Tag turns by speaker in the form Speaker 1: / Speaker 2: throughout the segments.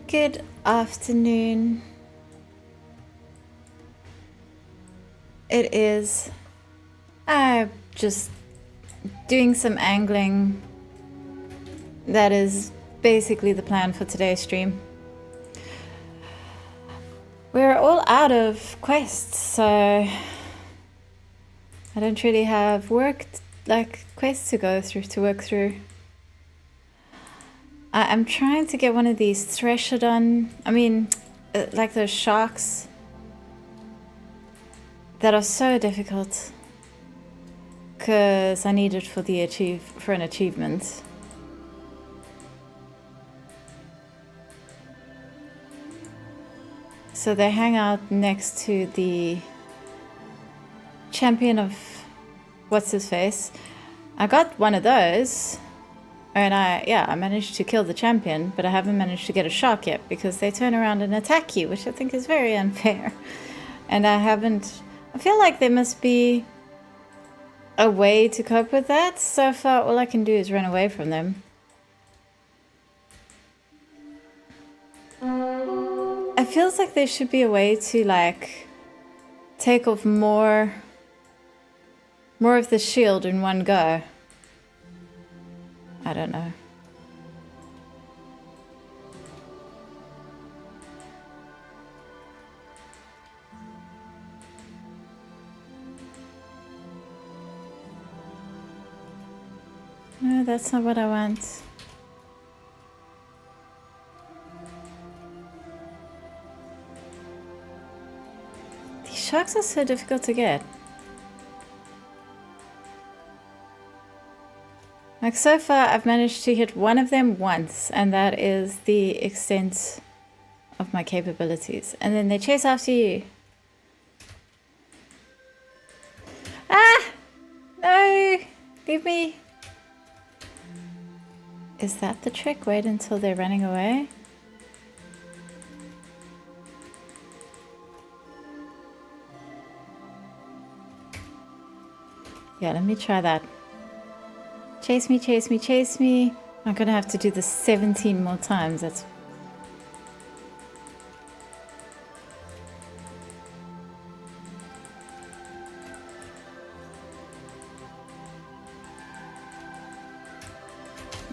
Speaker 1: Good afternoon. It is just doing some angling. That is basically the plan for today's stream. We're all out of quests, so I don't really have quests to go through, to work through. I'm trying to get one of these thresher done. I mean, like those sharks that are so difficult because I need it for an achievement. So they hang out next to the champion of what's his face. I got one of those. And I managed to kill the champion, but I haven't managed to get a shark yet because they turn around and attack you, which I think is very unfair. And I feel like there must be a way to cope with that. So far, all I can do is run away from them. It feels like there should be a way to take off more of the shield in one go. I don't know. No, that's not what I want. These sharks are so difficult to get. Like so far, I've managed to hit one of them once, and that is the extent of my capabilities. And then they chase after you. Ah! No! Leave me! Is that the trick? Wait until they're running away? Yeah, let me try that. Chase me, chase me, chase me. I'm gonna have to do this 17 more times. That's...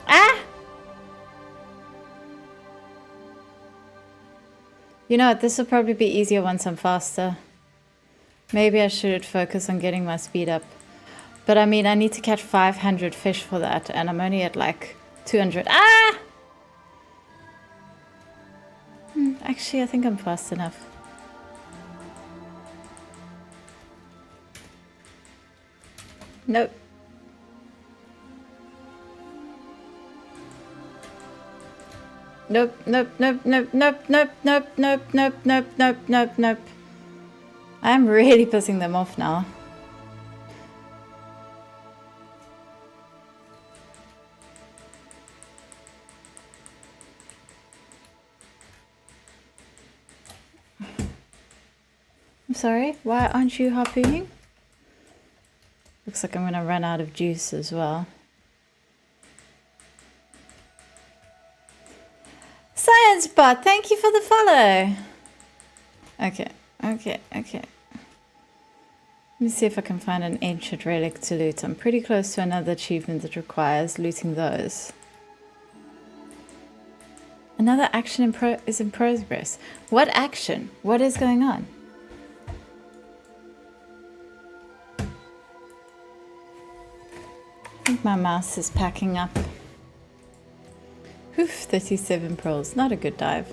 Speaker 1: Ah! You know what? This will probably be easier once I'm faster. Maybe I should focus on getting my speed up. But I mean, I need to catch 500 fish for that, and I'm only at like 200. Ah! Actually, I think I'm fast enough. Nope. Nope, nope, nope, nope, nope, nope, nope, nope, nope, nope, nope, nope, nope. I'm really pissing them off now. I'm sorry, why aren't you harpooning? Looks like I'm gonna run out of juice as well. Science Bot, thank you for the follow. Okay. Let me see if I can find an ancient relic to loot. I'm pretty close to another achievement that requires looting those. Another action is in progress. What action? What is going on? I think my mouse is packing up. Oof, 37 pearls. Not a good dive.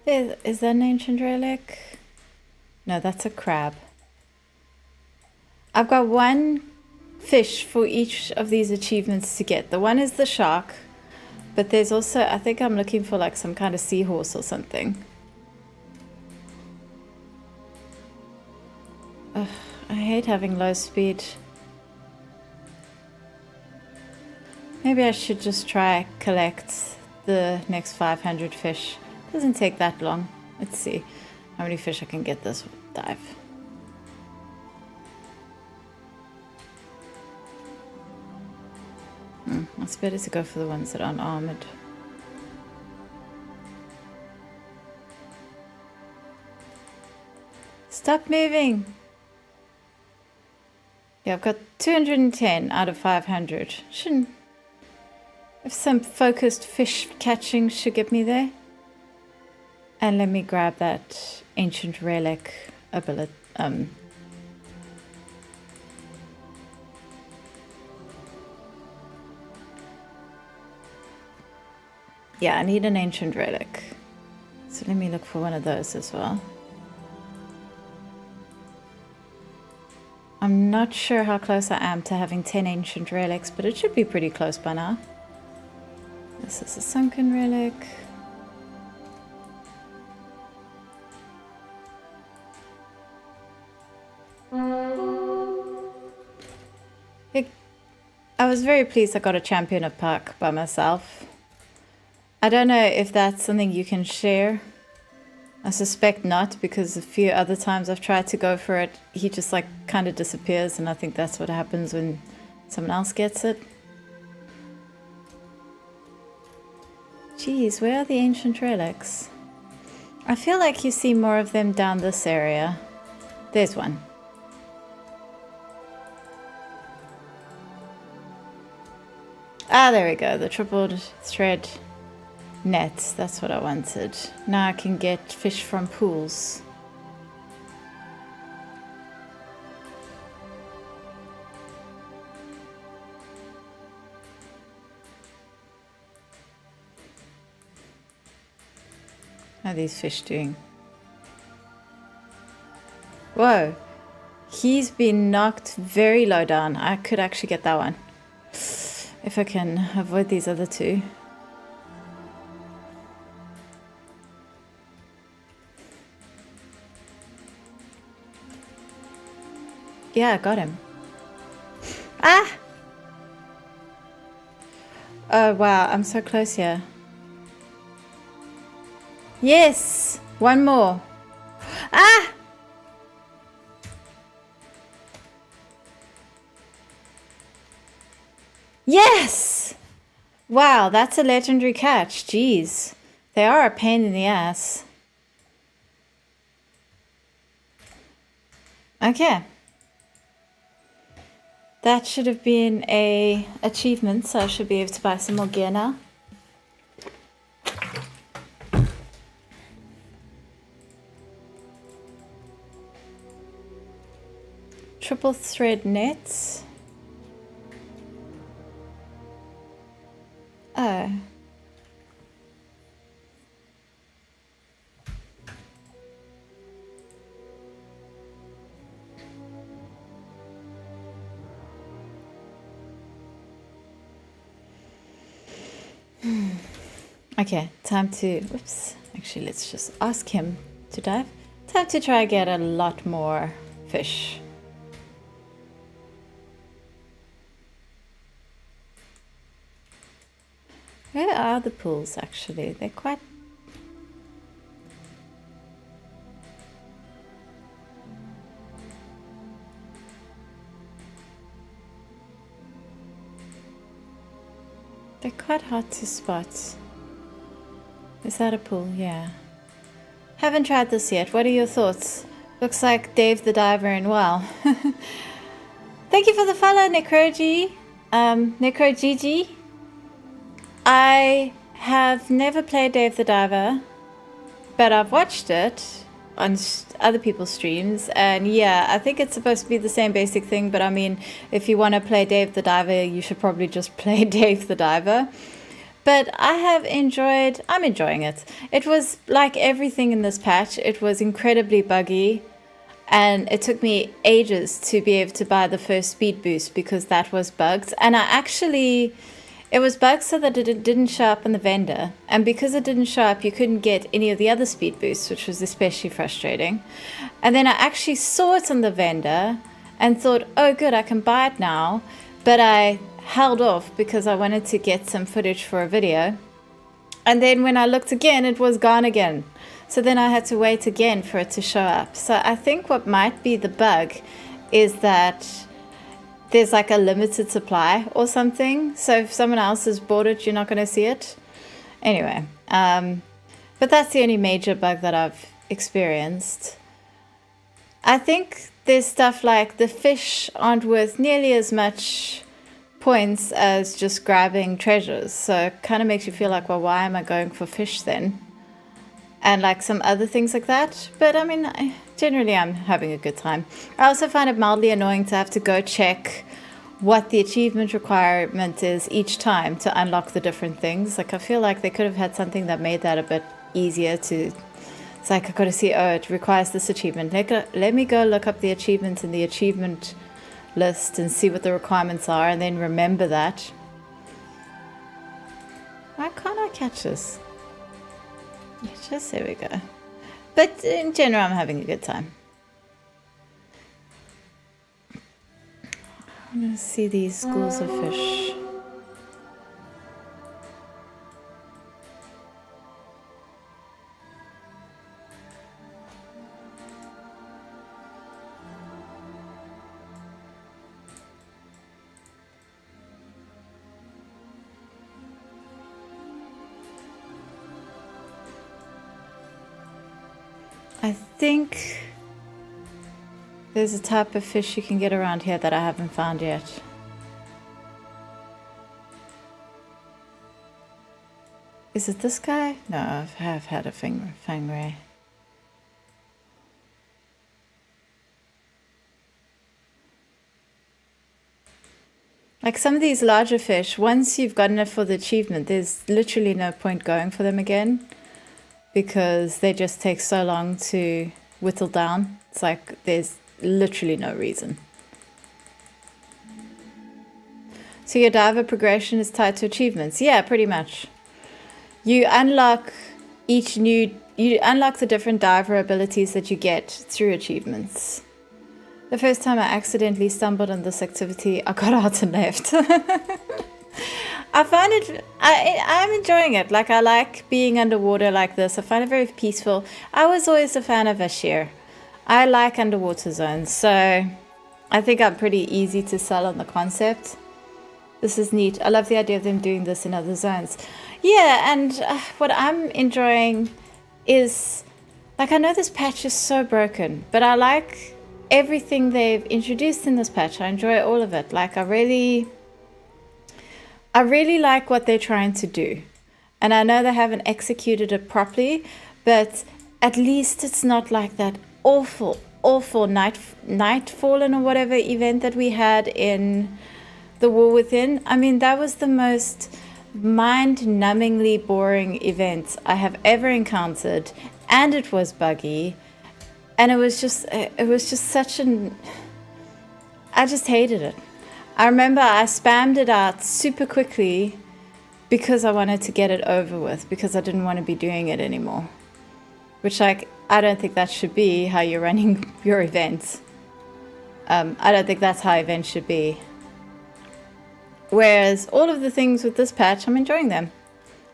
Speaker 1: Is that an ancient relic? No, that's a crab. I've got one fish for each of these achievements to get. The one is the shark, but there's also, I think I'm looking for like some kind of seahorse or something. Ugh, I hate having low speed. Maybe I should just try collect the next 500 fish. Doesn't take that long. Let's see how many fish I can get this dive. It's better to go for the ones that aren't armored. Stop moving! Yeah, I've got 210 out of 500. Shouldn't... If some focused fish catching should get me there. And let me grab that ancient relic ability. Yeah, I need an ancient relic. So let me look for one of those as well. I'm not sure how close I am to having 10 ancient relics, but it should be pretty close by now. This is a sunken relic. I was very pleased I got a champion of pack by myself. I don't know if that's something you can share. I suspect not, because a few other times I've tried to go for it, he just like kind of disappears, and I think that's what happens when someone else gets it. Geez, where are the ancient relics? I feel like you see more of them down this area. There's one. Ah, there we go, the triple thread nets. That's what I wanted. Now I can get fish from pools. How are these fish doing? Whoa, he's been knocked very low down. I could actually get that one if I can avoid these other two. Yeah, I got him. Ah! Oh wow, I'm so close here. Yes! One more. Ah! Yes! Wow, that's a legendary catch. Jeez. They are a pain in the ass. Okay. That should have been a achievement, so I should be able to buy some more gear now. Triple thread nets. Oh. Okay, time to, whoops, actually let's just ask him to dive. Time to try and get a lot more fish. Where are the pools actually? They're quite... They're quite hard to spot. Is that a pool? Yeah. Haven't tried this yet. What are your thoughts? Looks like Dave the Diver in WoW. Thank you for the follow, Necroji. Necrogigi. I have never played Dave the Diver, but I've watched it on other people's streams, and yeah, I think it's supposed to be the same basic thing, but I mean, if you want to play Dave the Diver, you should probably just play Dave the Diver. But I'm enjoying it. It was like everything in this patch. It was incredibly buggy, and it took me ages to be able to buy the first speed boost because that was bugged. And it was bugged so that it didn't show up on the vendor. And because it didn't show up, you couldn't get any of the other speed boosts, which was especially frustrating. And then I actually saw it on the vendor and thought, oh good, I can buy it now. But I held off because I wanted to get some footage for a video. And then when I looked again, it was gone again. So then I had to wait again for it to show up. So I think what might be the bug is that there's like a limited supply or something. So if someone else has bought it, you're not going to see it. Anyway, but that's the only major bug that I've experienced. I think there's stuff like the fish aren't worth nearly as much points as just grabbing treasures. So it kind of makes you feel like, well, why am I going for fish then? And like some other things like that. But I mean, generally I'm having a good time. I also find it mildly annoying to have to go check what the achievement requirement is each time to unlock the different things. Like I feel like they could have had something that made that a bit easier to... It's like I've got to see, oh, it requires this achievement. Let me go look up the achievements in the achievement list and see what the requirements are and then remember that. Why can't I catch this? Just there we go. But in general, I'm having a good time. I want to see these schools of fish. I think there's a type of fish you can get around here that I haven't found yet. Is it this guy? No, I have had a fangray. Like some of these larger fish, once you've gotten it for the achievement, there's literally no point going for them again, because they just take so long to whittle down. It's like there's literally no reason. So your diver progression is tied to achievements. Yeah, pretty much. You unlock you unlock the different diver abilities that you get through achievements. The first time I accidentally stumbled on this activity, I got out and left. I find it, I'm enjoying it. Like, I like being underwater like this. I find it very peaceful. I was always a fan of Ashir. I like underwater zones, so I think I'm pretty easy to sell on the concept. This is neat. I love the idea of them doing this in other zones. Yeah, and what I'm enjoying is, like, I know this patch is so broken, but I like everything they've introduced in this patch. I enjoy all of it. Like, I really like what they're trying to do. And I know they haven't executed it properly, but at least it's not like that awful Nightfallen or whatever event that we had in The War Within. I mean, that was the most mind-numbingly boring event I have ever encountered, and it was buggy, and it was just such an... I just hated it. I remember I spammed it out super quickly because I wanted to get it over with, because I didn't want to be doing it anymore. Which, like, I don't think that should be how you're running your events. I don't think that's how events should be. Whereas all of the things with this patch, I'm enjoying them.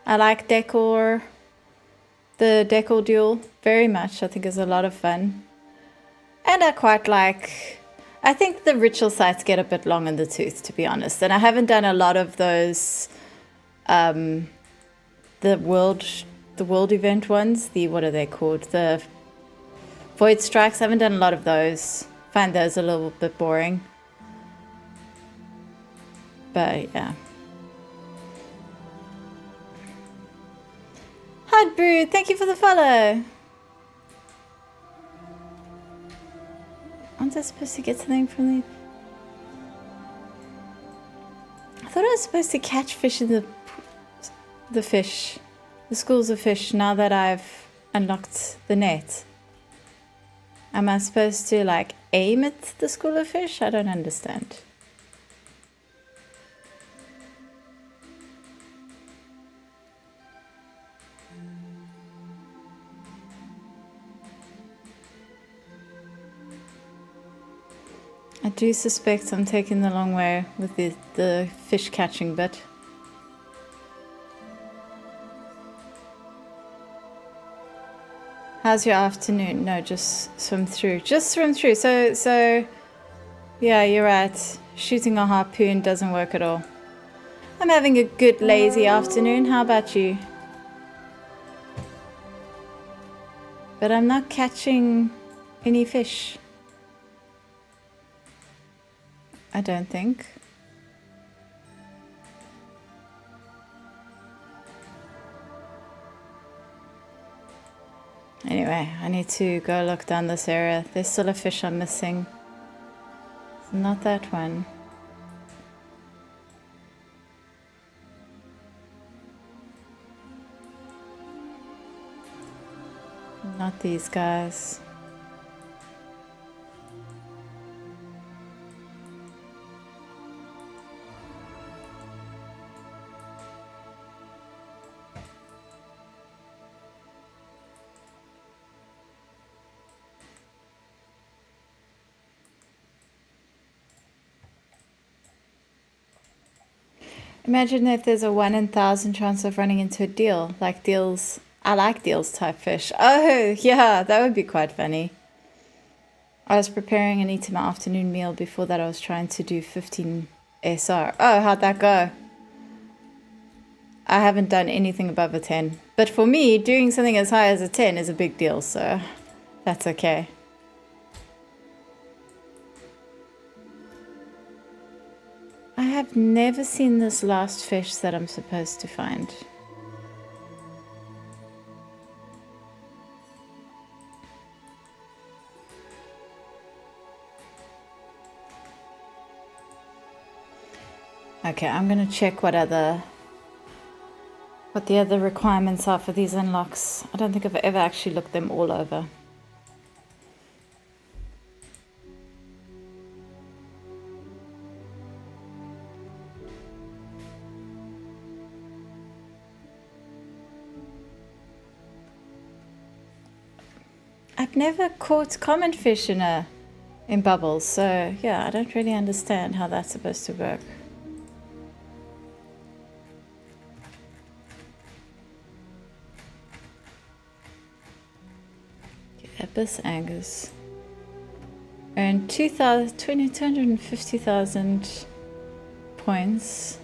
Speaker 1: I like decor, the decor duel very much. I think it's a lot of fun. And I quite like... I think the ritual sites get a bit long in the tooth, to be honest. And I haven't done a lot of those, the world event ones. What are they called? The Void Strikes. I haven't done a lot of those. Find those a little bit boring. But yeah. Hi, Brew. Thank you for the follow. Aren't I supposed to get something from I thought I was supposed to catch fish in the schools of fish, now that I've unlocked the net. Am I supposed to, like, aim at the school of fish? I don't understand. I do suspect I'm taking the long way with the fish catching bit. How's your afternoon? No, just swim through. Just swim through. So yeah, you're right. Shooting a harpoon doesn't work at all. I'm having a good lazy afternoon. How about you? But I'm not catching any fish. I don't think. Anyway, I need to go look down this area. There's still a fish I'm missing. It's not that one. Not these guys. Imagine if there's a 1 in 1,000 chance of running into a deal, like deals. I like deals type fish. Oh, yeah, that would be quite funny. I was preparing and eating my afternoon meal. Before that, I was trying to do 15 SR. Oh, how'd that go? I haven't done anything above a 10. But for me, doing something as high as a 10 is a big deal, so that's okay. I have never seen this last fish that I'm supposed to find. Okay, I'm gonna check what the other requirements are for these unlocks. I don't think I've ever actually looked them all over. I've never caught common fish in bubbles, so yeah, I don't really understand how that's supposed to work. Abyss Angus. Earn 250,000 points.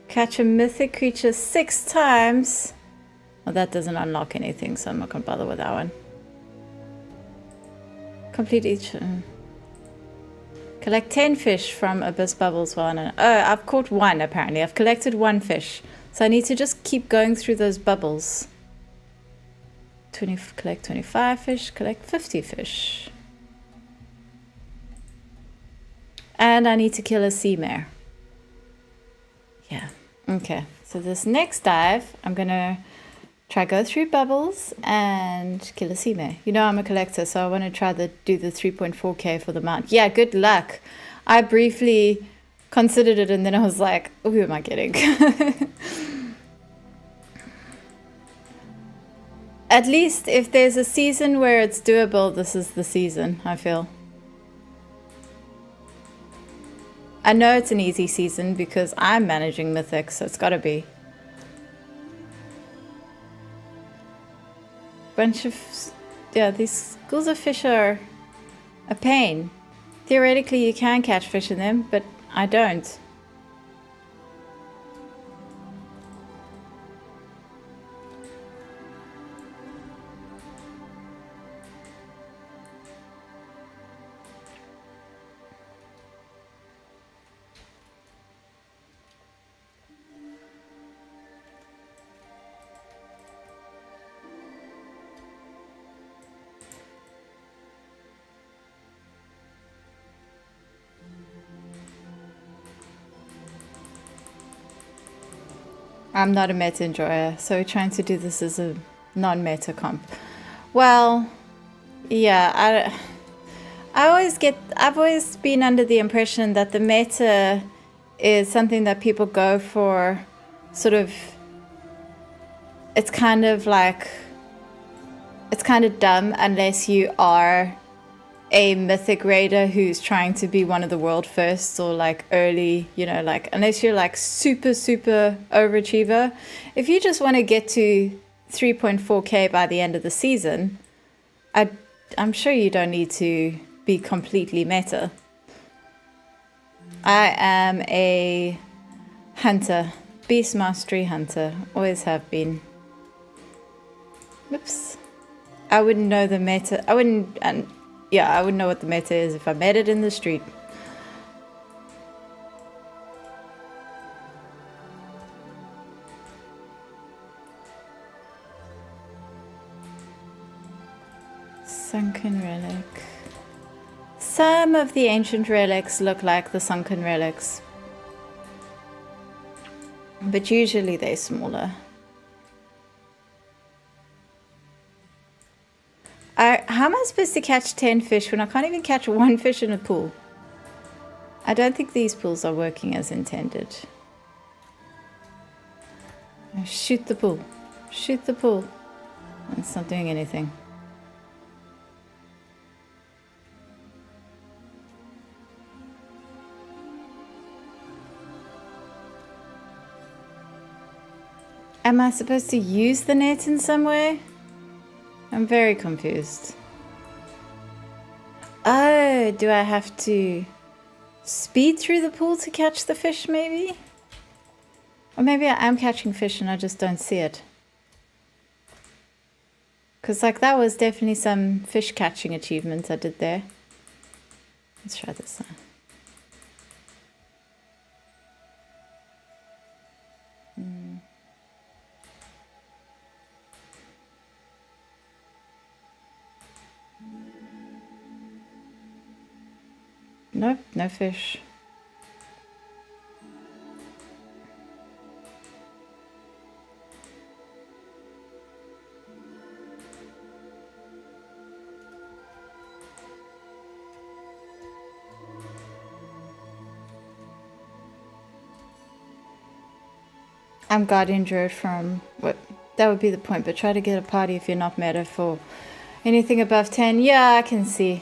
Speaker 1: Catch a mythic creature 6 times. Well, that doesn't unlock anything, so I'm not going to bother with that one. Complete each... Collect 10 fish from Abyss Bubbles while on... Oh, I've caught 1 apparently. I've collected 1 fish. So I need to just keep going through those bubbles. Collect 25 fish, collect 50 fish. And I need to kill a sea mare. Yeah, okay. So this next dive, I'm going to try go through bubbles and kill a sea mare. You know I'm a collector, so I want to try do the 3.4k for the mount. Yeah, good luck. I briefly considered it and then I was like, who am I getting? At least if there's a season where it's doable, this is the season, I feel. I know it's an easy season because I'm managing Mythic, so it's gotta be. Bunch of... yeah, these schools of fish are a pain. Theoretically you can catch fish in them, but I don't. I'm not a meta enjoyer, so we're trying to do this as a non-meta comp. Well, yeah, I've always been under the impression that the meta is something that people go for, sort of, it's kind of dumb unless you are a mythic raider who's trying to be one of the world firsts or like early, you know, like unless you're like super overachiever. If you just want to get to 3.4k by the end of the season, I'm sure you don't need to be completely meta. I am a hunter. Beast Mastery hunter. Always have been. Whoops. I wouldn't know the meta. I wouldn't know what the meta is if I met it in the street. Sunken relic. Some of the ancient relics look like the sunken relics, but usually they're smaller. How am I supposed to catch 10 fish when I can't even catch one fish in a pool? I don't think these pools are working as intended. Shoot the pool. Shoot the pool. It's not doing anything. Am I supposed to use the net in some way? I'm very confused. Oh, do I have to speed through the pool to catch the fish maybe? Or maybe I am catching fish and I just don't see it. Because like that was definitely some fish catching achievements I did there. Let's try this now. Nope, no fish. I'm Guardian Druid from what? That would be the point, but try to get a party if you're not meta for anything above 10. Yeah, I can see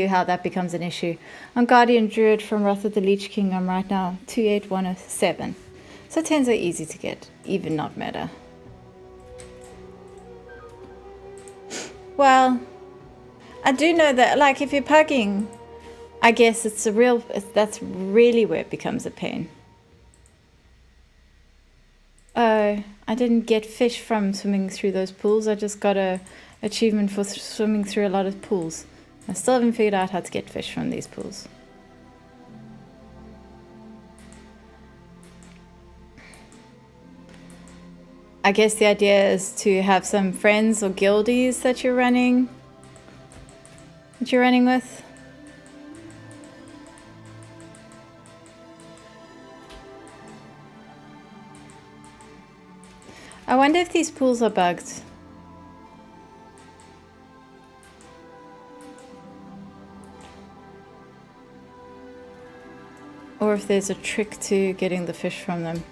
Speaker 1: how that becomes an issue. I'm Guardian Druid from Wrath of the Lich King. I'm right now 28107. So 10s are easy to get, even not meta. Well, I do know that, like, if you're pugging, I guess that's really where it becomes a pain. Oh, I didn't get fish from swimming through those pools. I just got a achievement for swimming through a lot of pools. I still haven't figured out how to get fish from these pools. I guess the idea is to have some friends or guildies that you're running with. I wonder if these pools are bugged. Or if there's a trick to getting the fish from them.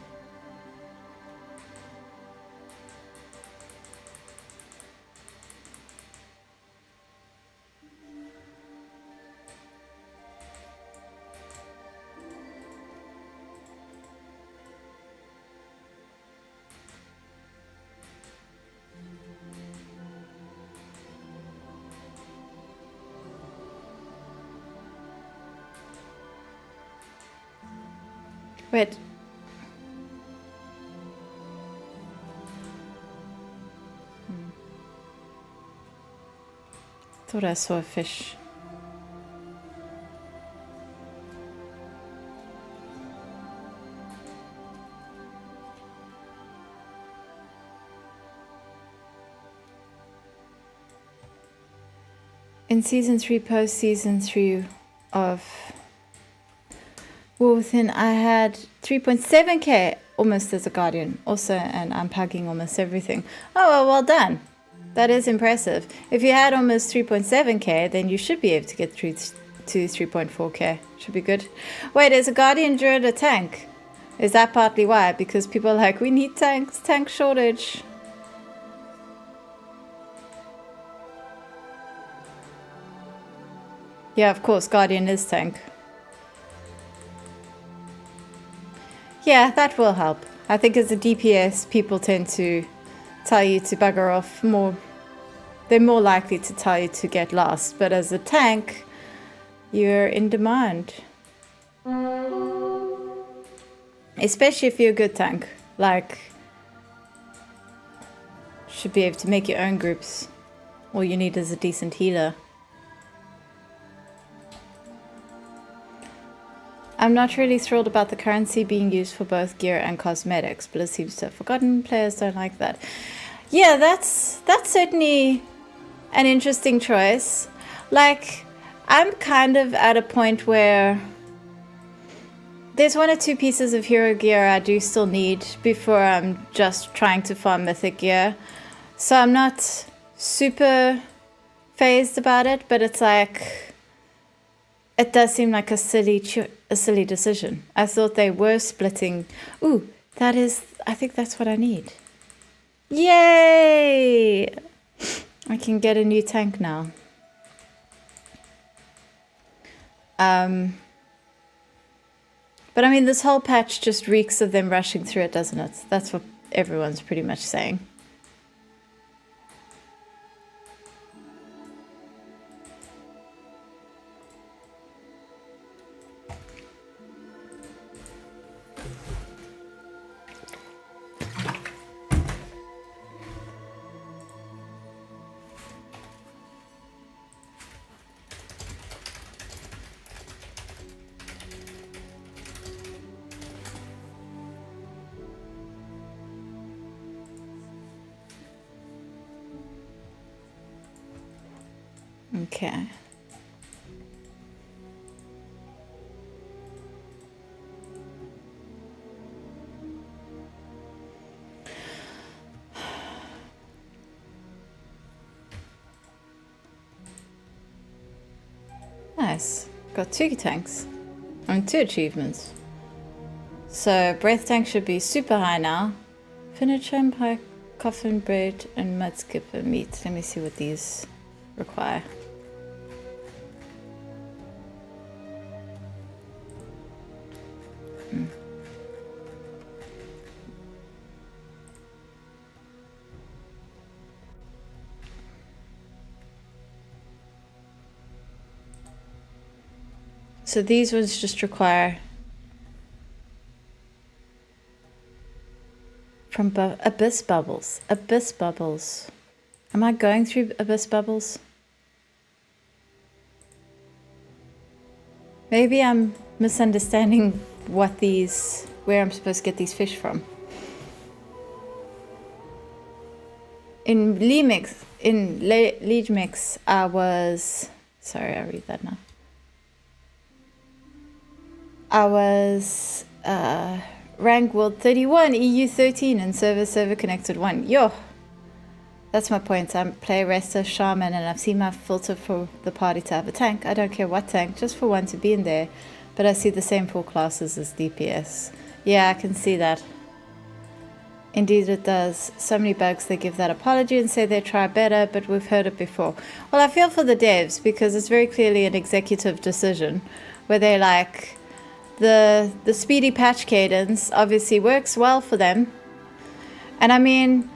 Speaker 1: Wait. Thought I saw a fish. In season 3, post season 3 of War Within, I had 3.7k almost as a guardian also, and I'm pugging almost everything. Oh, well done. That is impressive. If you had almost 3.7k, then you should be able to get through to 3.4k. Should be good. Wait, is a guardian druid a tank? Is that partly why? Because people are like, we need tanks, tank shortage. Yeah, of course, guardian is tank. Yeah, that will help. I think as a DPS, people tend to tell you to bugger off more. They're more likely to tell you to get lost. But as a tank, you're in demand. Especially if you're a good tank. Like, should be able to make your own groups. All you need is a decent healer. I'm not really thrilled about the currency being used for both gear and cosmetics, but it seems to have forgotten. Players don't like that. Yeah, that's certainly an interesting choice. Like, I'm kind of at a point where there's 1 or 2 pieces of hero gear I do still need before I'm just trying to farm mythic gear. So I'm not super phased about it, but it's like, it does seem like a silly decision. I thought they were splitting. Ooh, I think that's what I need. Yay! I can get a new tank now. But I mean, this whole patch just reeks of them rushing through it, doesn't it? That's what everyone's pretty much saying. Okay. Nice. Got 2 tanks. I mean, 2 achievements. So, breath tank should be super high now. Finish home pie, coffin bread, and mud skipper meat. Let me see what these require. So these ones just require from abyss bubbles. Abyss bubbles. Am I going through abyss bubbles? Maybe I'm misunderstanding where I'm supposed to get these fish from. In Liege Mix, I was, sorry, I'll read that now. I was rank world 31, EU 13, and server connected 1. Yo, that's my point. I play Resta Shaman, and I've seen my filter for the party to have a tank. I don't care what tank, just for one to be in there. But I see the same 4 classes as DPS. Yeah, I can see that. Indeed it does. So many bugs, they give that apology and say they try better, but we've heard it before. Well, I feel for the devs, because it's very clearly an executive decision, where they're like, the speedy patch cadence obviously works well for them. And I mean,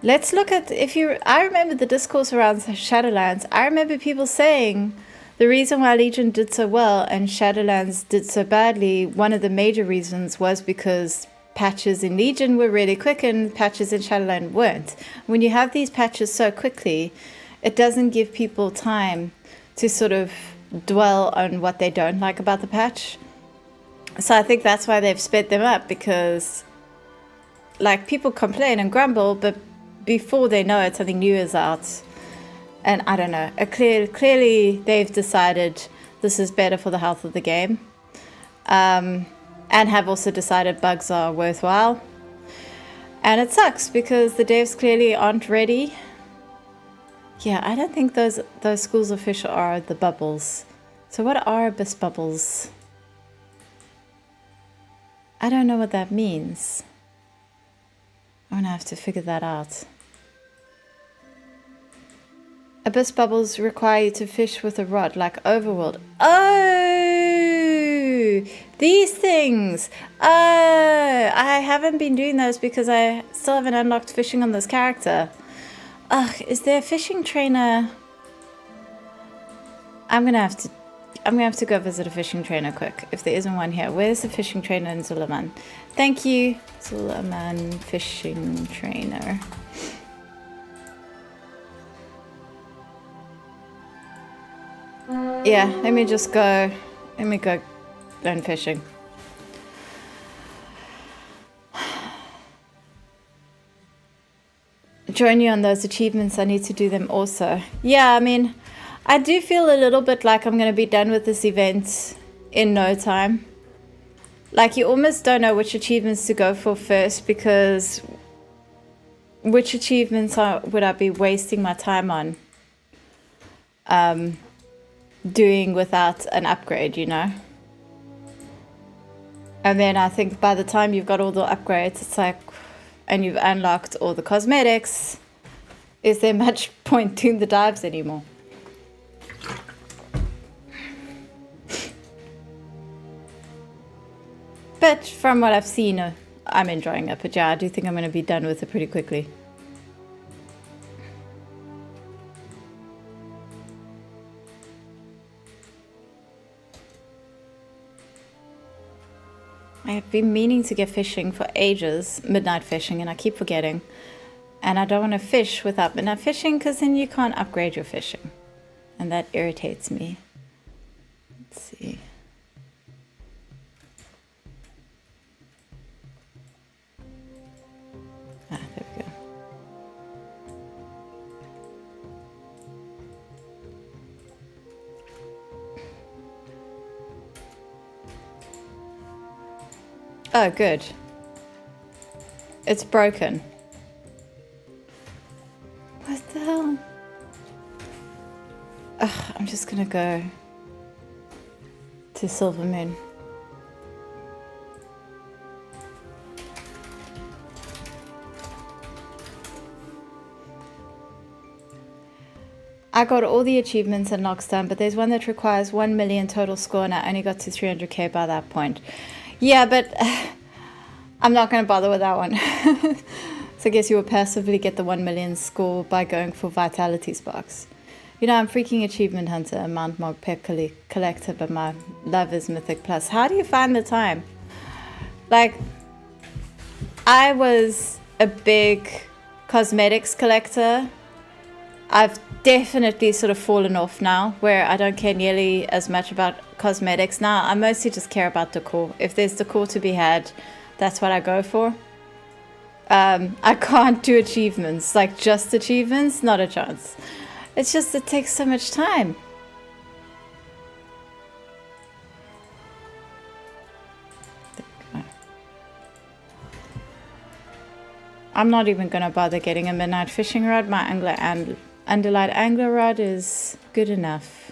Speaker 1: let's look at, I remember the discourse around Shadowlands. I remember people saying the reason why Legion did so well and Shadowlands did so badly, one of the major reasons was because patches in Legion were really quick and patches in Shadowlands weren't. When you have these patches so quickly, it doesn't give people time to sort of dwell on what they don't like about the patch. So I think that's why they've sped them up, because like people complain and grumble, but before they know it, something new is out. And I don't know, clearly they've decided this is better for the health of the game. And have also decided bugs are worthwhile. And it sucks because the devs clearly aren't ready. Yeah, I don't think those schools of fish are the bubbles. So what are abyss bubbles? I don't know what that means. I'm gonna have to figure that out. Abyss bubbles require you to fish with a rod, like Overworld. Oh, these things. Oh, I haven't been doing those because I still haven't unlocked fishing on this character. Ugh, is there a fishing trainer? I'm gonna have to I'm going to have to go visit a fishing trainer quick, if there isn't one here. Where's the fishing trainer in Zulaman? Thank you, Zulaman fishing trainer. Yeah, let me go learn fishing. Join you on those achievements. I need to do them also. Yeah, I mean, I do feel a little bit like I'm going to be done with this event in no time. Like, you almost don't know which achievements to go for first, because which achievements would I be wasting my time on doing without an upgrade, you know? And then I think by the time you've got all the upgrades, it's like, and you've unlocked all the cosmetics, is there much point doing the dives anymore? But from what I've seen, I'm enjoying it. But yeah, I do think I'm going to be done with it pretty quickly. I have been meaning to get fishing for ages, midnight fishing, and I keep forgetting. And I don't want to fish without midnight fishing, because then you can't upgrade your fishing. And that irritates me. Let's see. Ah, there we go. Oh, good. It's broken. What the hell? Ugh, I'm just gonna go to Silver Moon. I got all the achievements and locks done, but there's one that requires 1 million total score, and I only got to 300k by that point. Yeah, but I'm not going to bother with that one. So I guess you will passively get the 1 million score by going for Vitality Sparks. You know, I'm freaking achievement hunter, a Mount Mog pet collector, but my love is Mythic Plus. How do you find the time? Like, I was a big cosmetics collector. I've definitely sort of fallen off now, where I don't care nearly as much about cosmetics now. I mostly just care about decor. If there's decor to be had, that's what I go for. I can't do achievements, like just achievements, not a chance. It's just, it takes so much time. I'm not even going to bother getting a midnight fishing rod. My underlight angler rod is good enough.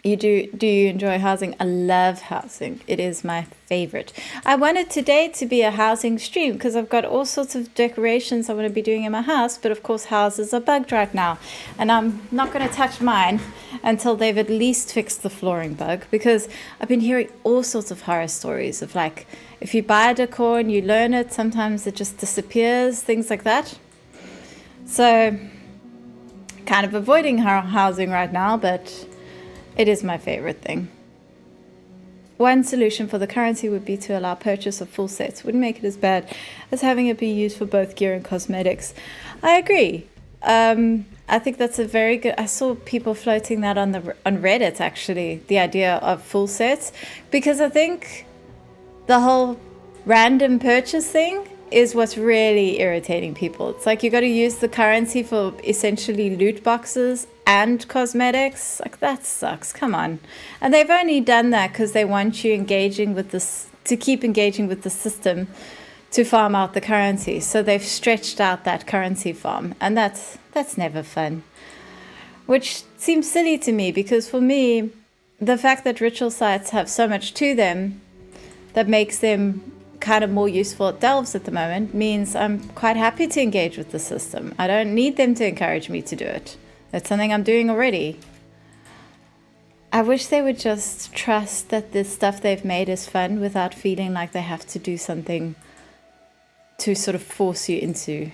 Speaker 1: Do you enjoy housing? I love housing. It is my favorite. I wanted today to be a housing stream because I've got all sorts of decorations I want to be doing in my house, but of course houses are bugged right now, and I'm not going to touch mine until they've at least fixed the flooring bug, because I've been hearing all sorts of horror stories of, like, if you buy a decor and you learn it, sometimes it just disappears, things like that. So kind of avoiding housing right now, but it is my favorite thing. One solution for the currency would be to allow purchase of full sets. Wouldn't make it as bad as having it be used for both gear and cosmetics. I agree. I think that's a very good... I saw people floating that on Reddit, actually, the idea of full sets, because I think the whole random purchase thing is what's really irritating people. It's like you got to use the currency for essentially loot boxes and cosmetics. Like, that sucks. Come on. And they've only done that because they want you engaging with this, to keep engaging with the system to farm out the currency. So they've stretched out that currency farm, and that's never fun. Which seems silly to me, because for me, the fact that ritual sites have so much to them that makes them kind of more useful at delves at the moment means I'm quite happy to engage with the system. I don't need them to encourage me to do it. That's something I'm doing already. I wish they would just trust that the stuff they've made is fun without feeling like they have to do something to sort of force you into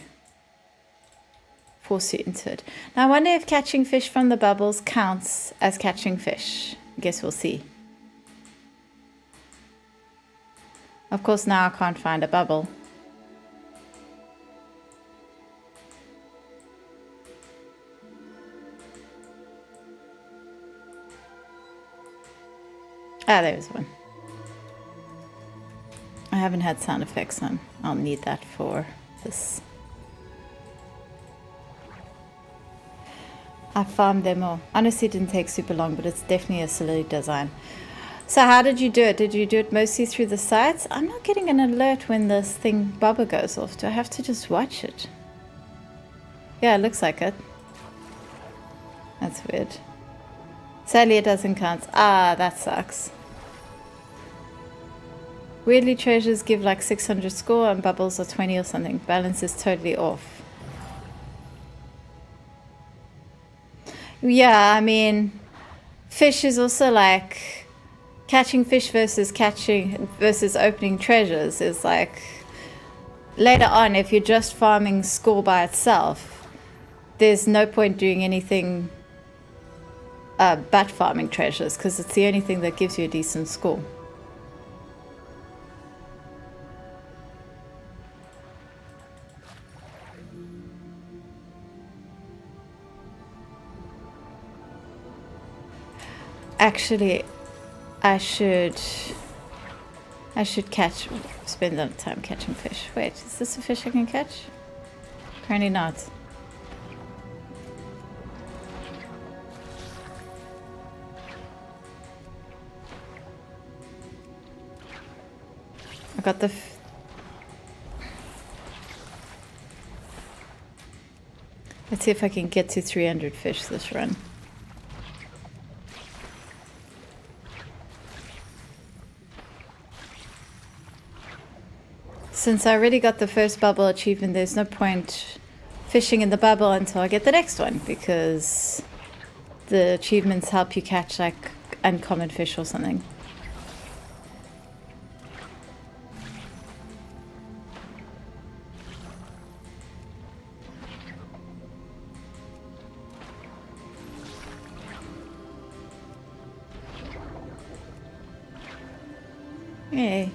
Speaker 1: force you into it. Now I wonder if catching fish from the bubbles counts as catching fish. I guess we'll see. Of course, now I can't find a bubble. Ah, there's one. I haven't had sound effects on. I'll need that for this. I farmed them all. Honestly, it didn't take super long, but it's definitely a silly design. So how did you do it? Did you do it mostly through the sites? I'm not getting an alert when this thing bubble goes off. Do I have to just watch it? Yeah, it looks like it. That's weird. Sadly, it doesn't count. Ah, that sucks. Weirdly, treasures give like 600 score and bubbles are 20 or something. Balance is totally off. Yeah, I mean, fish is also like catching fish versus opening treasures is like later on, if you're just farming score by itself, there's no point doing anything but farming treasures because it's the only thing that gives you a decent score. Actually, I should spend some time catching fish. Wait, is this a fish I can catch? Apparently not. I got the... Let's see if I can get to 300 fish this run. Since I already got the first bubble achievement, there's no point fishing in the bubble until I get the next one, because the achievements help you catch like uncommon fish or something. Yay.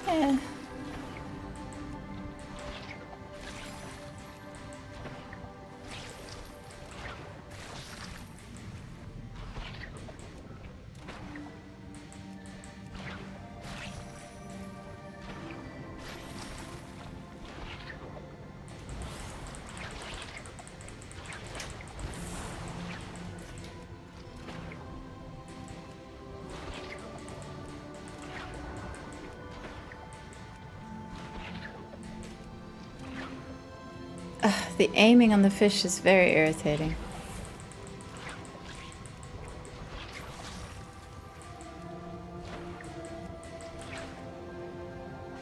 Speaker 1: Yeah. The aiming on the fish is very irritating.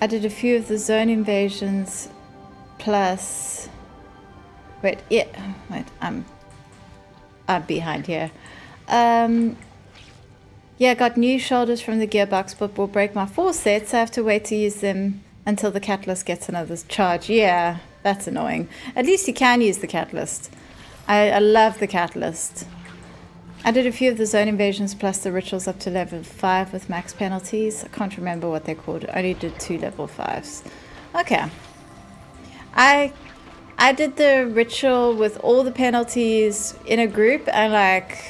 Speaker 1: I did a few of the zone invasions plus... Wait, I'm behind here. Yeah, I got new shoulders from the gearbox, but will break my 4 sets. I have to wait to use them until the catalyst gets another charge. Yeah, that's annoying. At least you can use the catalyst. I love the catalyst. I did a few of the zone invasions plus the rituals up to level 5 with max penalties. I can't remember what they're called. I only did 2 level 5s. Okay. I did the ritual with all the penalties in a group, and like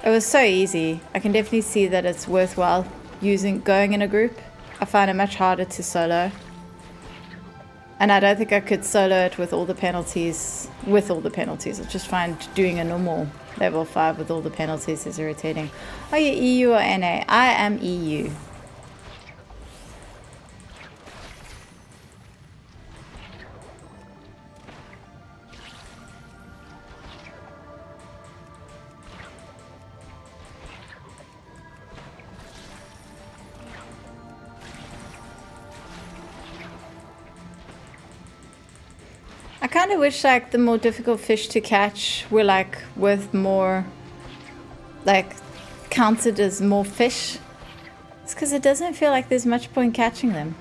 Speaker 1: it was so easy. I can definitely see that it's worthwhile going in a group. I find it much harder to solo. And I don't think I could solo it with all the penalties. I just find doing a normal level 5 with all the penalties is irritating. Are you EU or NA? I am EU. I kind of wish like the more difficult fish to catch were like worth more, like counted as more fish. It's because it doesn't feel like there's much point catching them.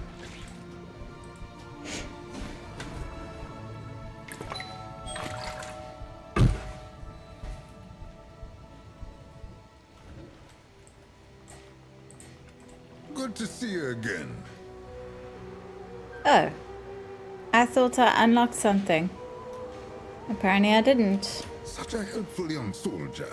Speaker 2: Good to see you again.
Speaker 1: Oh, I thought I unlocked something. Apparently I didn't.
Speaker 2: Such a helpful young soldier.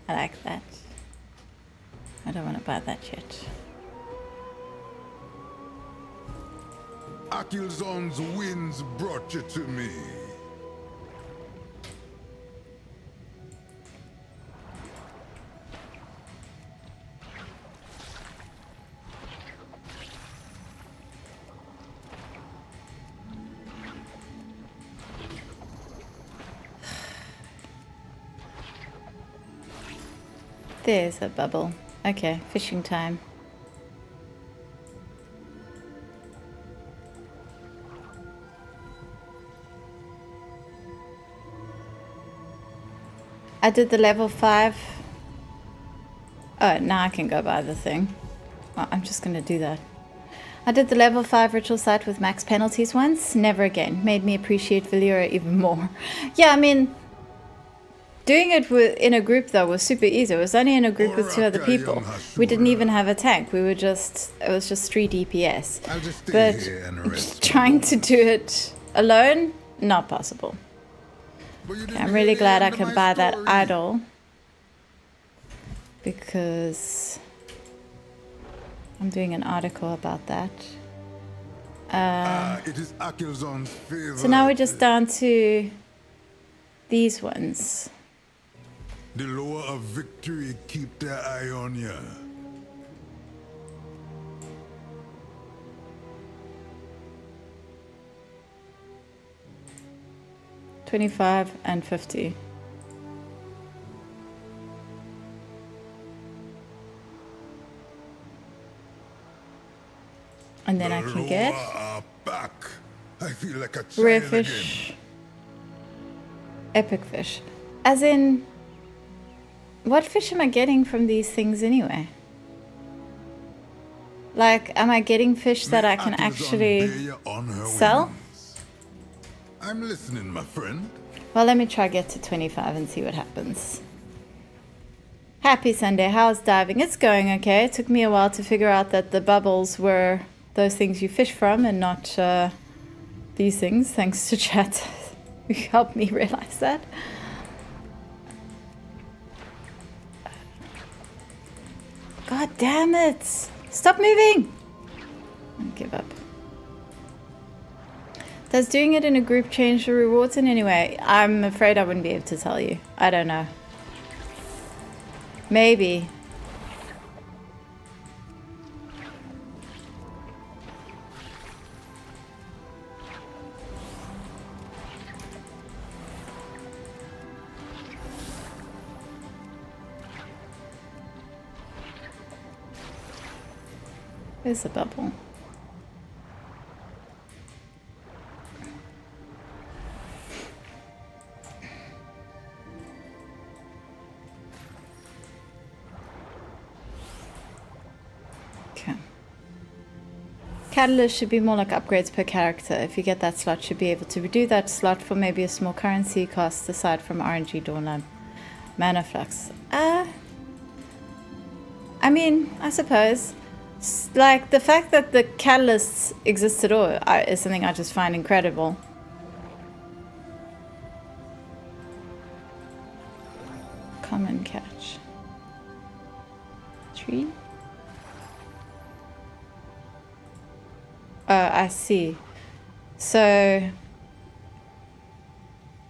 Speaker 1: I like that. I don't want to buy that yet.
Speaker 2: Akilzon's winds brought you to me.
Speaker 1: There's a bubble. Okay, fishing time. I did the level 5. Oh, now I can go buy the thing. Oh, I'm just gonna do that. I did the level 5 ritual site with max penalties once. Never again. Made me appreciate Valera even more. Yeah, I mean, doing it in a group though was super easy. It was only in a group with 2 other people. We didn't even have a tank. We were just, it was just 3 DPS.
Speaker 2: I'll just stay
Speaker 1: But
Speaker 2: here and rest.
Speaker 1: trying to do it alone, not possible. Okay, I'm really glad I can buy that idol. Because I'm doing an article about that.
Speaker 2: It is Akilzon's favor.
Speaker 1: So now we're just down to these ones.
Speaker 2: The lower of victory keep their eye on you.
Speaker 1: $25 and $50. And then I can get
Speaker 2: are back. I feel like a child
Speaker 1: rare
Speaker 2: again.
Speaker 1: fish, epic fish. As in, what fish am I getting from these things anyway? Like, am I getting fish that I can
Speaker 2: Akilzon
Speaker 1: actually
Speaker 2: bear you on her
Speaker 1: sell?
Speaker 2: wings. I'm listening, my friend.
Speaker 1: Well, let me try get to 25 and see what happens. Happy Sunday. How's diving? It's going okay. It took me a while to figure out that the bubbles were those things you fish from and not these things, thanks to chat. You helped me realize that. God damn it! Stop moving! I give up. Does doing it in a group change the rewards in any way? I'm afraid I wouldn't be able to tell you. I don't know. Maybe. There's a bubble. Okay. Catalyst should be more like upgrades per character. If you get that slot, should be able to redo that slot for maybe a small currency cost aside from RNG Dawnlamp Mana Flux. I mean, I suppose. Like, the fact that the catalysts exist at all is something I just find incredible. Common catch. 3? Oh, I see. So,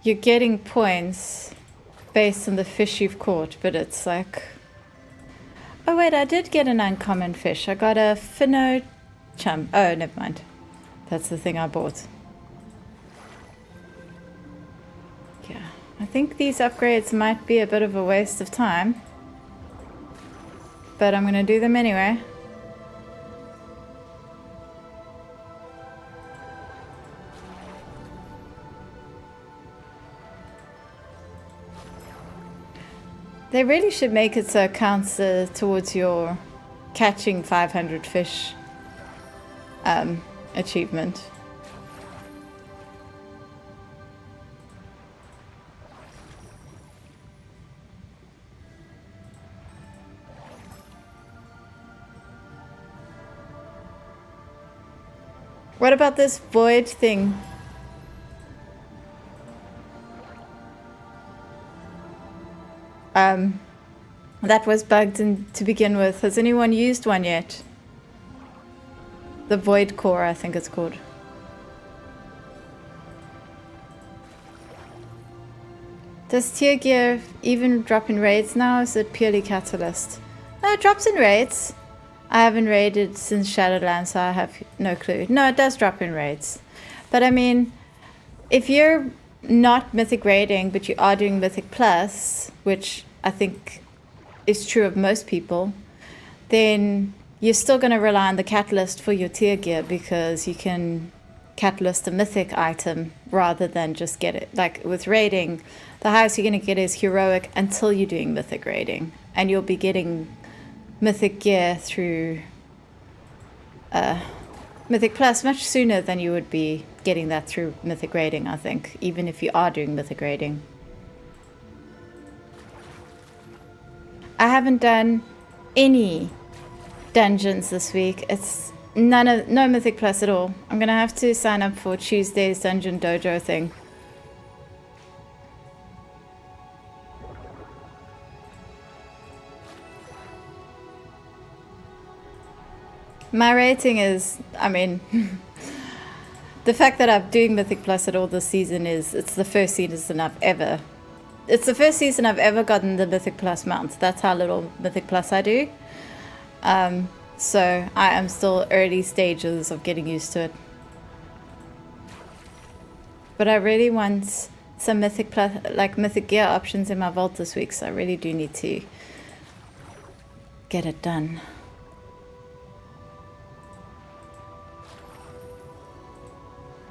Speaker 1: you're getting points based on the fish you've caught, but it's like... Oh wait, I did get an uncommon fish. I got a finno chum. Oh, never mind. That's the thing I bought. think these upgrades might be a bit of a waste of time, but I'm gonna do them anyway. They really should make it so it counts towards your catching 500 fish achievement. What about this void thing? That was bugged to begin with. Has anyone used one yet? The Void Core, I think it's called. Does tier gear even drop in raids now, or is it purely Catalyst? No, it drops in raids. I haven't raided since Shadowlands, so I have no clue. No, it does drop in raids. But I mean, if you're not Mythic raiding, but you are doing Mythic Plus, which I think is true of most people, then you're still going to rely on the Catalyst for your tier gear, because you can Catalyst a Mythic item rather than just get it. Like with raiding, the highest you're going to get is Heroic until you're doing Mythic raiding. And you'll be getting Mythic gear through Mythic Plus much sooner than you would be getting that through Mythic raiding, I think, even if you are doing Mythic raiding. I haven't done any dungeons this week. It's no Mythic Plus at all. I'm gonna have to sign up for Tuesday's Dungeon Dojo thing. My rating is, I mean, the fact that I'm doing Mythic Plus at all this season is, it's the first season I've ever gotten the Mythic Plus mount. That's how little Mythic Plus I do. So I am still early stages of getting used to it. But I really want some Mythic Plus, like Mythic gear options in my vault this week, so I really do need to get it done.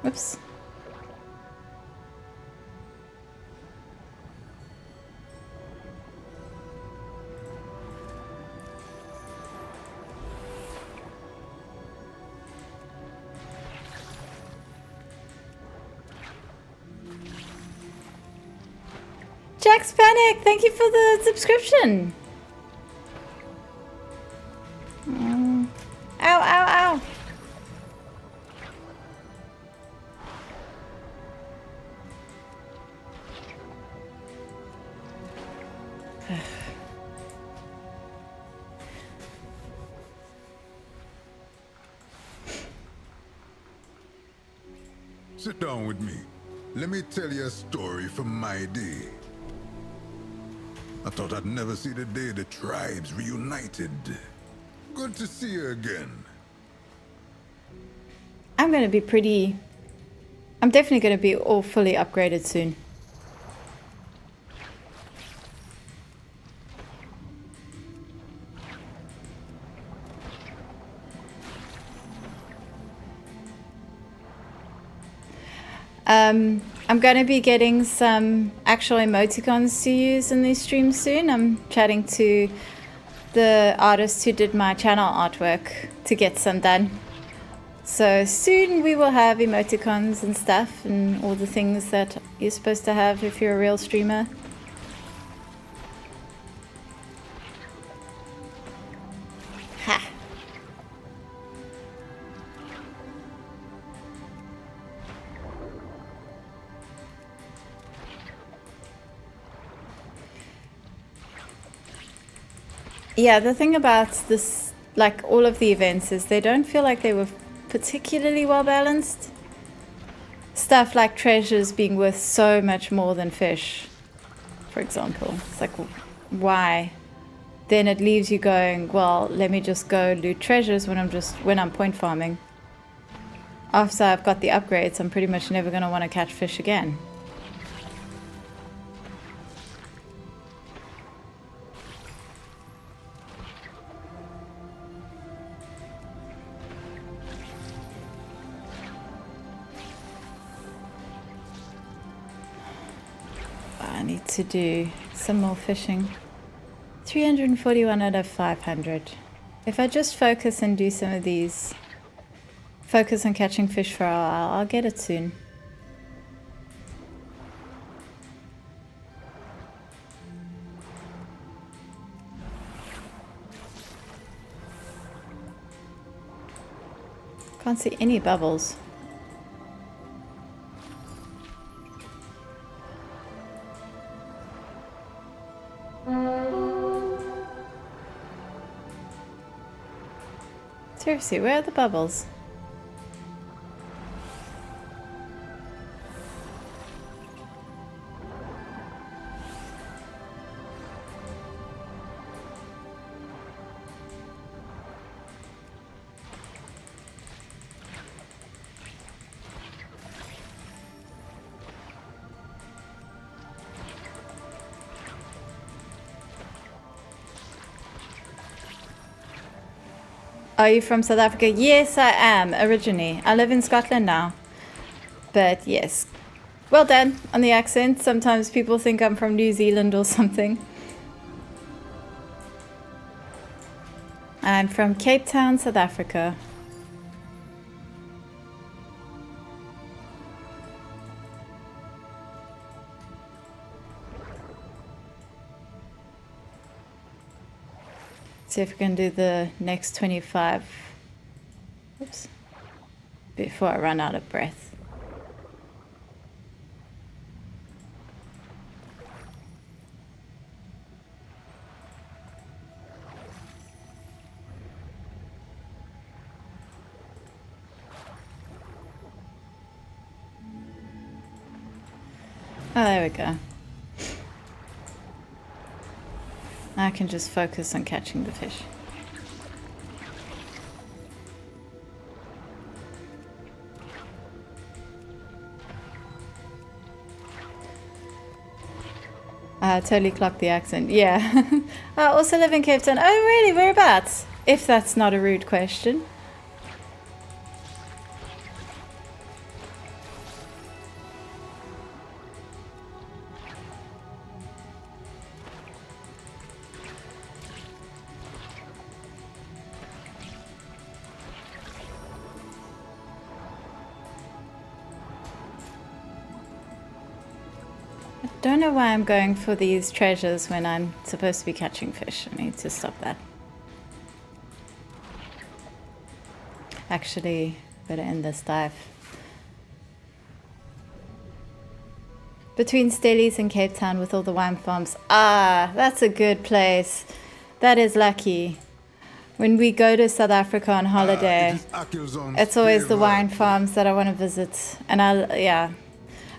Speaker 1: Whoops. Jack's Panic, thank you for the subscription. Ow, ow, ow.
Speaker 2: Sit down with me. Let me tell you a story from my day. I thought I'd never see the day the tribes reunited. Good to see you again.
Speaker 1: I'm definitely going to be all fully upgraded soon. I'm going to be getting some actual emoticons to use in these streams soon. I'm chatting to the artist who did my channel artwork to get some done. So soon we will have emoticons and stuff and all the things that you're supposed to have if you're a real streamer. Ha! Yeah, the thing about this, like all of the events, is they don't feel like they were particularly well balanced. Stuff like treasures being worth so much more than fish, for example. It's like, why? Then it leaves you going, well, let me just go loot treasures when I'm point farming. After I've got the upgrades, I'm pretty much never going to want to catch fish again. I need to do some more fishing. 341 out of 500. If I just focus and do some of these, focus on catching fish for a while, I'll get it soon. Can't see any bubbles. Seriously, where are the bubbles? Are you from South Africa? Yes, I am, originally. I live in Scotland now. But yes. Well done on the accent. Sometimes people think I'm from New Zealand or something. I'm from Cape Town, South Africa. See if we can do the next 25. Oops. Before I run out of breath. Oh, there we go. I can just focus on catching the fish. I totally clocked the accent. Yeah. I also live in Cape Town. Oh, really? Whereabouts? If that's not a rude question. Don't know why I'm going for these treasures when I'm supposed to be catching fish. I need to stop that. Actually, better end this dive. Between Stellies and Cape Town with all the wine farms. Ah, that's a good place. That is lucky. When we go to South Africa on holiday, it's always the wine farms that I want to visit. And yeah.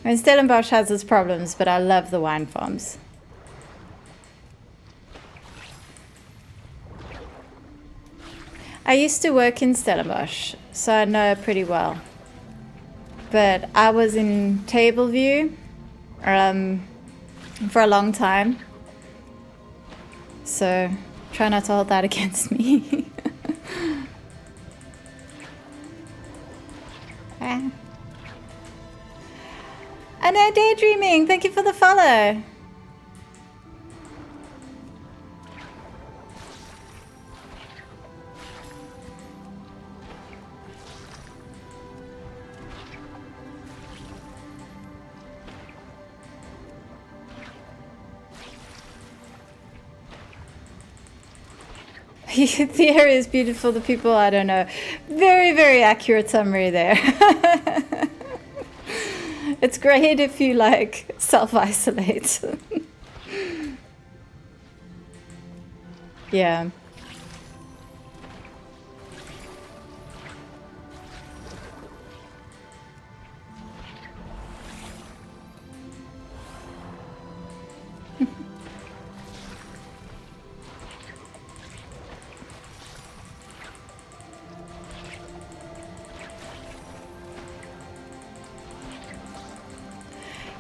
Speaker 1: I mean, Stellenbosch has its problems, but I love the wine farms. I used to work in Stellenbosch, so I know it pretty well. But I was in Tableview for a long time. So try not to hold that against me. I know, Daydreaming. Thank you for the follow. The area is beautiful. The people, I don't know. Very, very accurate summary there. It's great if you like self-isolate. Yeah.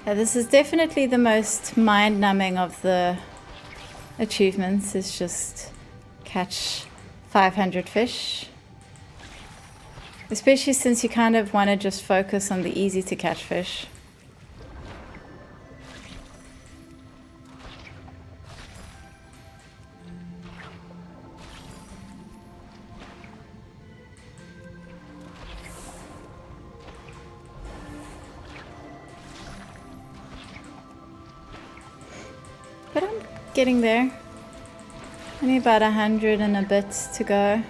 Speaker 1: Yeah, this is definitely the most mind-numbing of the achievements, is just catch 500 fish. Especially since you kind of want to just focus on the easy to catch fish. But I'm getting there. Only about 100 and a bit to go.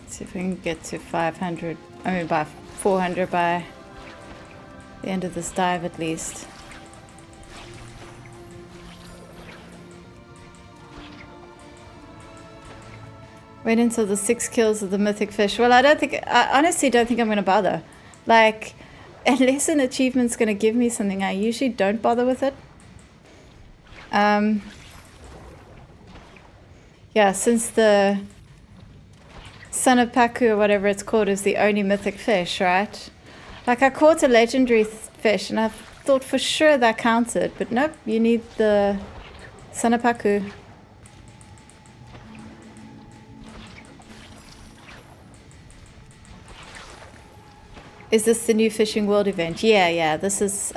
Speaker 1: See if we can get to 500, I mean by 400 by the end of this dive at least. Wait until the 6 kills of the mythic fish. Well, I honestly don't think I'm going to bother. Like, unless an achievement's going to give me something, I usually don't bother with it. Yeah, since the Son of Paku or whatever it's called is the only mythic fish, right? Like, I caught a legendary fish and I thought for sure that counted, but nope, you need the Son of Paku. Is this the new Fishing World event? Yeah, this is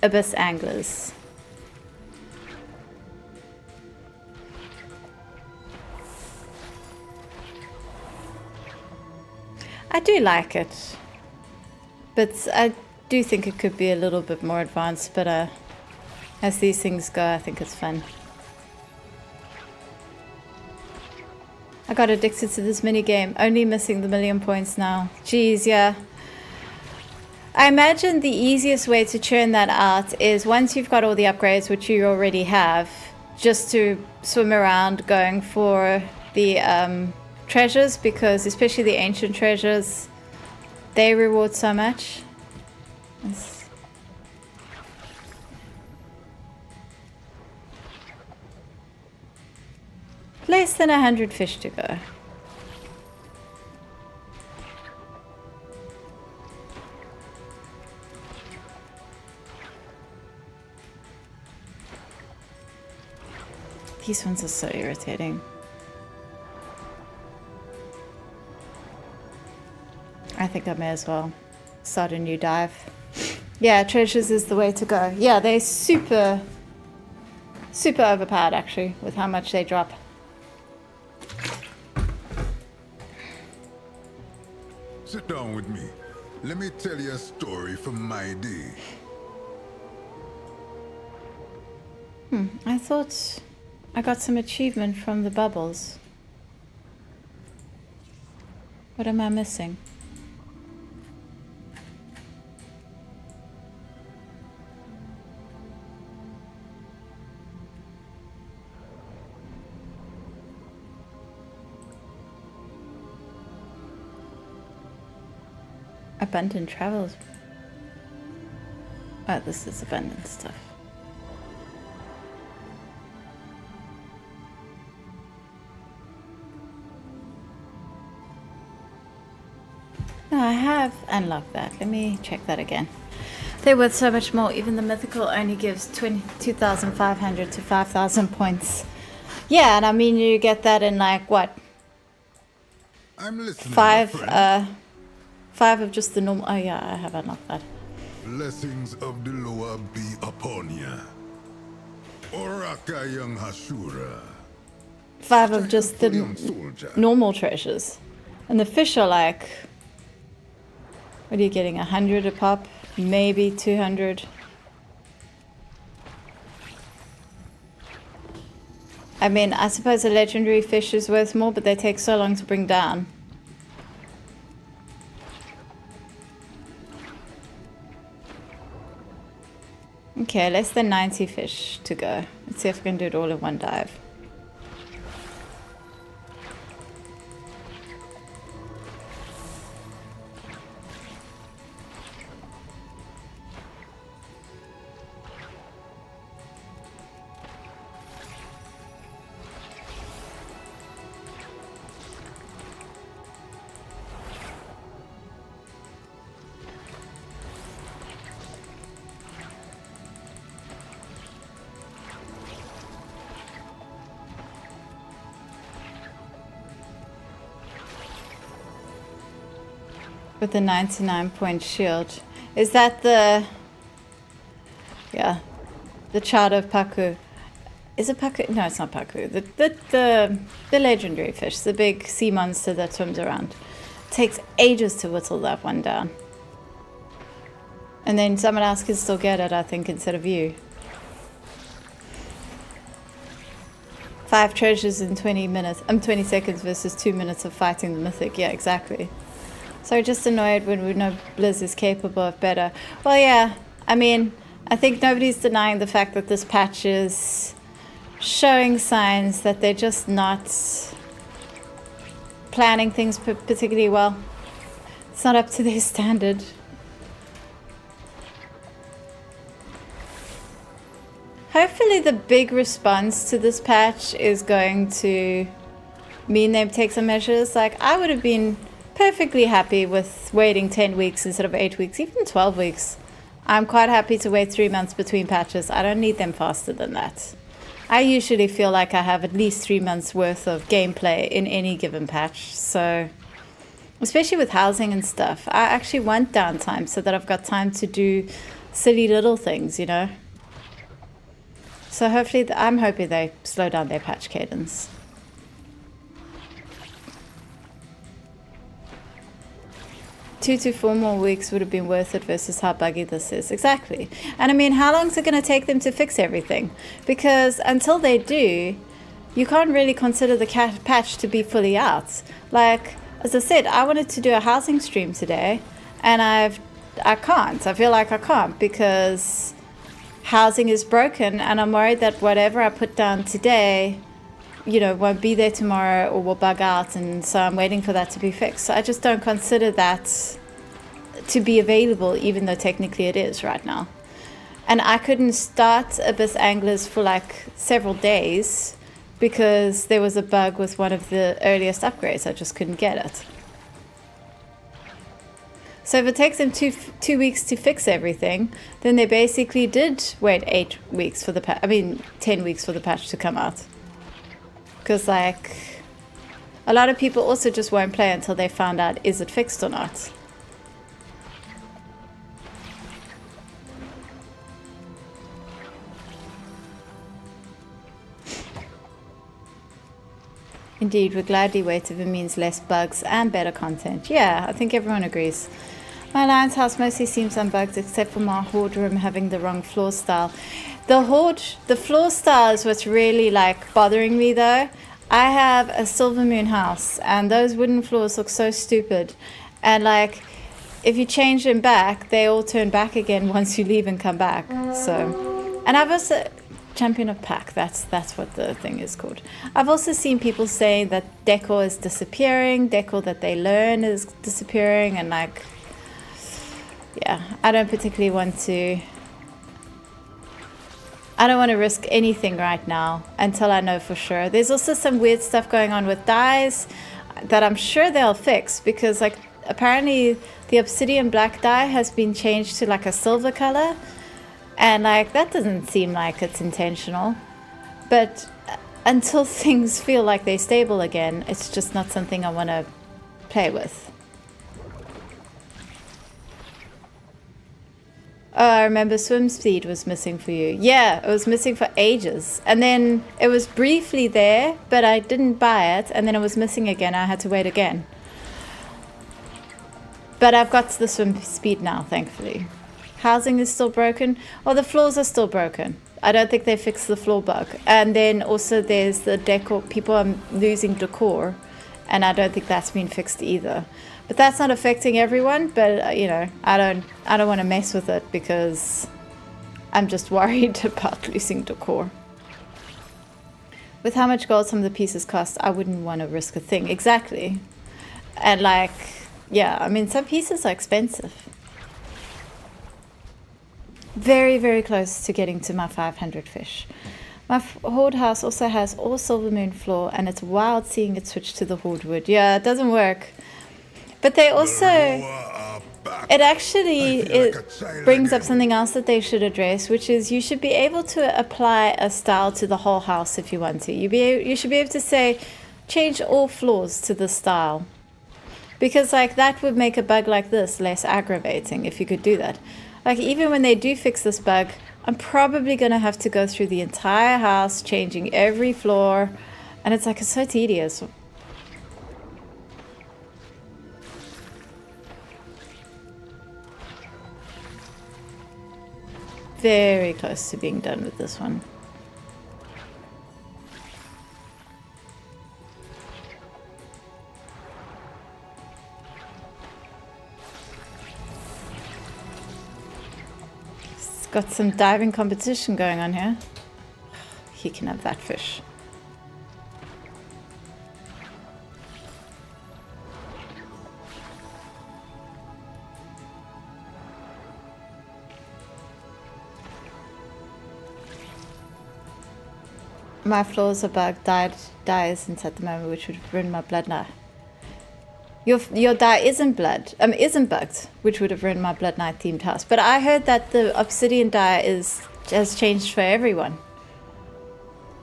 Speaker 1: Abyss Anglers. I do like it, but I do think it could be a little bit more advanced, but as these things go, I think it's fun. I got addicted to this mini game, only missing the 1,000,000 points now. Jeez, yeah. I imagine the easiest way to churn that out is once you've got all the upgrades, which you already have, just to swim around going for the treasures, because especially the ancient treasures, they reward so much. Less than 100 fish to go. These ones are so irritating. I think I may as well start a new dive. Yeah, treasures is the way to go. Yeah, they're super overpowered actually with how much they drop.
Speaker 2: Sit down with me. Let me tell you a story from my day.
Speaker 1: I thought I got some achievement from the bubbles. What am I missing? Abundant travels. Oh, this is abundant stuff. No, I have unlocked that. Let me check that again. They're worth so much more. Even the mythical only gives 22,500 to 5,000 points. Yeah, and I mean you get that in like what?
Speaker 2: I'm listening.
Speaker 1: Five of just the normal. Oh yeah, I have unlocked that.
Speaker 2: Blessings of the Loa be upon ya. Oraka young Hashura.
Speaker 1: 5 of just the normal treasures. And the fish are like, what are you getting, 100 a pop? Maybe 200. I mean, I suppose a legendary fish is worth more, but they take so long to bring down. Okay, less than 90 fish to go. Let's see if we can do it all in one dive. With the 99-point shield. Is that the... Yeah. The child of Paku. Is it Paku? No, it's not Paku. The legendary fish. The big sea monster that swims around. It takes ages to whittle that one down. And then someone else can still get it, I think, instead of you. 5 treasures in 20 minutes. 20 seconds versus 2 minutes of fighting the mythic. Yeah, exactly. So just annoyed when we know Blizz is capable of better. Well, yeah. I mean, I think nobody's denying the fact that this patch is showing signs that they're just not planning things particularly well. It's not up to their standard. Hopefully the big response to this patch is going to mean they take some measures. Like, I would have been perfectly happy with waiting 10 weeks instead of 8 weeks, even 12 weeks. I'm quite happy to wait 3 months between patches. I don't need them faster than that. I usually feel like I have at least 3 months worth of gameplay in any given patch. So, especially with housing and stuff, I actually want downtime so that I've got time to do silly little things, you know. So hopefully, I'm hoping they slow down their patch cadence. Two to 4 more weeks would have been worth it versus how buggy this is. Exactly. And I mean, how long is it going to take them to fix everything? Because until they do, you can't really consider the patch to be fully out. Like, as I said, I wanted to do a housing stream today, and I can't. I feel like I can't because housing is broken, and I'm worried that whatever I put down today, you know, won't be there tomorrow or will bug out, and so I'm waiting for that to be fixed. So I just don't consider that to be available, even though technically it is right now. And I couldn't start Abyss Anglers for like several days because there was a bug with one of the earliest upgrades. I just couldn't get it. So if it takes them two weeks to fix everything, then they basically did wait 8 weeks for the 10 weeks for the patch to come out. Because, like, a lot of people also just won't play until they found out, is it fixed or not? Indeed, we gladly wait if it means less bugs and better content. Yeah, I think everyone agrees. My Alliance house mostly seems unbugged except for my Horde room having the wrong floor style. The floor style is what's really like bothering me though. I have a Silver Moon house and those wooden floors look so stupid. And like, if you change them back, they all turn back again once you leave and come back. So, and I've also... Champion of Pack, that's what the thing is called. I've also seen people saying that decor is disappearing, decor that they learn is disappearing, and like, yeah, I don't want to risk anything right now until I know for sure. There's also some weird stuff going on with dyes that I'm sure they'll fix, because like apparently the obsidian black dye has been changed to like a silver color. And like, that doesn't seem like it's intentional. But until things feel like they're stable again, it's just not something I want to play with. Oh, I remember swim speed was missing for you. Yeah, it was missing for ages. And then it was briefly there, but I didn't buy it. And then it was missing again. I had to wait again. But I've got the swim speed now, thankfully. Housing is still broken. Well, the floors are still broken. I don't think they fixed the floor bug. And then also there's the decor. People are losing decor, and I don't think that's been fixed either. But that's not affecting everyone. But you know, I don't want to mess with it because I'm just worried about losing decor. With how much gold some of the pieces cost, I wouldn't want to risk a thing. Exactly. And like, yeah, I mean, some pieces are expensive. Very, very close to getting to my 500 fish. My Horde house also has all Silver Moon floor, and it's wild seeing it switch to the Horde wood. Yeah, it doesn't work. But they also... It actually brings up something else that they should address, which is you should be able to apply a style to the whole house if you want to. You should be able to say, change all floors to this style. Because like that would make a bug like this less aggravating if you could do that. Like even when they do fix this bug, I'm probably going to have to go through the entire house, changing every floor. And it's like, it's so tedious. Very close to being done with this one. It's got some diving competition going on here. He can have that fish. My floor's a bug. Dye isn't at the moment, which would ruin my blood now. Your dye isn't isn't bugged, which would have ruined my Blood Knight themed house. But I heard that the obsidian dye has changed for everyone.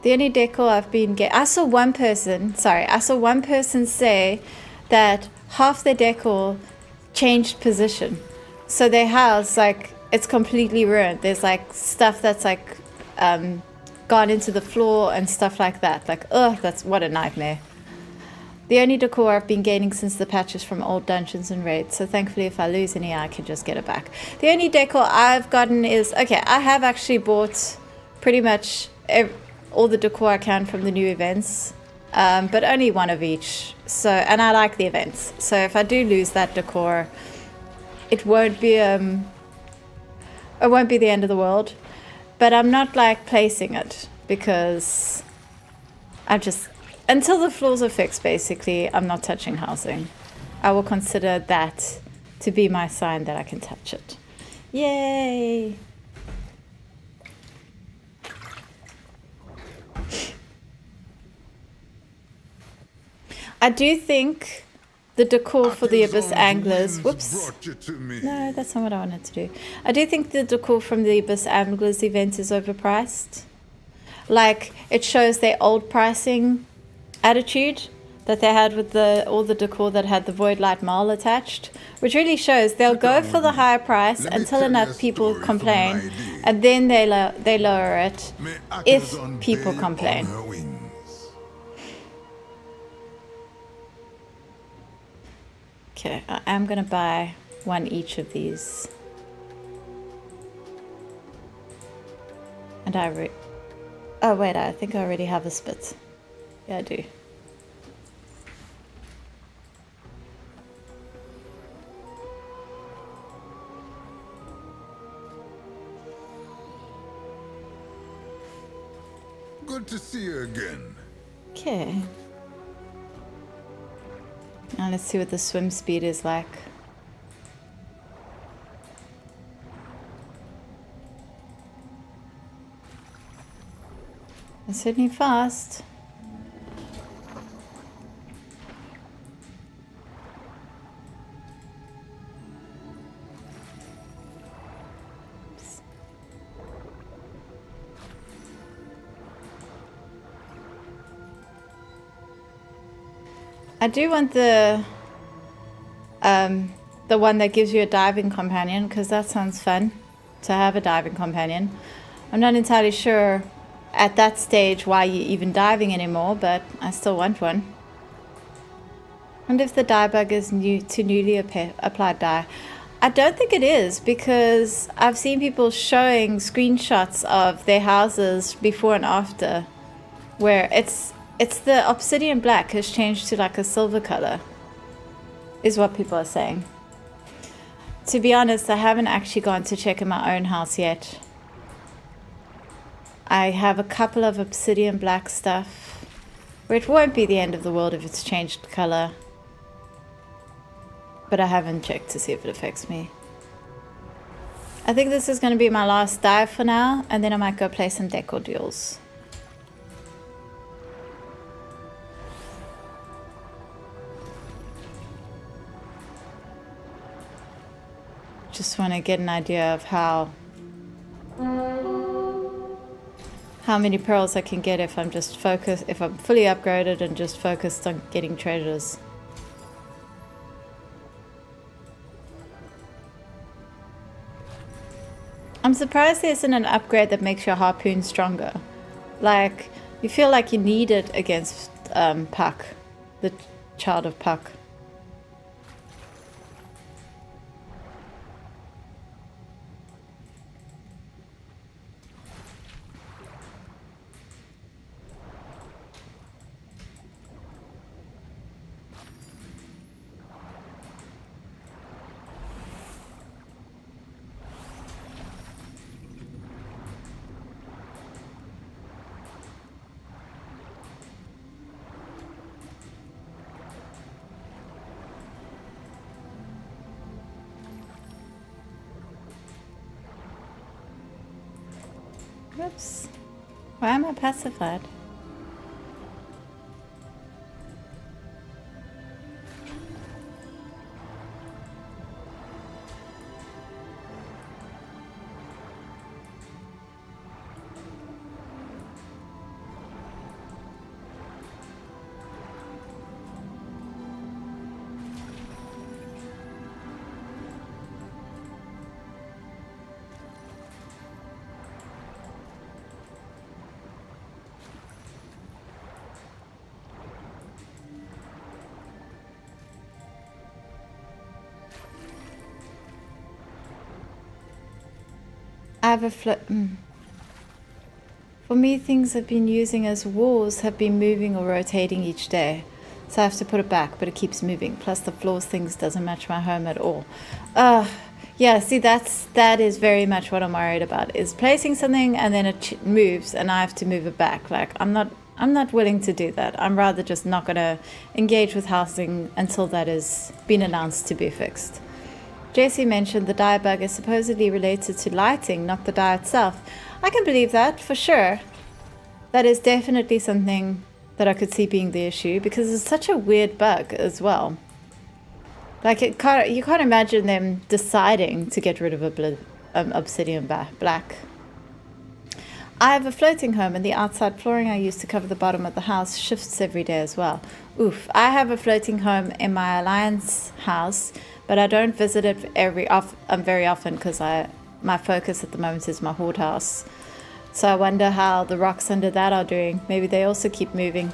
Speaker 1: The only decor I've been I saw one person say that half their decor changed position. So their house, like, it's completely ruined. There's like stuff that's like gone into the floor and stuff like that. Like, that's what a nightmare. The only decor I've been gaining since the patches from old dungeons and raids, so thankfully if I lose any I can just get it back. The only decor I've gotten is, okay, I have actually bought pretty much all the decor I can from the new events, but only one of each. So, and I like the events, so if I do lose that decor, it won't be the end of the world. But I'm not like placing it because until the floors are fixed, basically, I'm not touching housing. I will consider that to be my sign that I can touch it. Yay! I do think the decor for the Abyss Anglers... Whoops. No, that's not what I wanted to do. I do think the decor from the Abyss Anglers event is overpriced. Like, it shows their old pricing attitude that they had with all the decor that had the Void Light Mall attached, which really shows they'll go for the higher price until enough people complain, and then they lower it if people complain. Okay, I am gonna buy one each of these, and oh wait, I think I already have a spit. Yeah, I do.
Speaker 2: Good to see you again.
Speaker 1: Okay. Now let's see what the swim speed is like. It's certainly fast. I do want the one that gives you a diving companion, because that sounds fun to have a diving companion. I'm not entirely sure at that stage why you're even diving anymore, but I still want one. And if the dye bug is newly applied dye. I don't think it is, because I've seen people showing screenshots of their houses before and after where it's the obsidian black has changed to like a silver color, is what people are saying. To be honest, I haven't actually gone to check in my own house yet. I have a couple of obsidian black stuff where it won't be the end of the world if it's changed color, but I haven't checked to see if it affects me. I think this is going to be my last dive for now, and then I might go play some decor duels. Just want to get an idea of how many pearls I can get if I'm just focused, if I'm fully upgraded and just focused on getting treasures. I'm surprised there isn't an upgrade that makes your harpoon stronger. Like, you feel like you need it against Puck, the child of Puck. Whoops. Why am I pacified? I have a For me, things I've been using as walls have been moving or rotating each day. So I have to put it back, but it keeps moving. Plus the floors things doesn't match my home at all. Yeah, see, that is very much what I'm worried about, is placing something and then it moves and I have to move it back. Like, I'm not willing to do that. I'm rather just not going to engage with housing until that has been announced to be fixed. Jesse mentioned the dye bug is supposedly related to lighting, not the dye itself. I can believe that, for sure. That is definitely something that I could see being the issue, because it's such a weird bug as well. Like, you can't imagine them deciding to get rid of obsidian black. I have a floating home, and the outside flooring I use to cover the bottom of the house shifts every day as well. Oof. I have a floating home in my Alliance house, but I don't visit it very often because my focus at the moment is my Horde house. So I wonder how the rocks under that are doing. Maybe they also keep moving.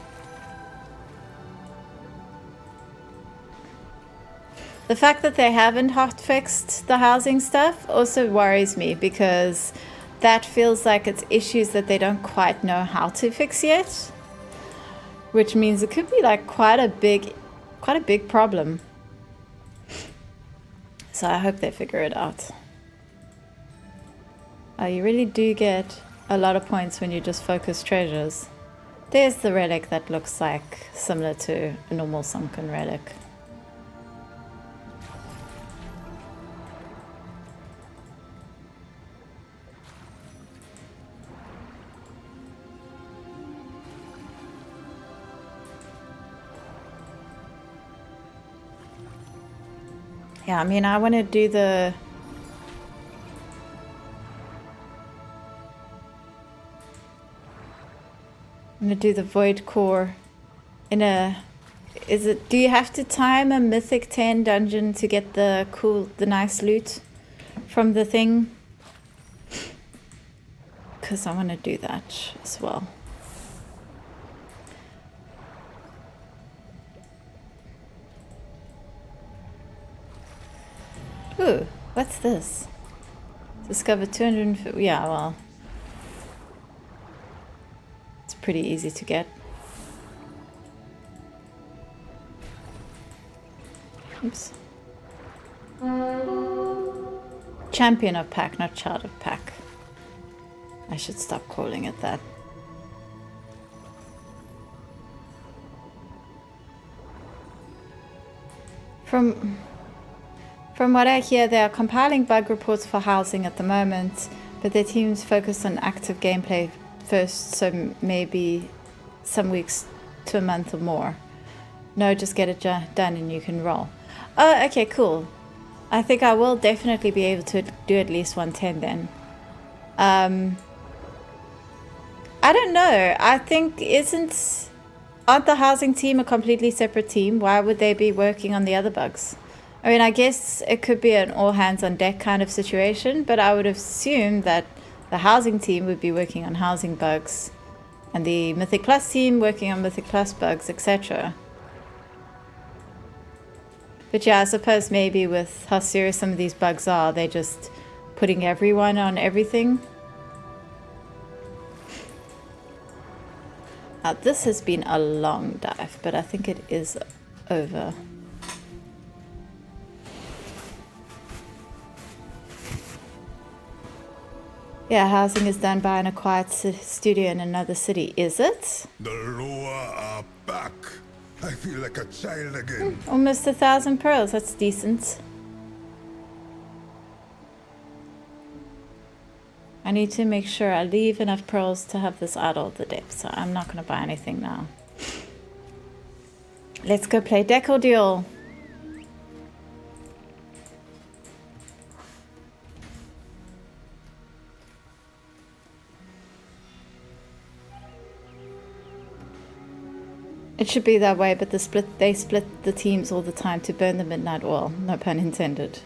Speaker 1: The fact that they haven't hot fixed the housing stuff also worries me, because that feels like it's issues that they don't quite know how to fix yet, which means it could be like quite a big problem. So I hope they figure it out. Oh, you really do get a lot of points when you just focus treasures. There's the relic that looks like similar to a normal sunken relic. Yeah, I mean, I want to do the... I'm going to do the Void Core in a... do you have to time a Mythic 10 dungeon to get the nice loot from the thing? Because I want to do that as well. Ooh, what's this? Discover 250... Yeah, well... It's pretty easy to get. Oops. Champion of Pack, not Child of Pack. I should stop calling it that. From what I hear, they are compiling bug reports for housing at the moment, but their team's focused on active gameplay first, so maybe some weeks to a month or more. No, just get it done and you can roll. Oh, okay, cool. I think I will definitely be able to do at least 110 then. I don't know. I think aren't the housing team a completely separate team? Why would they be working on the other bugs? I mean, I guess it could be an all hands on deck kind of situation, but I would assume that the housing team would be working on housing bugs and the Mythic Plus team working on Mythic Plus bugs, etc. But yeah, I suppose maybe with how serious some of these bugs are, they're just putting everyone on everything. This has been a long dive, but I think it is over. Yeah, housing is done by an acquired studio in another city. Is it?
Speaker 2: The Loa are back. I feel like a child again.
Speaker 1: Almost 1,000 pearls. That's decent. I need to make sure I leave enough pearls to have this idle at the depth, so I'm not going to buy anything now. Let's go play deck or deal. It should be that way, but they split the teams all the time to burn the midnight oil. No pun intended.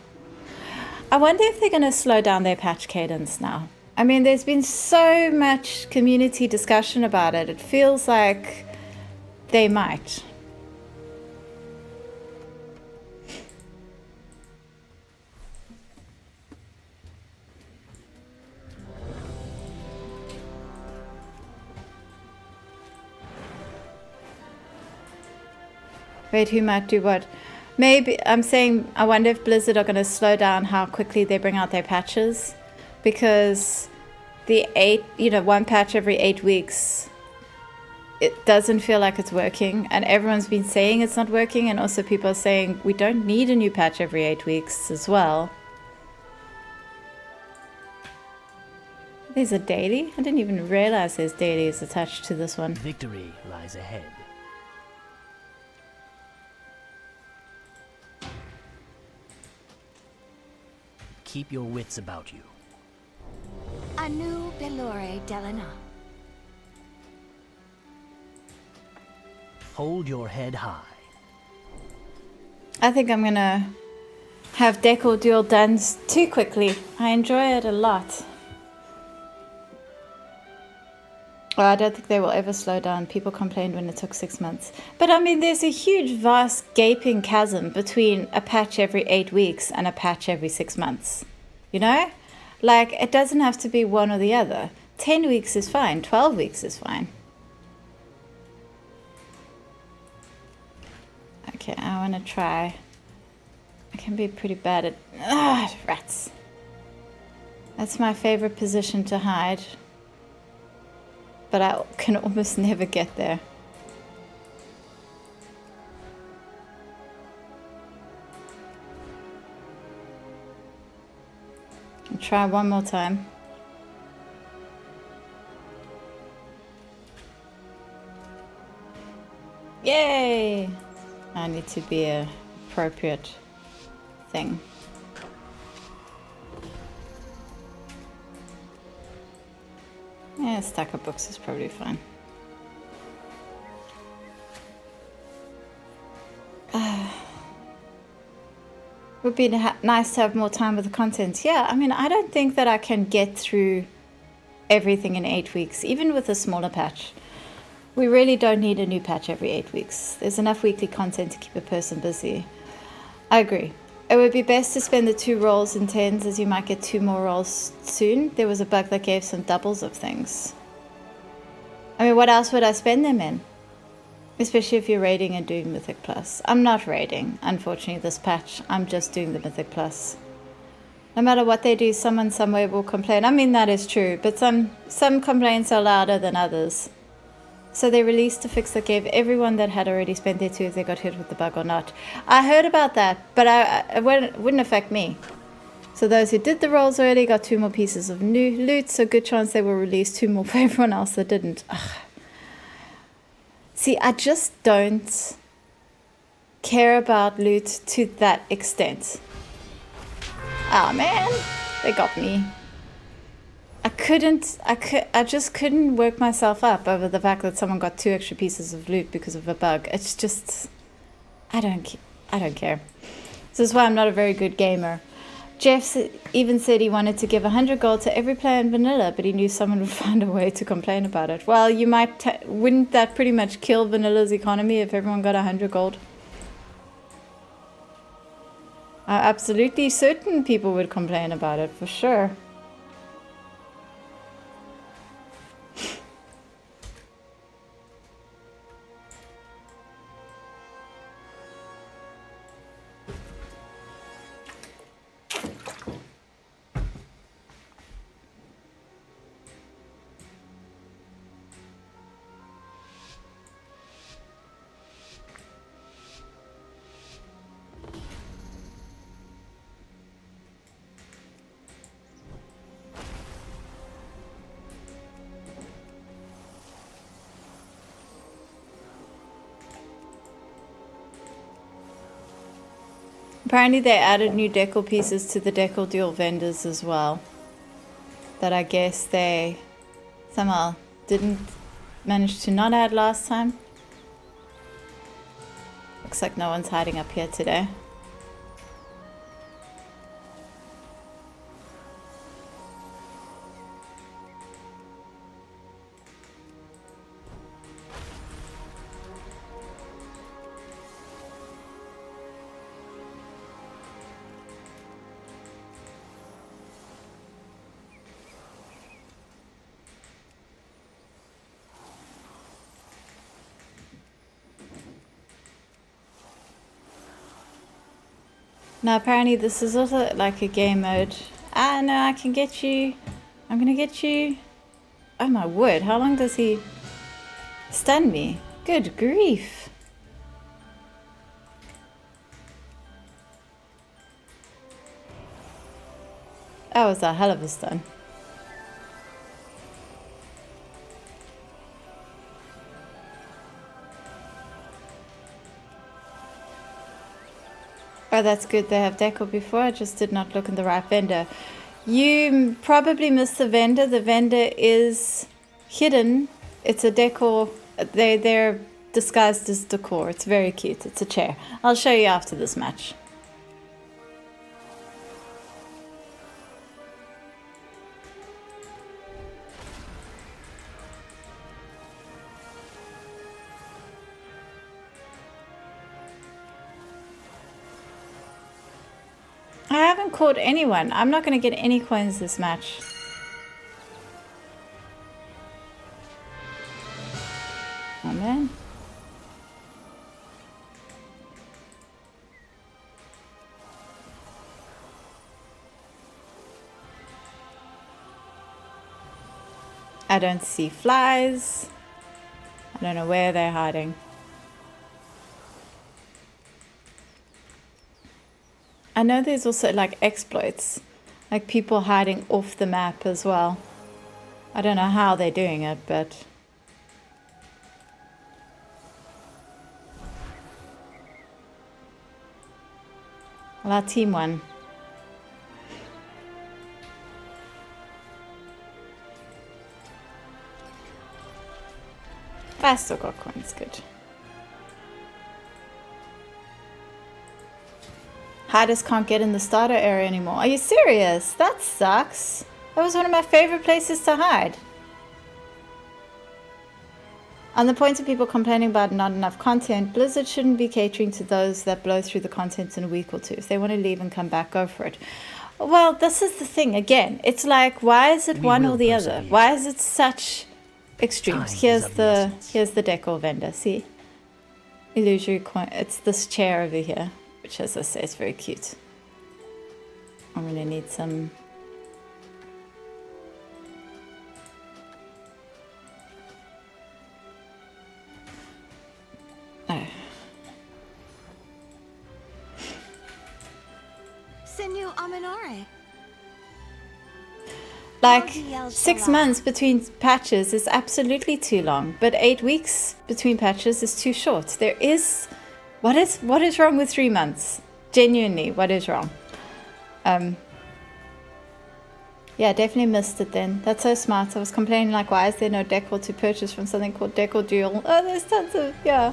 Speaker 1: I wonder if they're going to slow down their patch cadence now. I mean, there's been so much community discussion about it. It feels like they might. Wait, who might do what? Maybe, I'm saying, I wonder if Blizzard are going to slow down how quickly they bring out their patches. Because one patch every 8 weeks, it doesn't feel like it's working. And everyone's been saying it's not working. And also people are saying we don't need a new patch every 8 weeks as well. There's a daily? I didn't even realize there's dailies attached to this one.
Speaker 3: Victory lies ahead. Keep your wits about you.
Speaker 4: Anu Belore Delana.
Speaker 3: Hold your head high.
Speaker 1: I think I'm gonna have deck or duel done too quickly. I enjoy it a lot. Well, I don't think they will ever slow down. People complained when it took 6 months. But I mean, there's a huge, vast, gaping chasm between a patch every 8 weeks and a patch every 6 months. You know? Like, it doesn't have to be one or the other. 10 weeks is fine. 12 weeks is fine. Okay, I want to try. I can be pretty bad at... rats. That's my favorite position to hide. But I can almost never get there. I'll try one more time. Yay! I need to be an appropriate thing. Yeah, a stack of books is probably fine. Would be nice to have more time with the content. Yeah, I mean, I don't think that I can get through everything in 8 weeks, even with a smaller patch. We really don't need a new patch every 8 weeks. There's enough weekly content to keep a person busy. I agree. It would be best to spend the 2 rolls in 10s, as you might get 2 more rolls soon. There was a bug that gave some doubles of things. I mean, what else would I spend them in? Especially if you're raiding and doing Mythic Plus. I'm not raiding, unfortunately, this patch. I'm just doing the Mythic Plus. No matter what they do, someone somewhere will complain. I mean, that is true, but some complaints are louder than others. So they released a fix that gave everyone that had already spent their 2 if they got hit with the bug or not. I heard about that, but it wouldn't affect me. So those who did the rolls early got 2 more pieces of new loot, so good chance they will release 2 more for everyone else that didn't. Ugh. See, I just don't care about loot to that extent. Oh man, they got me. I just couldn't work myself up over the fact that someone got 2 extra pieces of loot because of a bug. It's just, I don't care. This is why I'm not a very good gamer. Jeff even said he wanted to give 100 gold to every player in vanilla, but he knew someone would find a way to complain about it. Well, you might... wouldn't that pretty much kill vanilla's economy if everyone got 100 gold? I'm absolutely certain people would complain about it, for sure. Apparently they added new decal pieces to the decal dual vendors as well. That I guess they somehow didn't manage to not add last time. Looks like no one's hiding up here today. Now apparently this is also like a game mode. Ah no, I can get you. I'm gonna get you. Oh my word, how long does he stun me? Good grief. That was a hell of a stun. Oh, that's good. They have decal before. I just did not look in the right vendor. You probably missed the vendor. The vendor is hidden. It's a decor. They're disguised as decor. It's very cute. It's a chair. I'll show you after this match. I haven't caught anyone. I'm not going to get any coins this match. Oh man. I don't see flies. I don't know where they're hiding. I know there's also like exploits, like people hiding off the map as well. I don't know how they're doing it, but... Well, our team won. I still got coins, good. Hiders can't get in the starter area anymore. Are you serious? That sucks. That was one of my favorite places to hide. On the point of people complaining about not enough content, Blizzard shouldn't be catering to those that blow through the content in a week or two. If they want to leave and come back, go for it. Well, this is the thing. Again, it's like, why is it one or the other? Why is it such extremes? Here's the decor vendor. See? Illusory coin. It's this chair over here. Which, as I say, is very cute. I'm going to need some... Oh.
Speaker 4: Senu Aminore.
Speaker 1: Like, 6 months between patches is absolutely too long, but 8 weeks between patches is too short. There is... What is wrong with 3 months? Genuinely, what is wrong? Yeah, definitely missed it then. That's so smart. I was complaining like, why is there no decor to purchase from something called Decor Duel? Oh, there's tons of, yeah.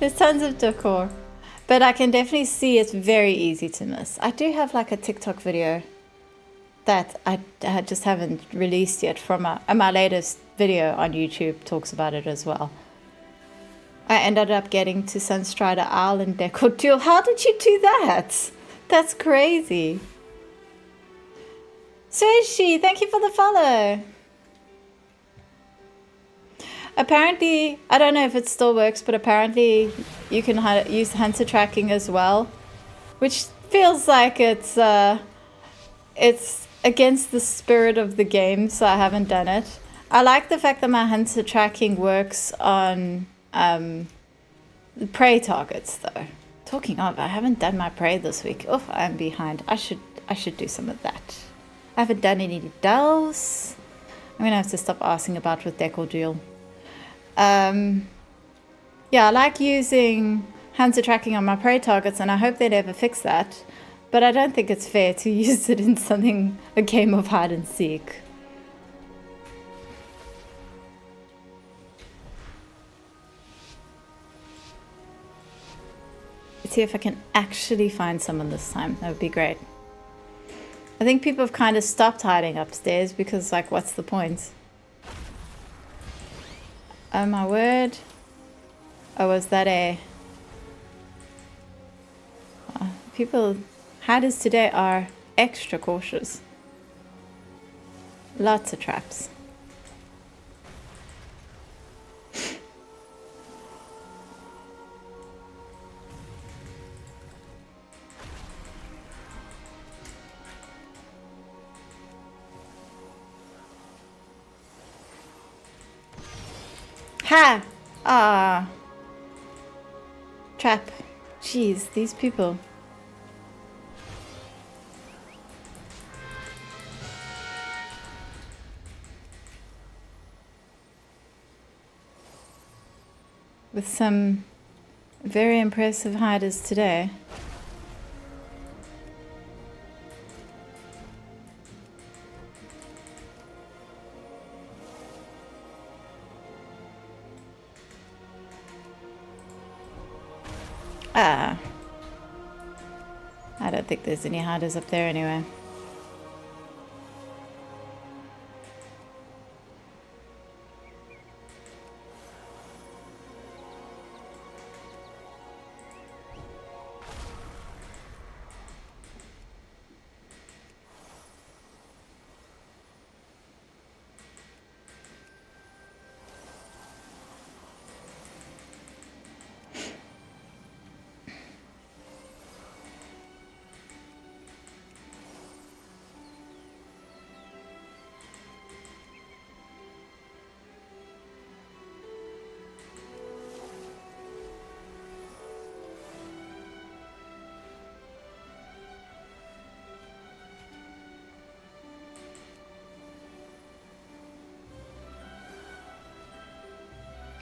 Speaker 1: There's tons of decor. But I can definitely see it's very easy to miss. I do have like a TikTok video that I just haven't released yet from my latest video on YouTube talks about it as well. I ended up getting to Sunstrider Isle and Decor Duel. How did you do that? That's crazy. Sushi, thank you for the follow. Apparently, I don't know if it still works, but apparently you can use hunter tracking as well, which feels like it's against the spirit of the game, so I haven't done it. I like the fact that my hunter tracking works on prey targets, though. Talking of, I haven't done my prey this week. Oh, I'm behind. I should do some of that. I haven't done any delves. I'm gonna have to stop asking about with Decor Duel. Yeah, I like using hunter tracking on my prey targets, and I hope they never fix that. But I don't think it's fair to use it in a game of hide and seek. Let's see if I can actually find someone this time. That would be great. I think people have kind of stopped hiding upstairs because, like, what's the point? Oh my word. Oh, was that a... people... hiders today are extra cautious. Lots of traps. Ha! Ah. Trap. Jeez, these people. With some very impressive hiders today. Ah. I don't think there's any hiders up there anyway.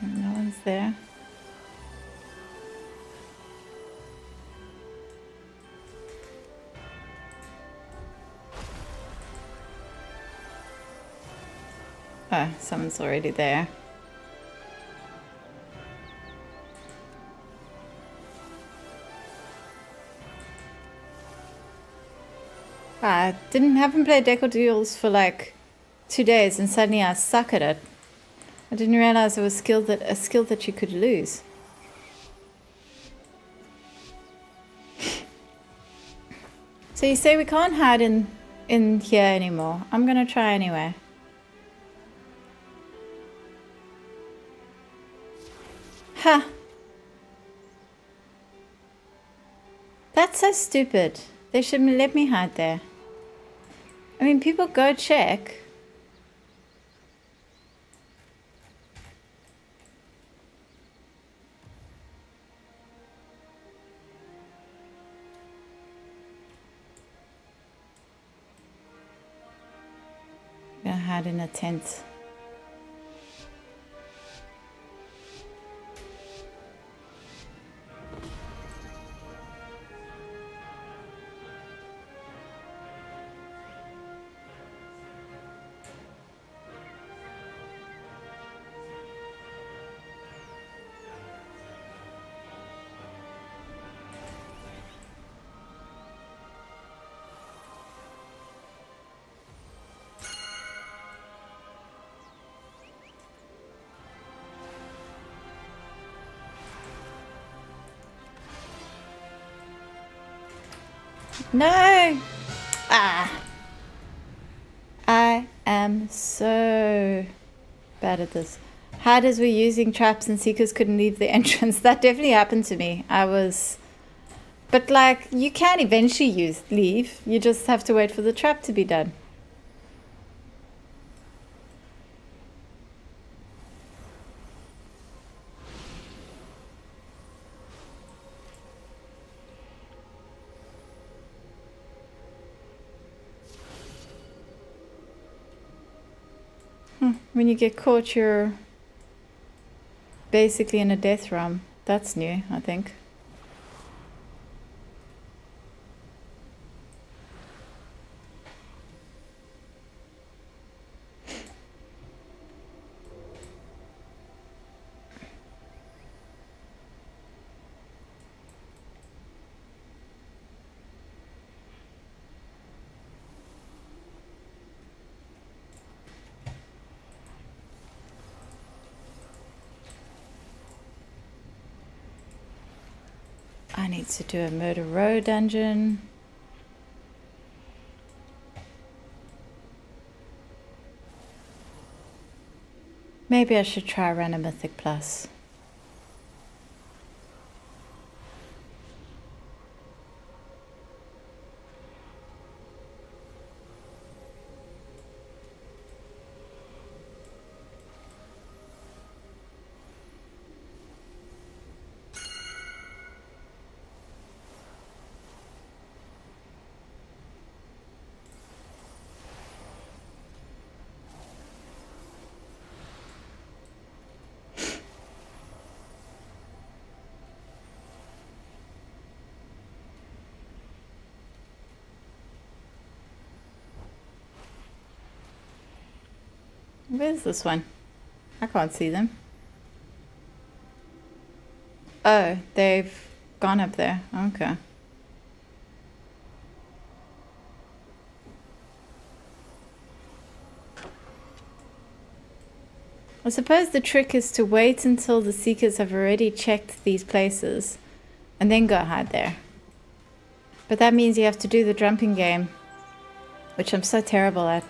Speaker 1: No one's there. Oh, someone's already there. I haven't played Decor Duels for like 2 days, and suddenly I suck at it. I didn't realize it was a skill that you could lose. So you say we can't hide in here anymore. I'm gonna try anyway. Ha! That's so stupid. They shouldn't let me hide there. I mean, people go check. I'm gonna hide in a tent. No! Ah! I am so bad at this. Hiders were using traps and seekers couldn't leave the entrance. That definitely happened to me. But like, you can eventually leave. You just have to wait for the trap to be done. When you get caught, you're basically in a death realm. That's new, I think. I need to do a Murder Row dungeon. Maybe I should try run a Mythic Plus. Where's this one? I can't see them. Oh, they've gone up there. Okay. I suppose the trick is to wait until the seekers have already checked these places and then go hide there. But that means you have to do the jumping game, which I'm so terrible at.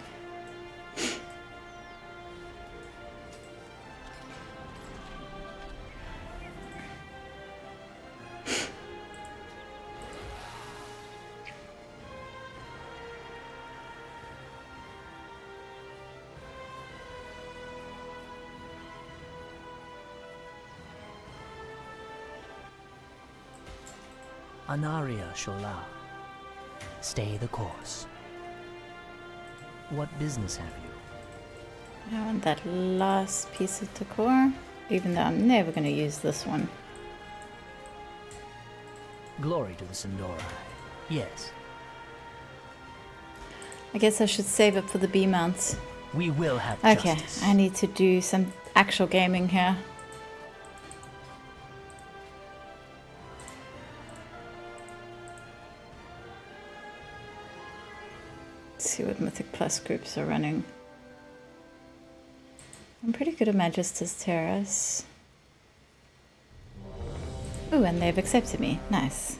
Speaker 3: Anaria Shola. Stay the course. What business have you?
Speaker 1: I want that last piece of decor, even though I'm never going to use this one.
Speaker 3: Glory to the Sindori. Yes.
Speaker 1: I guess I should save it for the B mounts.
Speaker 3: We will have
Speaker 1: Okay,
Speaker 3: justice.
Speaker 1: I need to do some actual gaming here. Let's see what Mythic Plus groups are running. I'm pretty good at Magister's Terrace. Ooh, and they've accepted me. Nice.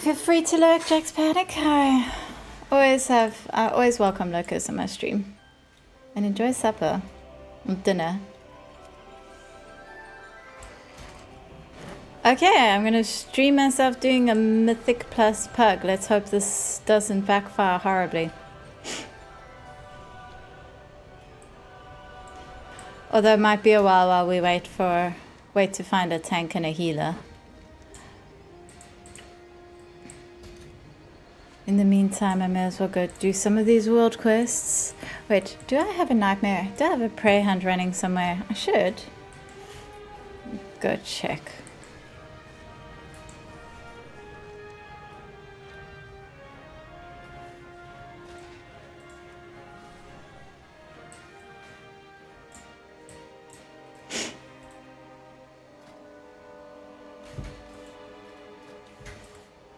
Speaker 1: Feel free to lurk, Jack's Panic. I always welcome lurkers on my stream. And enjoy supper. And dinner. Okay, I'm gonna stream myself doing a Mythic Plus pug. Let's hope this doesn't backfire horribly. Although it might be a while we wait to find a tank and a healer. In the meantime, I may as well go do some of these world quests. Wait, do I have a nightmare? Do I have a prey hunt running somewhere? I should. Go check.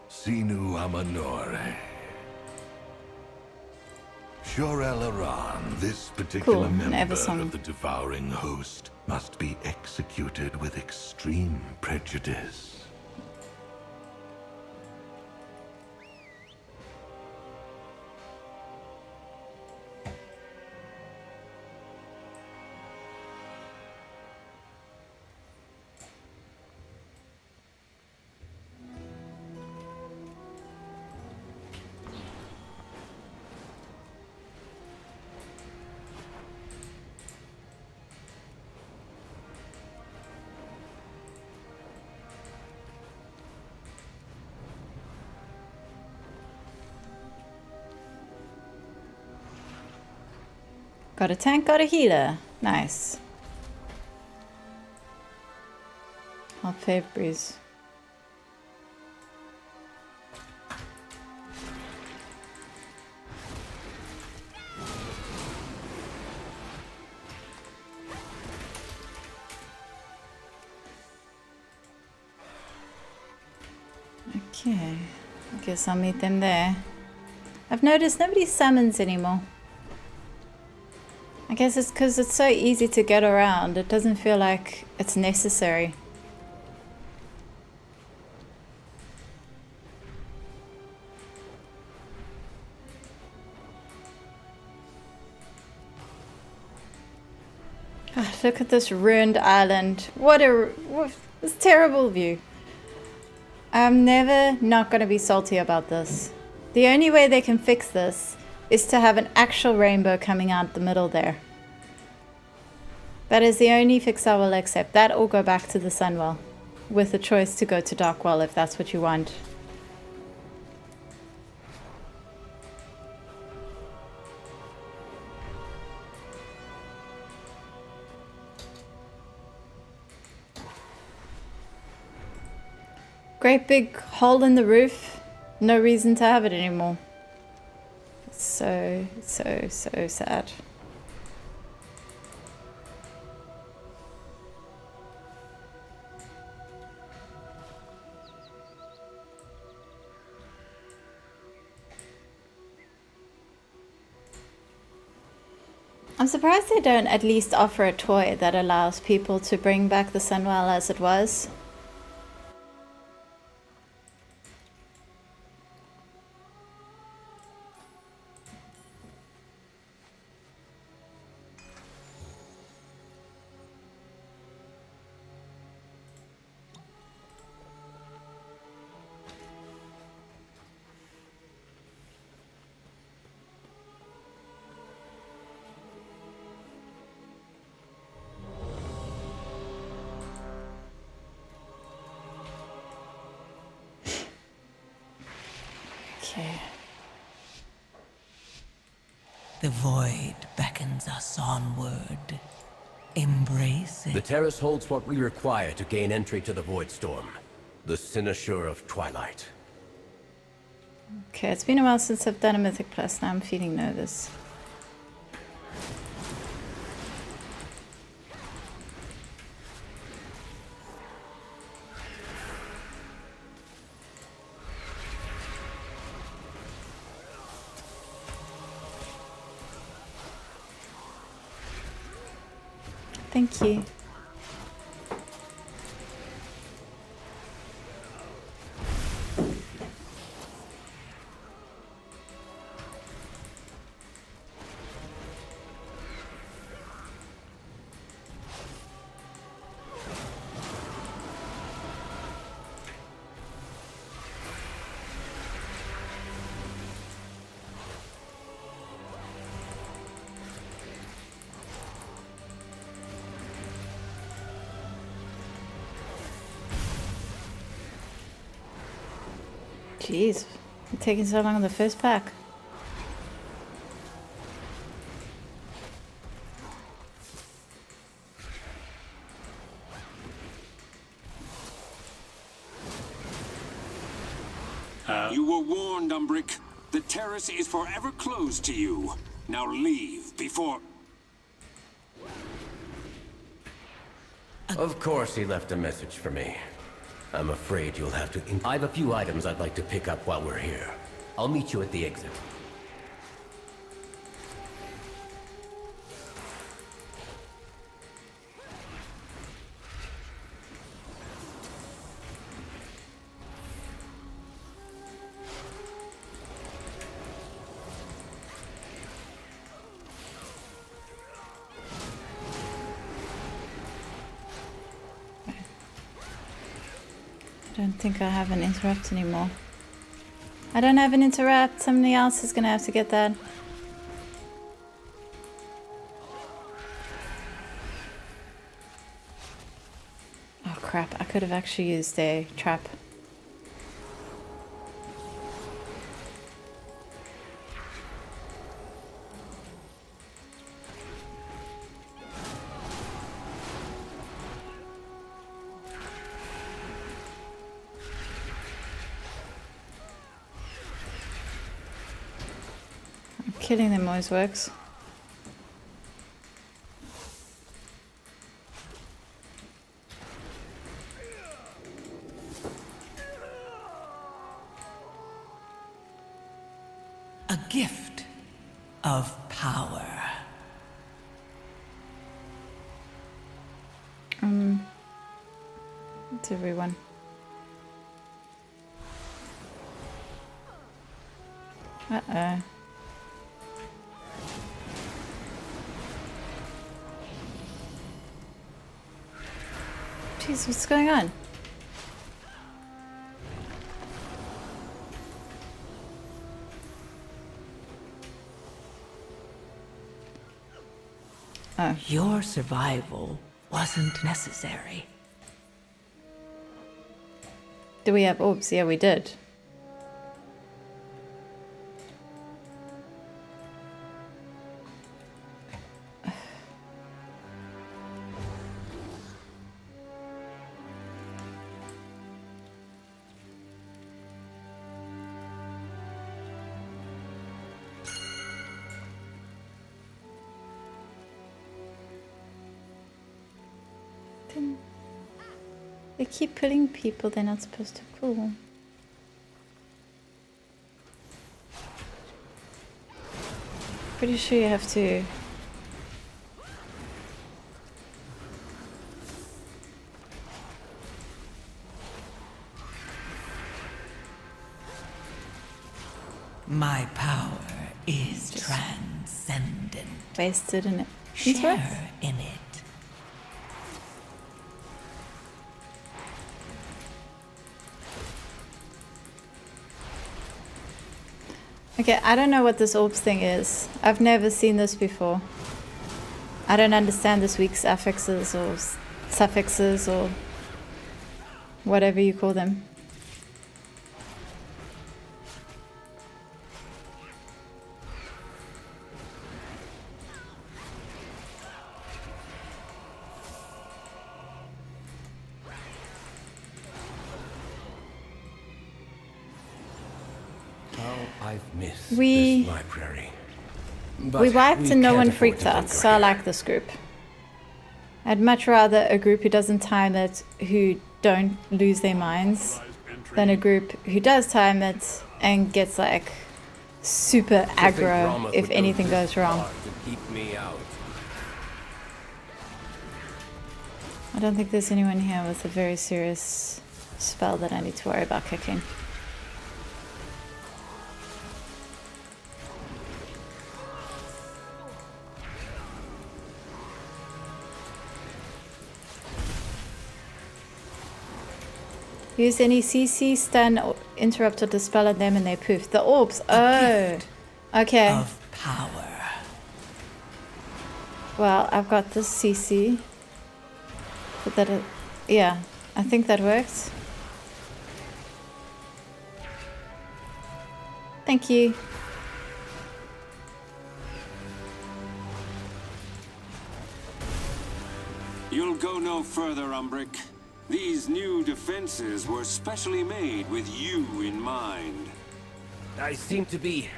Speaker 5: Sinu Amanore. Shorel Aran, this particular
Speaker 1: Cool, an
Speaker 5: member
Speaker 1: Eversong.
Speaker 5: of the devouring host must be executed with extreme prejudice.
Speaker 1: Got a tank, got a healer. Nice. Hot fave breeze. Okay, I guess I'll meet them there. I've noticed nobody summons anymore. I guess it's because it's so easy to get around. It doesn't feel like it's necessary. God, look at this ruined island. What this terrible view. I'm never not going to be salty about this. The only way they can fix this is to have an actual rainbow coming out the middle there. That is the only fix I will accept. That or go back to the Sunwell with the choice to go to Darkwell if that's what you want. Great big hole in the roof. No reason to have it anymore. So sad. I'm surprised they don't at least offer a toy that allows people to bring back the Sunwell as it was. Okay.
Speaker 6: The void beckons us onward. Embrace
Speaker 7: The
Speaker 6: it.
Speaker 7: terrace holds what we require to gain entry to the Void Storm. The Cynosure of Twilight.
Speaker 1: Okay, it's been a while since I've done a Mythic Plus. Now I'm feeling nervous. Thank you. Jeez, it's taking so long on the first pack.
Speaker 8: You were warned, Umbric. The terrace is forever closed to you. Now leave before...
Speaker 7: Of course he left a message for me. I'm afraid you'll have to... I have a few items I'd like to pick up while we're here. I'll meet you at the exit.
Speaker 1: I don't think I have an interrupt anymore. I don't have an interrupt. Somebody else is gonna have to get that. Oh crap, I could have actually used a trap. Killing them always works.
Speaker 6: A gift of power.
Speaker 1: It's everyone. Uh-oh. Jeez, what's going on? Oh.
Speaker 6: Your survival wasn't necessary.
Speaker 1: Do we have orbs? Yeah, we did. They keep pulling people they're not supposed to pull. Pretty sure you have to.
Speaker 6: My power is transcendent.
Speaker 1: Wasted in it.
Speaker 6: Share in it.
Speaker 1: Okay, I don't know what this orbs thing is. I've never seen this before. I don't understand this week's affixes or suffixes or whatever you call them.
Speaker 7: I've missed
Speaker 1: We-
Speaker 7: this library.
Speaker 1: We wiped and no
Speaker 7: can't
Speaker 1: one
Speaker 7: afford
Speaker 1: freaked
Speaker 7: to
Speaker 1: out,
Speaker 7: linger
Speaker 1: so I
Speaker 7: here.
Speaker 1: like this group. I'd much rather a group who doesn't time it, who don't lose their minds, than a group who does time it and gets like super
Speaker 7: To think
Speaker 1: aggro
Speaker 7: Rama
Speaker 1: if
Speaker 7: would go
Speaker 1: anything
Speaker 7: this
Speaker 1: goes wrong.
Speaker 7: far to keep me out.
Speaker 1: I don't think there's anyone here with a very serious spell that I need to worry about kicking. Use any CC, stun, or interrupt or dispel on them and they poof. The orbs. Oh. Okay.
Speaker 6: Of power.
Speaker 1: Well, I've got this CC. But that, yeah, I think that works. Thank you.
Speaker 8: You'll go no further, Umbric. These new defenses were specially made with you in mind.
Speaker 7: I seem to be.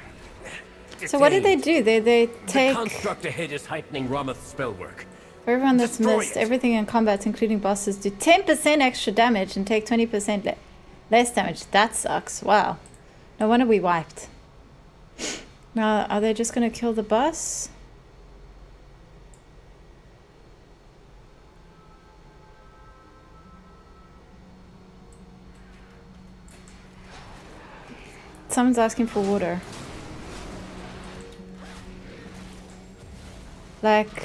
Speaker 1: So what do they
Speaker 7: detained.
Speaker 1: do? They
Speaker 7: The
Speaker 1: take,
Speaker 7: construct ahead is heightening Ramath's spellwork.
Speaker 1: for everyone that's
Speaker 7: Destroy
Speaker 1: missed,
Speaker 7: it.
Speaker 1: everything in combat, including bosses, do 10% extra damage and take 20% less damage. That sucks. Wow. No wonder we wiped. Now, are they just going to kill the boss? Someone's asking for water. Like...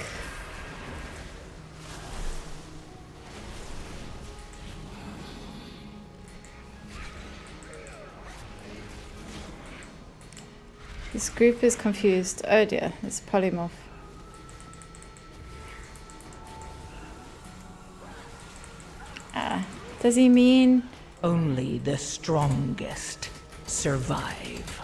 Speaker 1: This group is confused. Oh dear, it's polymorph. Does he mean...
Speaker 6: Only the strongest survive.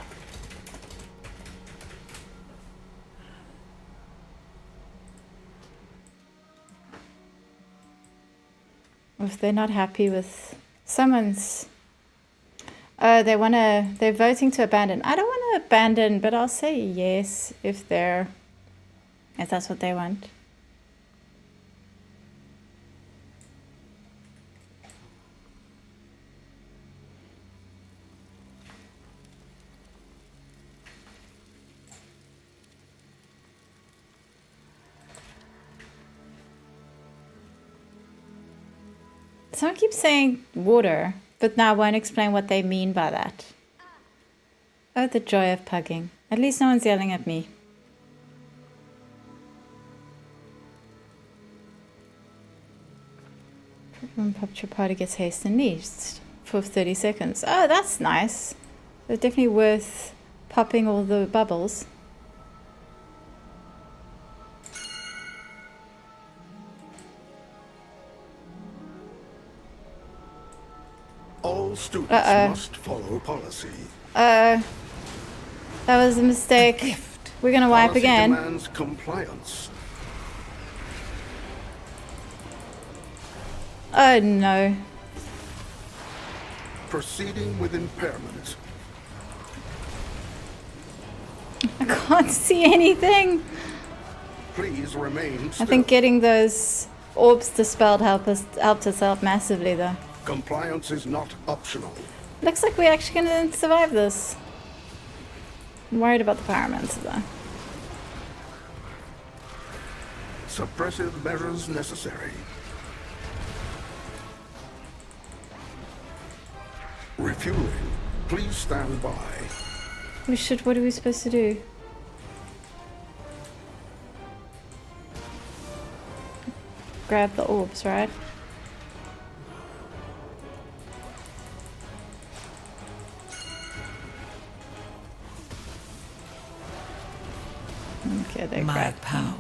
Speaker 1: if they're not happy with someone's... Oh, they're voting to abandon. I don't want to abandon, but I'll say yes if that's what they want. Someone keeps saying water, but now won't explain what they mean by that. Oh, the joy of pugging. At least no one's yelling at me. When Puppetry Party gets haste and needs for 30 seconds. Oh, that's nice. It's definitely worth popping all the bubbles.
Speaker 9: All students must follow policy.
Speaker 1: That was a mistake. We're gonna wipe
Speaker 9: Policy
Speaker 1: again.
Speaker 9: demands compliance.
Speaker 1: Oh no.
Speaker 9: Proceeding with impairment.
Speaker 1: I can't see anything.
Speaker 9: Please remain still.
Speaker 1: I think getting those orbs dispelled helped us out massively though.
Speaker 9: Compliance is not optional.
Speaker 1: Looks like we're actually gonna survive this. I'm worried about the pyromancer though.
Speaker 9: Suppressive measures necessary. Refueling. Please stand by.
Speaker 1: What are we supposed to do? Grab the orbs, right? Okay, they
Speaker 6: My
Speaker 1: grabbed.
Speaker 6: power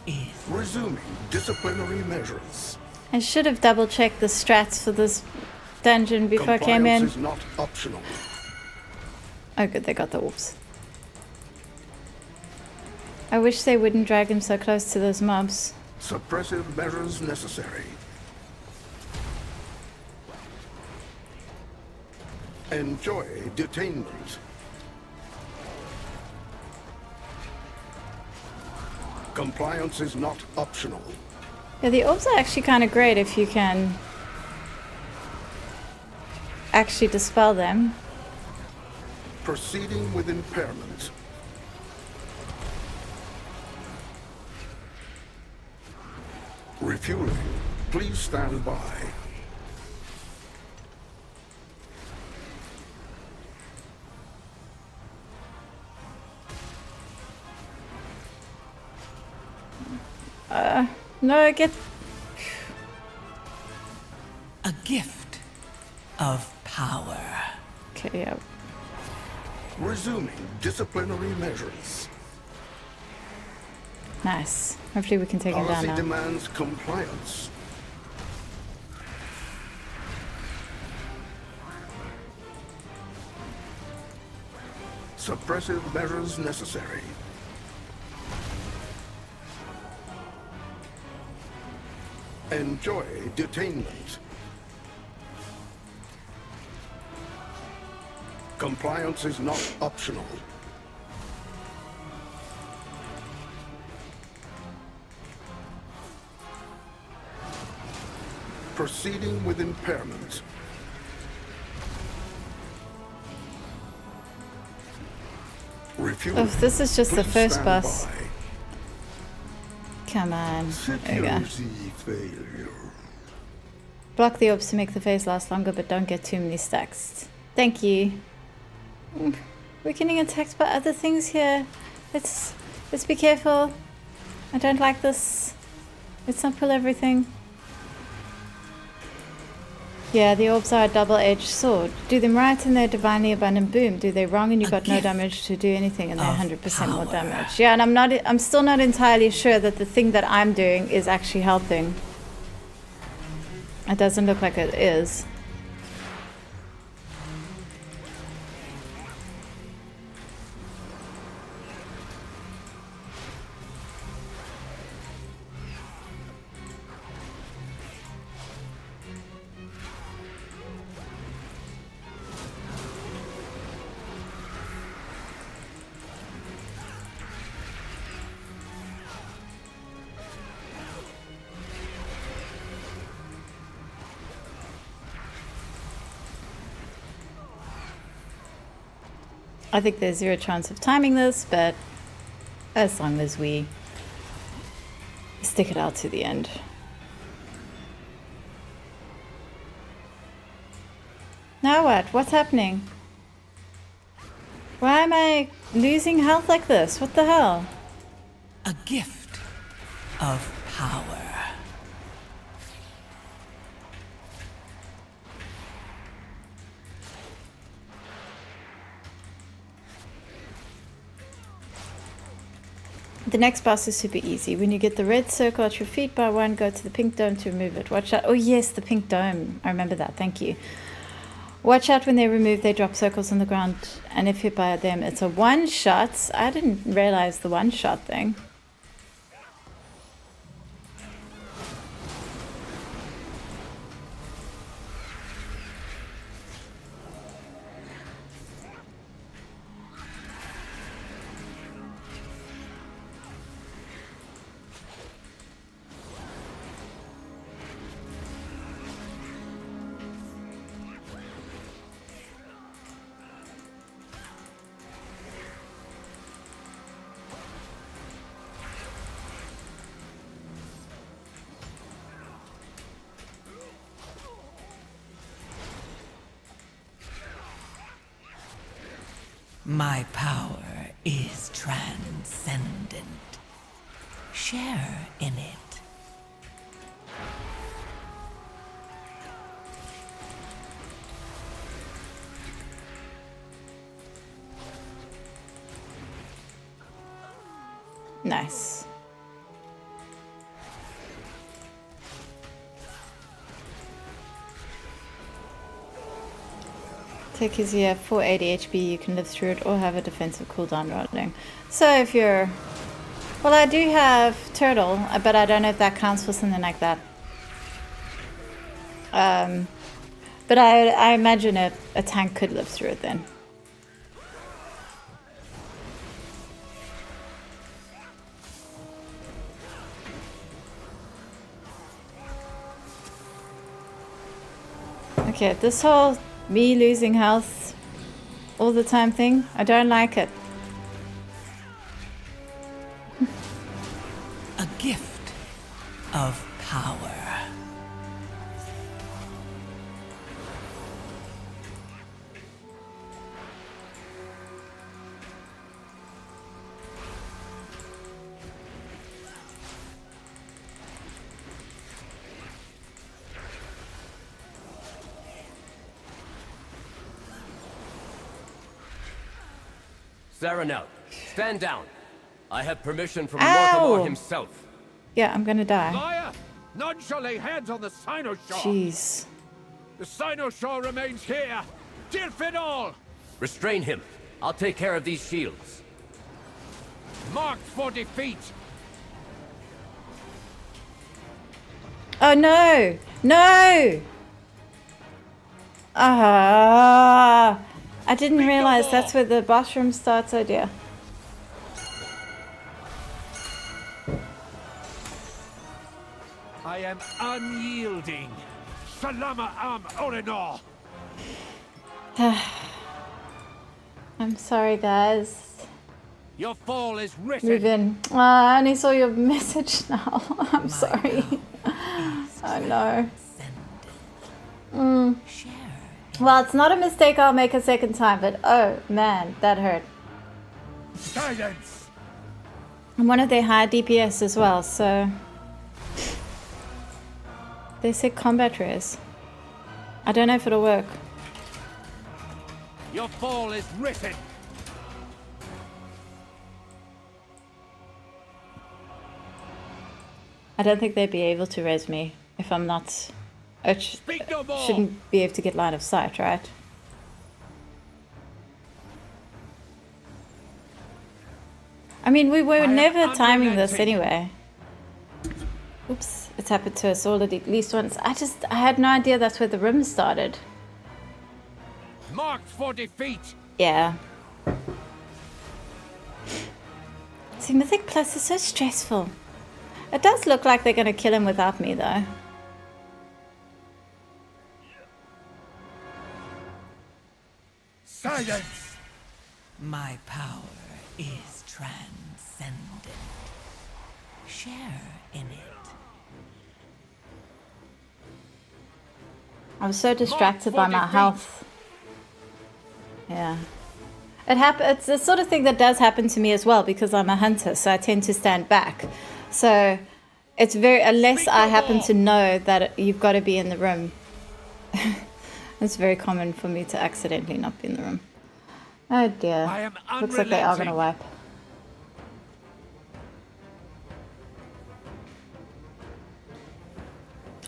Speaker 6: is
Speaker 9: Resuming disciplinary measures.
Speaker 1: I should have double checked the strats for this dungeon before I came in.
Speaker 9: Compliance is not optional.
Speaker 1: Oh good, they got the orbs. I wish they wouldn't drag him so close to those mobs.
Speaker 9: Suppressive measures necessary. Enjoy detainment. Compliance is not optional.
Speaker 1: Yeah, the orbs are actually kind of great if you can actually dispel them.
Speaker 9: Proceeding with impairment. Refueling. Please stand by.
Speaker 1: No, get...
Speaker 6: a gift of power.
Speaker 1: Okay, yeah.
Speaker 9: Resuming disciplinary measures.
Speaker 1: Nice. Hopefully we can take him down
Speaker 9: Policy
Speaker 1: now.
Speaker 9: demands compliance. Suppressive measures necessary. Enjoy detainment. Compliance is not optional. Proceeding with impairment. Refueling.
Speaker 1: Oh, this is just the
Speaker 9: Please
Speaker 1: first
Speaker 9: stand
Speaker 1: boss.
Speaker 9: by.
Speaker 1: Come on. There we go.
Speaker 9: Security failure.
Speaker 1: Block the orbs to make the phase last longer, but don't get too many stacks. Thank you. We're getting attacked by other things here. Let's be careful. I don't like this. Let's not pull everything. Yeah, the orbs are a double-edged sword. Do them right and they're divinely abundant. Boom. Do they wrong and you got no
Speaker 6: gift
Speaker 1: damage to do anything and they're
Speaker 6: of
Speaker 1: 100% more
Speaker 6: power.
Speaker 1: damage. Yeah, and I'm still not entirely sure that the thing that I'm doing is actually helping. It doesn't look like it is. I think there's zero chance of timing this, but as long as we stick it out to the end. Now what? What's happening? Why am I losing health like this? What the hell?
Speaker 6: A gift of power.
Speaker 1: The next boss is super easy. When you get the red circle at your feet by one, go to the pink dome to remove it. Watch out. Oh yes, the pink dome. I remember that. Thank you. Watch out when they remove, they drop circles on the ground, and if hit by them, it's a one-shot. I didn't realize the one-shot thing.
Speaker 6: My power is transcendent. Share in it.
Speaker 1: Nice. Take his 480 HP, you can live through it or have a defensive cooldown rolling. So if you're... Well, I do have Turtle, but I don't know if that counts for something like that. But I imagine a tank could live through it then. Okay, this whole me losing health all the time thing, I don't like it.
Speaker 6: A gift of power.
Speaker 7: Saranel, stand down. I have permission from
Speaker 1: Ow!
Speaker 7: Mortimer himself.
Speaker 1: Yeah, I'm gonna die.
Speaker 10: Liar! None shall lay hands on the Cynosure!
Speaker 1: Jeez.
Speaker 10: The Cynosure remains here! Deal fit all!
Speaker 7: Restrain him. I'll take care of these shields.
Speaker 10: Marked for defeat!
Speaker 1: Oh no! No! Ah! I didn't realize that's where the boss room starts, oh dear.
Speaker 10: I am unyielding. Salama am Orenor!
Speaker 1: I'm sorry, guys.
Speaker 10: Your fall is written.
Speaker 1: Move in. I only saw your message now. I'm sorry. Oh no.
Speaker 6: Share.
Speaker 1: Well, it's not a mistake I'll make a second time, but oh man, that hurt.
Speaker 10: Silence!
Speaker 1: I'm one of their high DPS as well, so... They said combat res. I don't know if it'll work.
Speaker 10: Your fall is written.
Speaker 1: I don't think they'd be able to res me if I'm not... I
Speaker 10: Speak no more.
Speaker 1: shouldn't be able to get line of sight, right? I mean, we were never timing this anyway. Oops, it's happened to us all at least once. I had no idea that's where the room started.
Speaker 10: Marked for defeat.
Speaker 1: Yeah. See, Mythic Plus is so stressful. It does look like they're going to kill him without me, though.
Speaker 10: Silence.
Speaker 6: My power is transcendent. Share in it.
Speaker 1: I was so distracted by my health. Yeah. It's the sort of thing that does happen to me as well because I'm a hunter, so I tend to stand back. So it's unless I happen to know that you've got to be in the room. It's very common for me to accidentally not be in the room. Oh dear.
Speaker 10: I am
Speaker 1: Looks like they are going to wipe.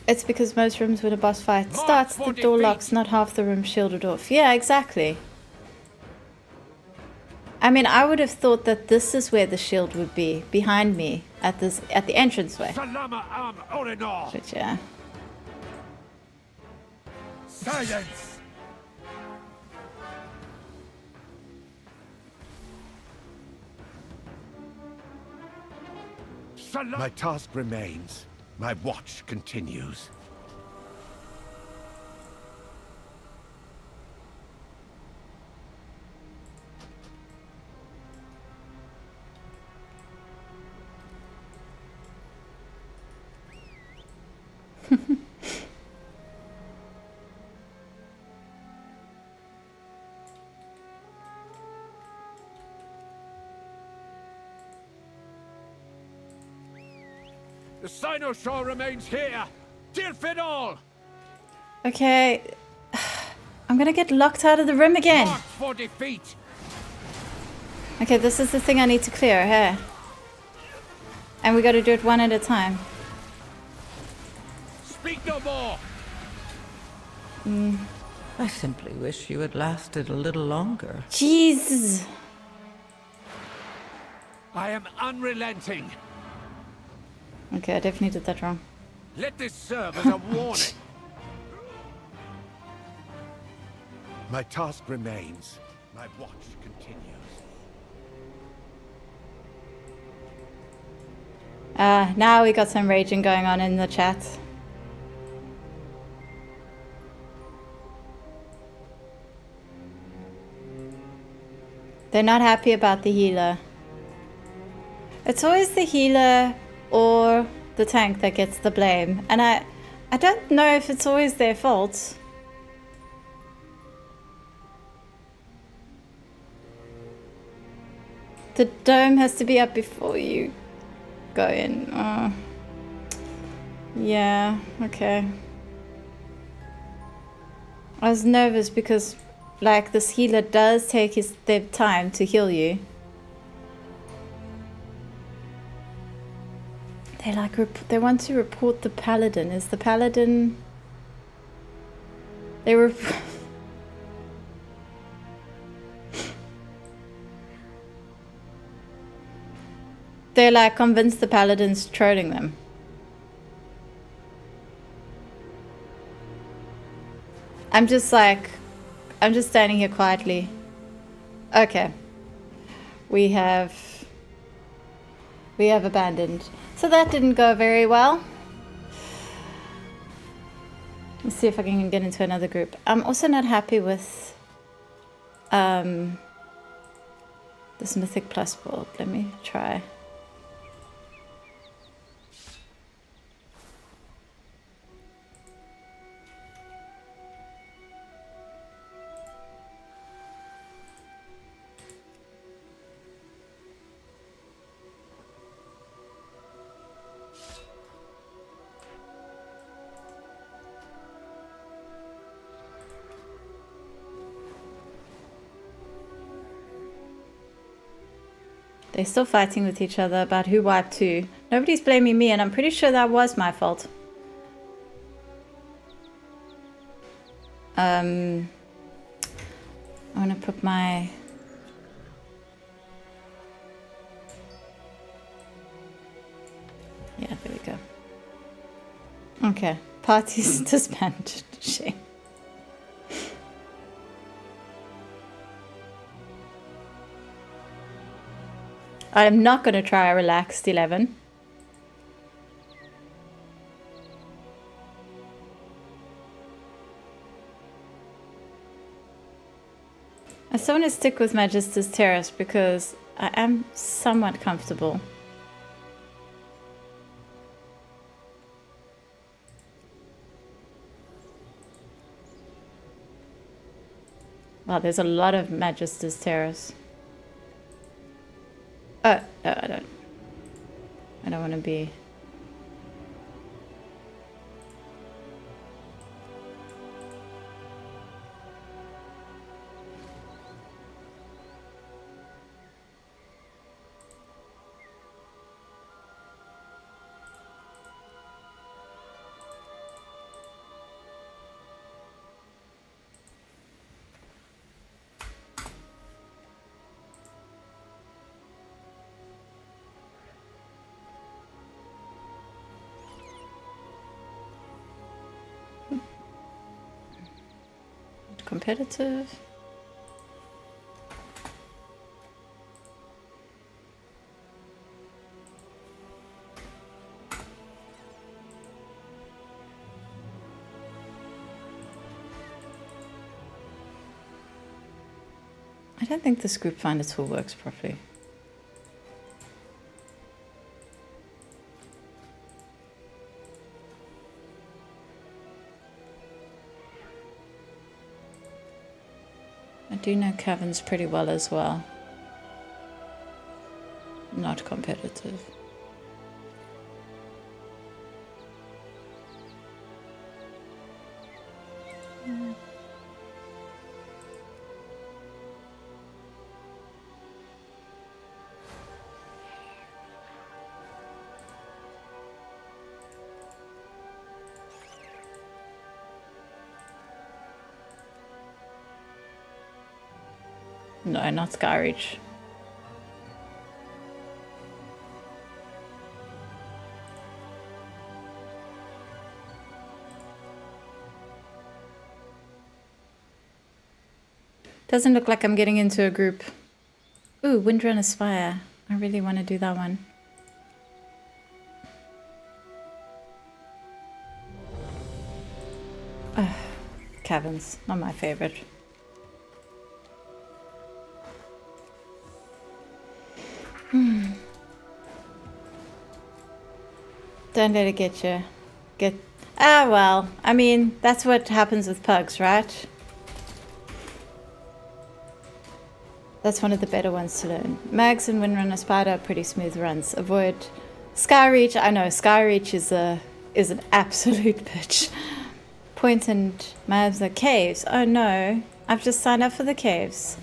Speaker 1: It's because most rooms when a boss fight starts, the door locks, not half the room shielded off. Yeah, exactly. I mean, I would have thought that this is where the shield would be, behind me, at the entranceway. But yeah.
Speaker 10: Silence. My task remains. My watch continues. The Cynosure remains here. Deal fit all.
Speaker 1: Okay. I'm gonna get locked out of the room again.
Speaker 10: Marked for defeat.
Speaker 1: Okay, this is the thing I need to clear, hey? And we gotta do it one at a time.
Speaker 10: Speak no more.
Speaker 6: I simply wish you had lasted a little longer.
Speaker 1: Jesus.
Speaker 10: I am unrelenting.
Speaker 1: Okay, I definitely did that wrong.
Speaker 10: Let this serve as a warning. My task remains. My watch continues.
Speaker 1: Now we got some raging going on in the chat. They're not happy about the healer. It's always the healer or the tank that gets the blame. And I don't know if it's always their fault. The dome has to be up before you go in. Yeah, okay. I was nervous because, like, this healer does take their time to heal you. They want to report the paladin. Is the paladin... They were... They're like convinced the paladin's trolling them. I'm just standing here quietly. Okay. We have abandoned. So that didn't go very well. Let's see if I can get into another group. I'm also not happy with this Mythic Plus build. Let me try. They're still fighting with each other about who wiped who. Nobody's blaming me, and I'm pretty sure that was my fault. I want to put my... Yeah, there we go. Okay, parties disbanded. Shame. I'm not going to try a relaxed 11. I still want to stick with Magister's Terrace because I am somewhat comfortable. Wow, there's a lot of Magister's Terrace. Oh, no, I don't want to be... competitive. I don't think this group finder tool works properly. I do know caverns pretty well as well. Not competitive. No, not Skyreach. Doesn't look like I'm getting into a group. Ooh, Windrun Aspire. I really want to do that one. Caverns, not my favorite. Don't let it get you. Well, I mean, that's what happens with pugs, right? That's one of the better ones to learn. Mags and Windrunner Spider are pretty smooth runs. Avoid Skyreach. I know Skyreach is an absolute bitch. Point and Mavs are caves. Oh no, I've just signed up for the caves.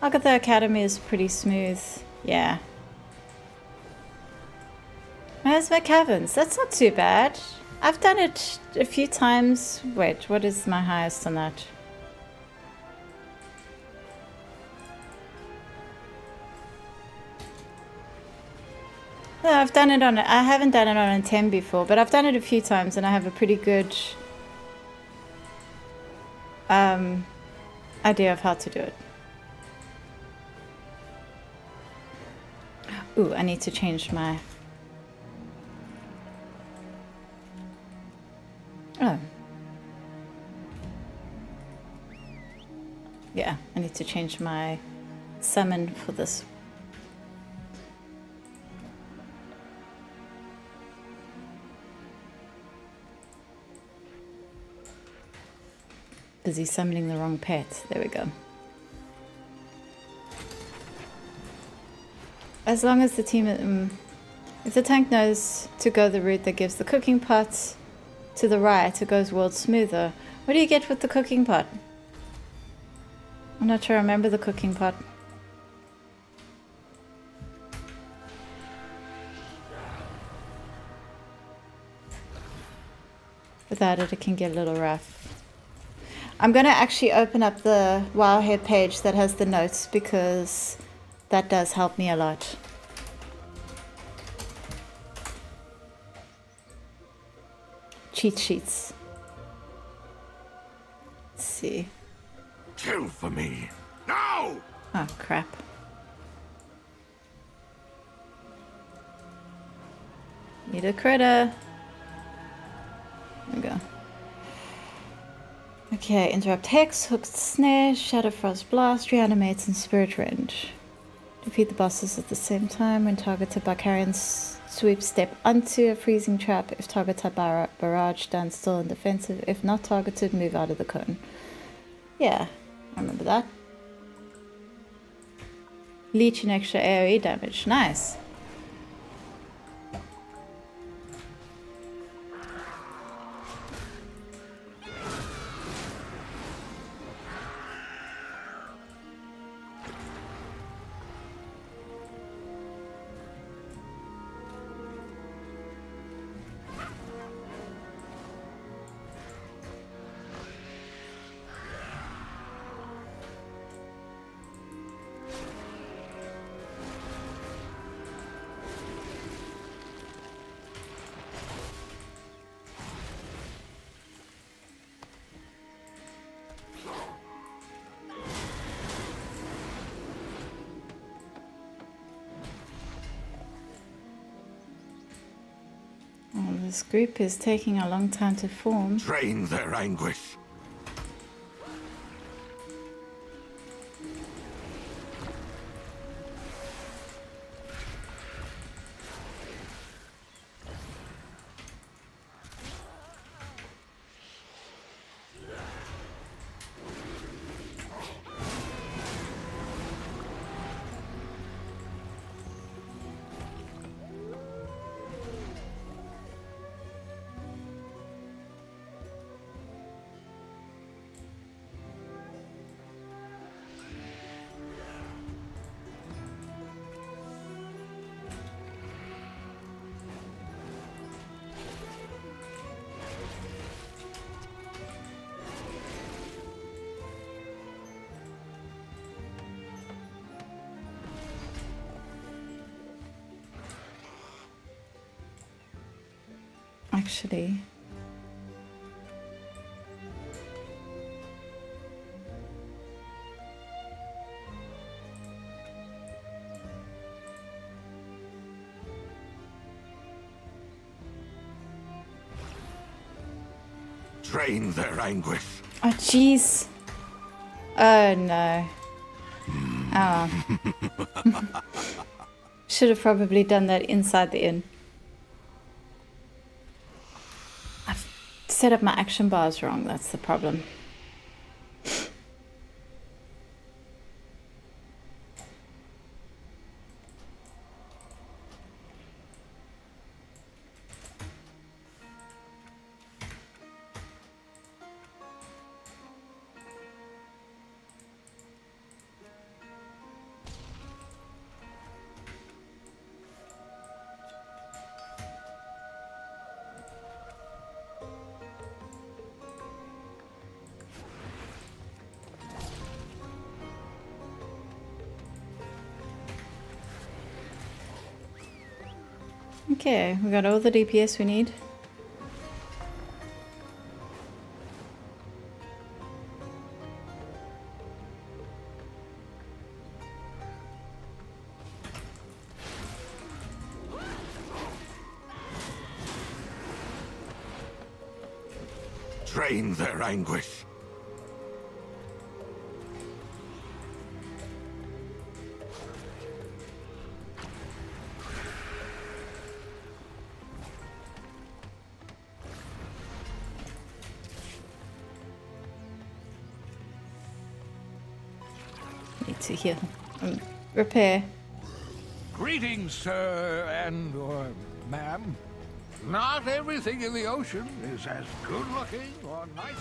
Speaker 1: Agatha Academy is pretty smooth. Yeah. Where's my caverns? That's not too bad. I've done it a few times. Wait, what is my highest on that? No, I've done it on... I haven't done it on a 10 before, but I've done it a few times and I have a pretty good idea of how to do it. Ooh, I need to change my... Oh. Yeah, I need to change my summon for this. Busy summoning the wrong pet. There we go. As long as the team, if the tank knows to go the route that gives the cooking pot, to the right, it goes world smoother. What do you get with the cooking pot? I'm not sure I remember the cooking pot. Without it, it can get a little rough. I'm going to actually open up the Wowhead page that has the notes because that does help me a lot. Cheat sheets. Let's see.
Speaker 9: Kill for me. Now!
Speaker 1: Oh, crap. Need a critter. There we go. Okay, interrupt hex, hooked snare, shadow frost blast, reanimates, and spirit range. Defeat the bosses at the same time when targeted by carrions. Sweep step onto a freezing trap. If targeted by barrage, stand still and defensive. If not targeted, move out of the cone. Yeah, I remember that. Leech and extra AoE damage. Nice. This group is taking a long time to form.
Speaker 9: Drain their anguish.
Speaker 1: Actually,
Speaker 9: Drain their anguish.
Speaker 1: oh jeez. Oh no. Oh. Should have probably done that inside the inn. I've set up my action bars wrong, that's the problem. Okay, we got all the DPS we need.
Speaker 9: Drain their anguish.
Speaker 1: Need to heal. Repair.
Speaker 10: Greetings, sir and or ma'am. Not everything in the ocean is as good-looking or nice.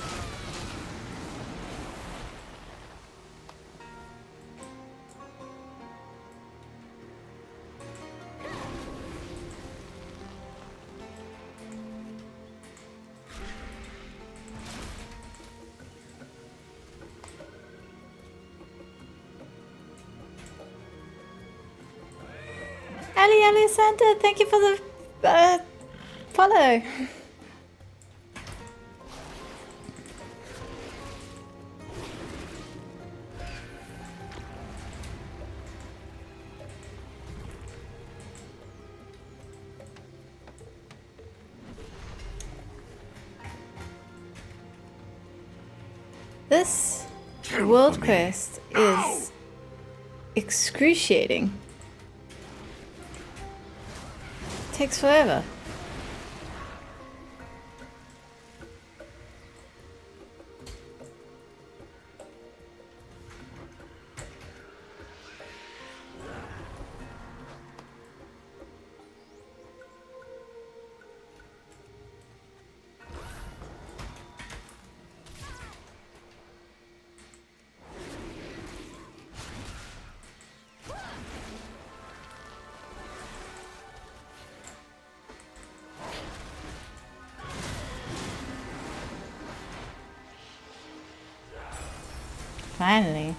Speaker 1: Ali Santa, thank you for the follow. This world quest is excruciating. Takes forever. Finally.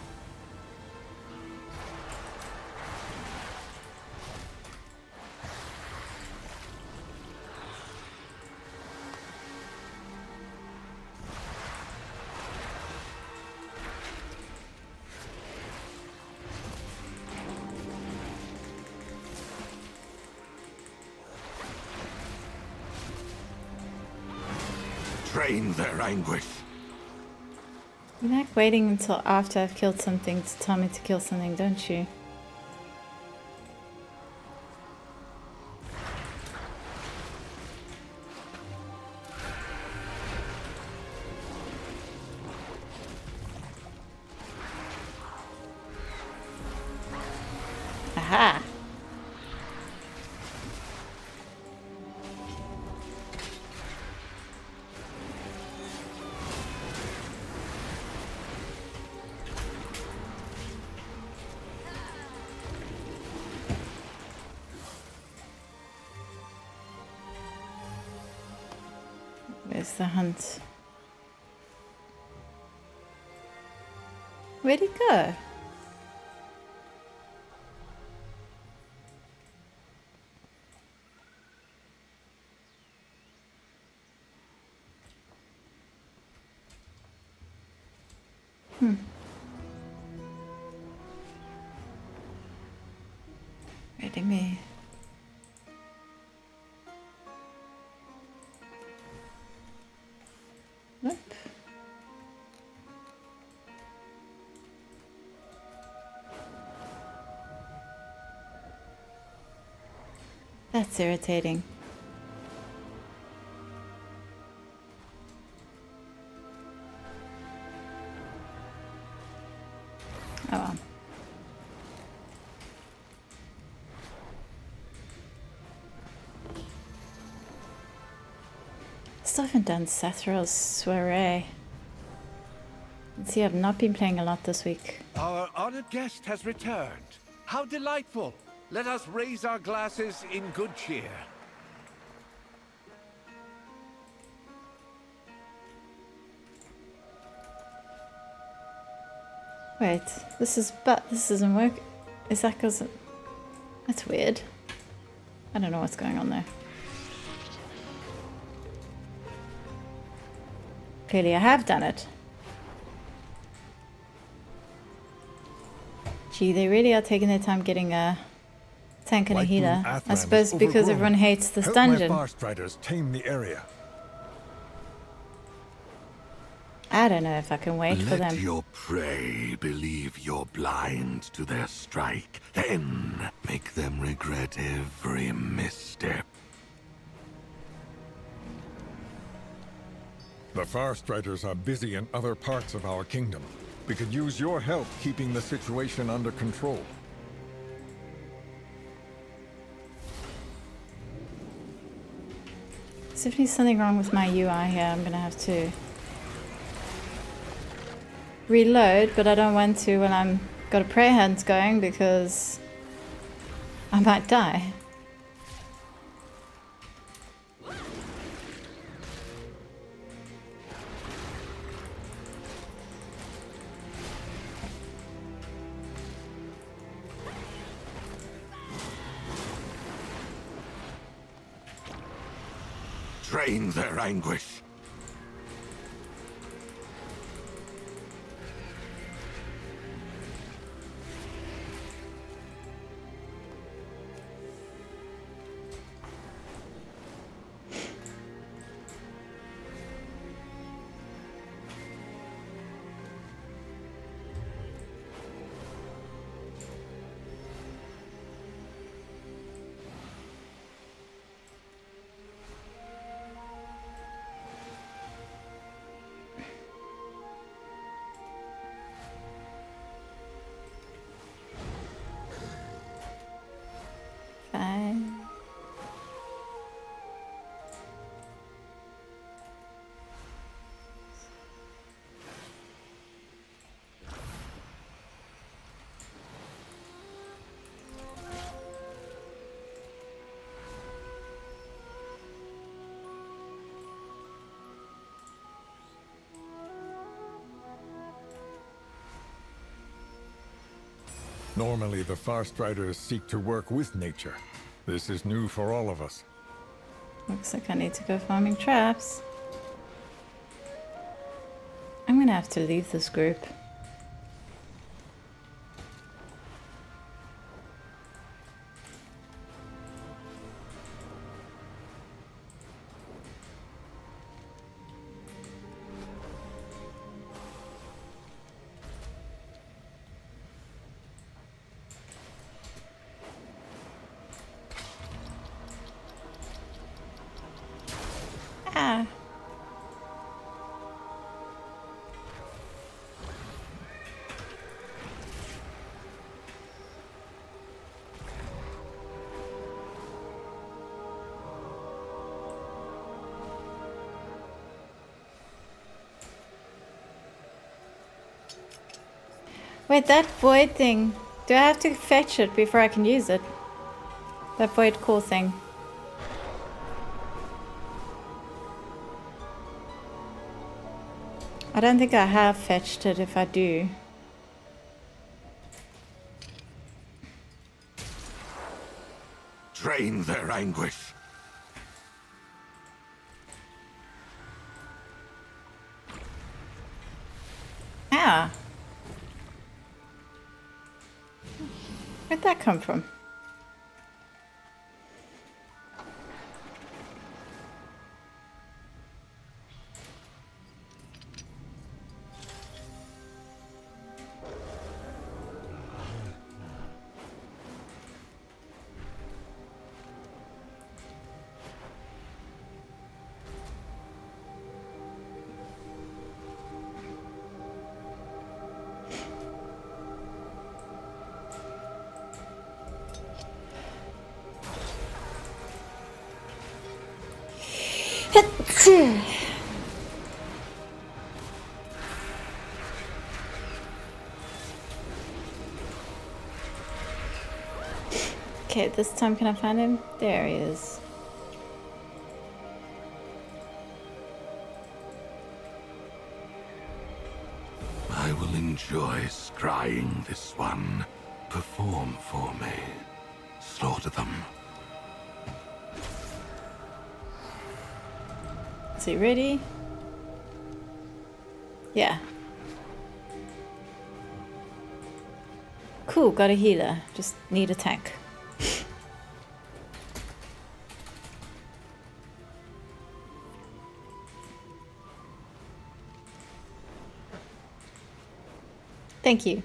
Speaker 9: Drain their anguish.
Speaker 1: You like waiting until after I've killed something to tell me to kill something, don't you? Aha! Where's the hunt? Where'd he go? Ready me. Nope. That's irritating. Oh well. Still haven't done Sathral's soiree. See, I've not been playing a lot this week.
Speaker 10: Our honored guest has returned. How delightful. Let us raise our glasses in good cheer.
Speaker 1: Wait, this isn't work. Is that because that's weird? I don't know what's going on there. Clearly I have done it. Gee, they really are taking their time getting a tank and a healer. I suppose because everyone hates this dungeon.
Speaker 11: Help my Farstriders tame the area.
Speaker 1: I don't know if I can wait for them.
Speaker 9: Let your prey believe you're blind to their strike, then make them regret every misstep.
Speaker 11: The Farstriders are busy in other parts of our kingdom. We could use your help keeping the situation under control.
Speaker 1: There's definitely something wrong with my UI here. I'm gonna have to reload, but I don't want to when I'm got a prayer hands going because I might die.
Speaker 9: Drain their anguish.
Speaker 1: Fine.
Speaker 11: Normally, the Farstriders seek to work with nature. This is new for all of us.
Speaker 1: Looks like I need to go farming traps. I'm gonna have to leave this group. Ah. Wait, that void thing. Do I have to fetch it before I can use it? That void core thing. I don't think I have fetched it if I do.
Speaker 9: Drain their anguish.
Speaker 1: Ah. Where'd that come from? Okay, this time can I find him? There he is.
Speaker 9: I will enjoy scrying this one. Perform for me. Slaughter them.
Speaker 1: Is he ready? Yeah. Cool, got a healer. Just need a tank. Thank you.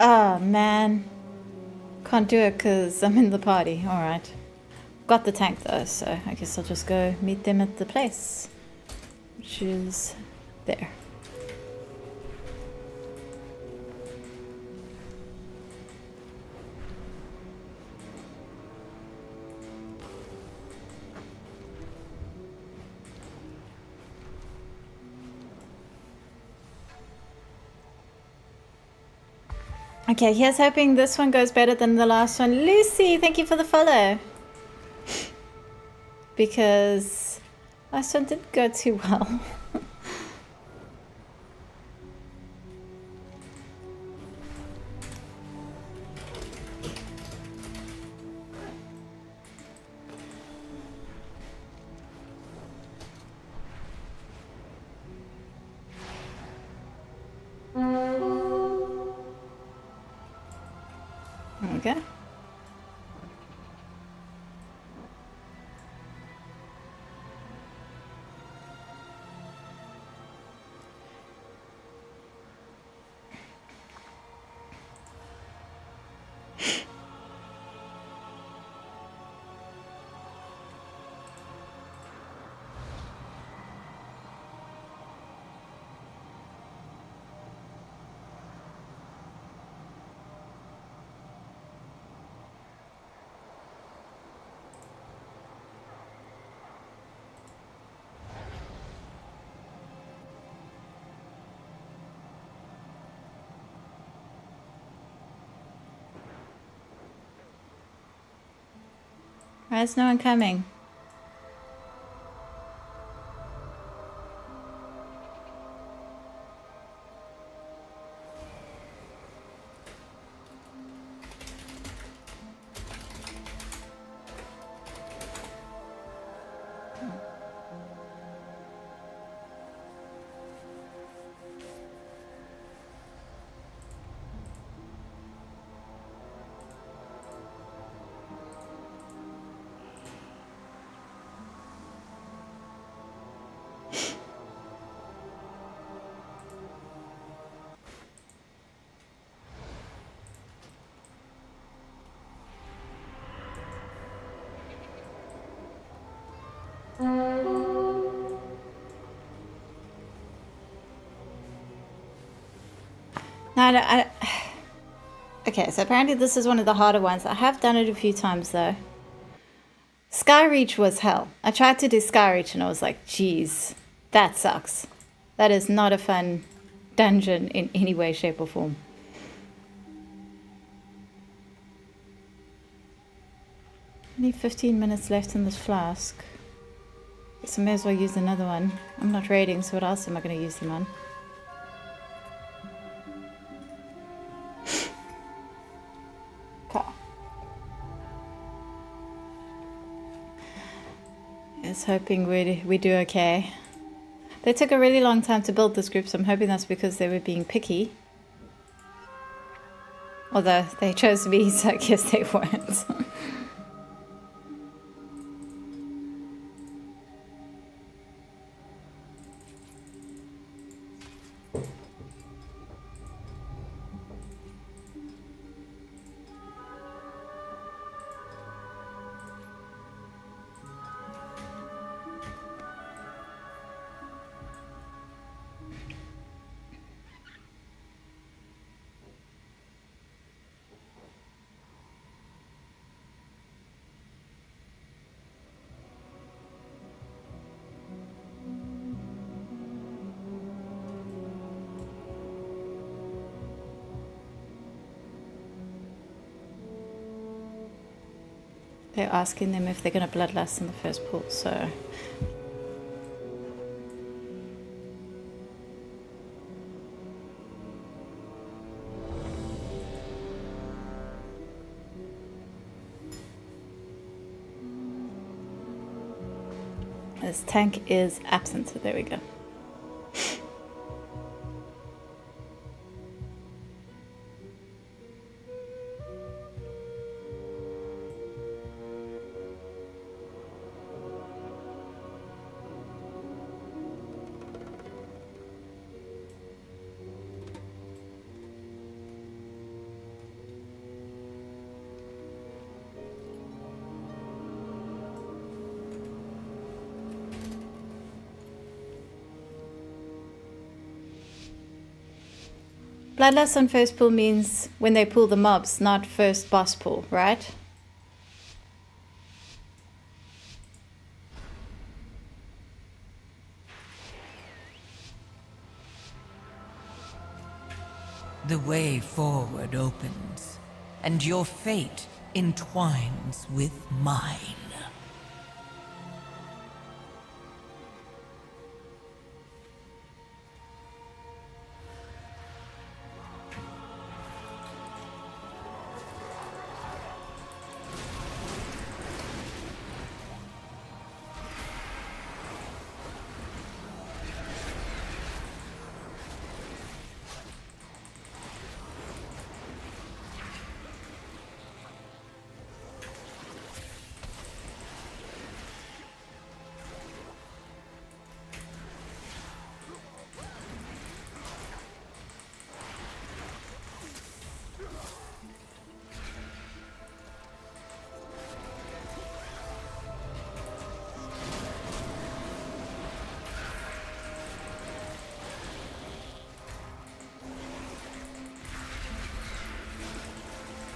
Speaker 1: Oh, man. Can't do it because I'm in the party. Alright. Got the tank though, so I guess I'll just go meet them at the place. Which is there. Okay, here's hoping this one goes better than the last one. Lucy, thank you for the follow. Because last one didn't go too well. Okay. Why is no one coming? No, okay, so apparently this is one of the harder ones. I have done it a few times though. Skyreach was hell. I tried to do Skyreach and I was like, geez, that sucks. That is not a fun dungeon in any way, shape or form. Only 15 minutes left in this flask. So I may as well use another one. I'm not raiding, so what else am I going to use them on? Is hoping we do okay. They took a really long time to build this group, so I'm hoping that's because they were being picky. Although they chose me, so I guess they weren't. They're asking them if they're going to bloodlust in the first pool, so... This tank is absent, so there we go. Bloodlust on first pull means when they pull the mobs, not first boss pull, right?
Speaker 6: The way forward opens, and your fate entwines with mine.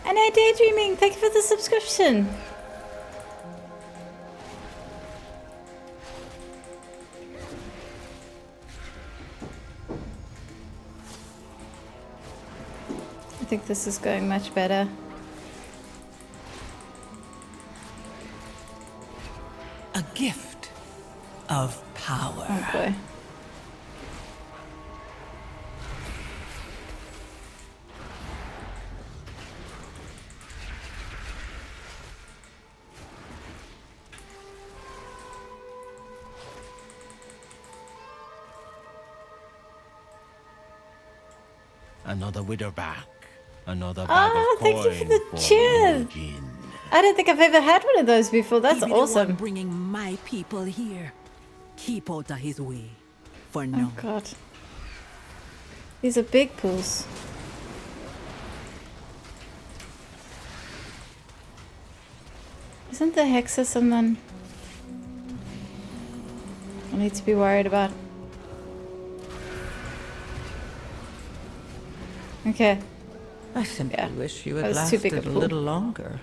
Speaker 1: And hey, Daydreaming, thank you for the subscription. I think this is going much better.
Speaker 6: A gift of power.
Speaker 1: Oh boy.
Speaker 7: Another widow back. Another bag of
Speaker 1: thank you for the
Speaker 7: coin
Speaker 1: cheers.
Speaker 7: Eugene.
Speaker 1: I don't think I've ever had one of those before. That's
Speaker 12: He be the one
Speaker 1: awesome.
Speaker 12: bringing my people here. Keep out of his way. For
Speaker 1: Oh
Speaker 12: now.
Speaker 1: god. These are big pools. Isn't the Hexa someone I need to be worried about? Okay.
Speaker 6: I simply wish you
Speaker 1: that
Speaker 6: had
Speaker 1: was too big a
Speaker 6: lasted a
Speaker 1: pool.
Speaker 6: little longer.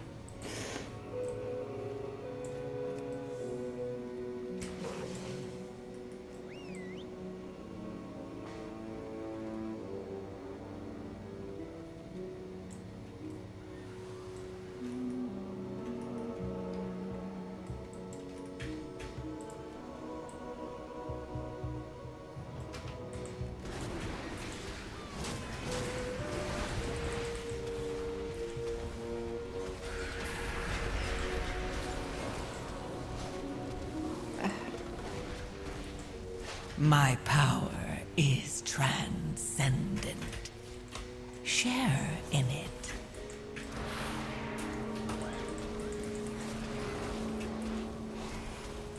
Speaker 6: My power is transcendent. Share in it.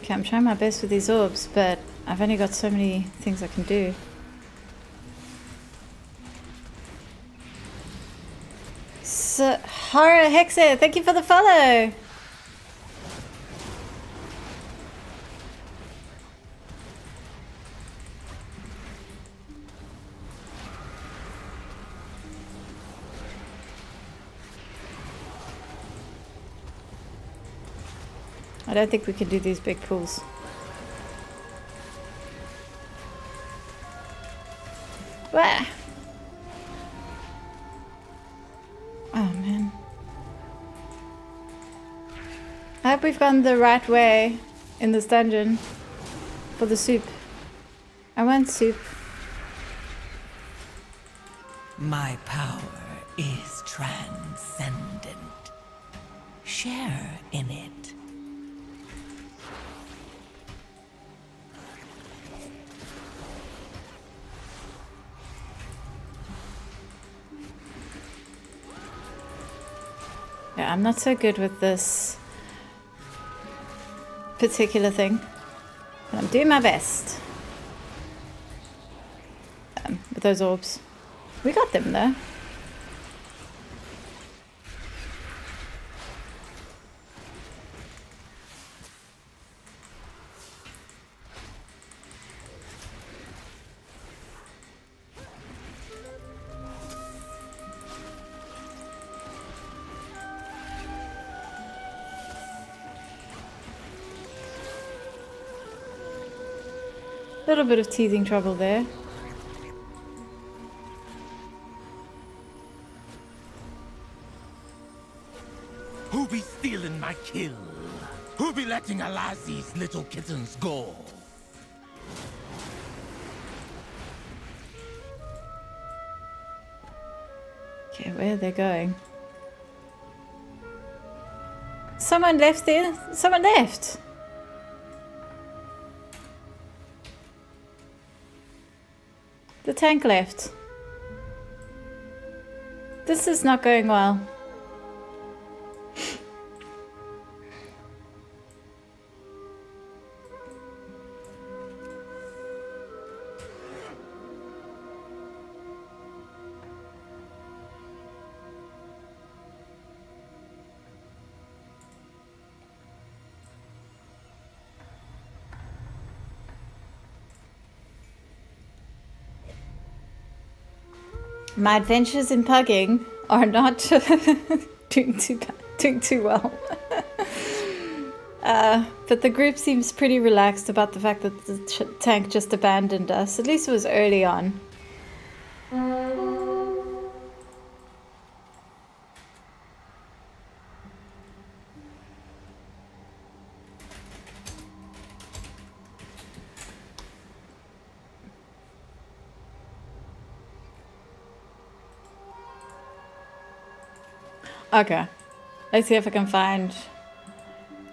Speaker 1: Okay, I'm trying my best with these orbs, but I've only got so many things I can do. So, Horror Hexa, thank you for the follow! I don't think we can do these big pools. Wah! Oh man. I hope we've gone the right way in this dungeon for the soup. I want soup.
Speaker 6: My power is transcendent. Share in it.
Speaker 1: Yeah, I'm not so good with this particular thing, but I'm doing my best with those orbs. We got them though. Little bit of teething trouble there.
Speaker 9: Who be stealing my kill? Who be letting Alazi's little kittens go?
Speaker 1: Okay, where are they going? Someone left there? Someone left! The tank left. This is not going well. My adventures in pugging are not doing too well. But the group seems pretty relaxed about the fact that the tank just abandoned us. At least it was early on. Okay, let's see if I can find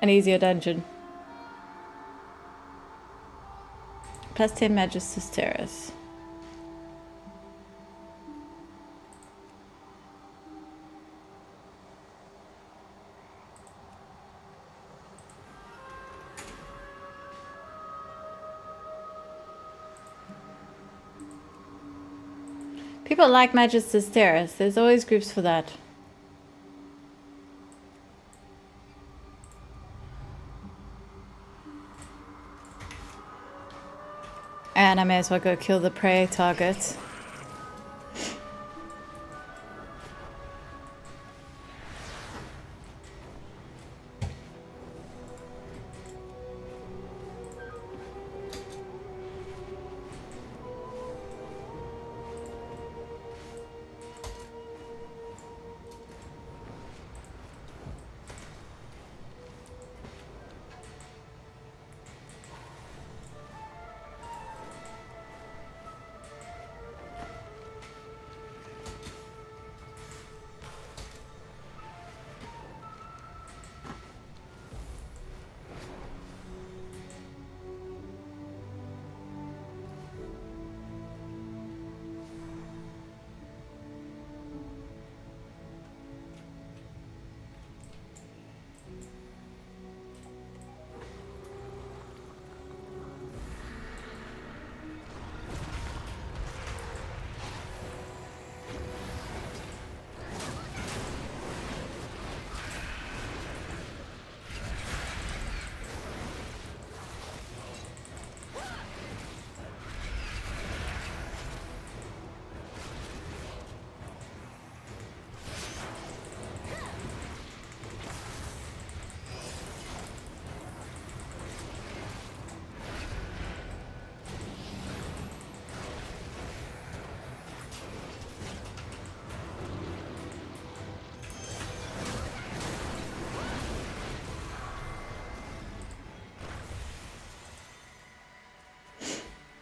Speaker 1: an easier dungeon. Plus 10 Majesty's Terrace. People like Majesty's Terrace. There's always groups for that. And I may as well go kill the prey target.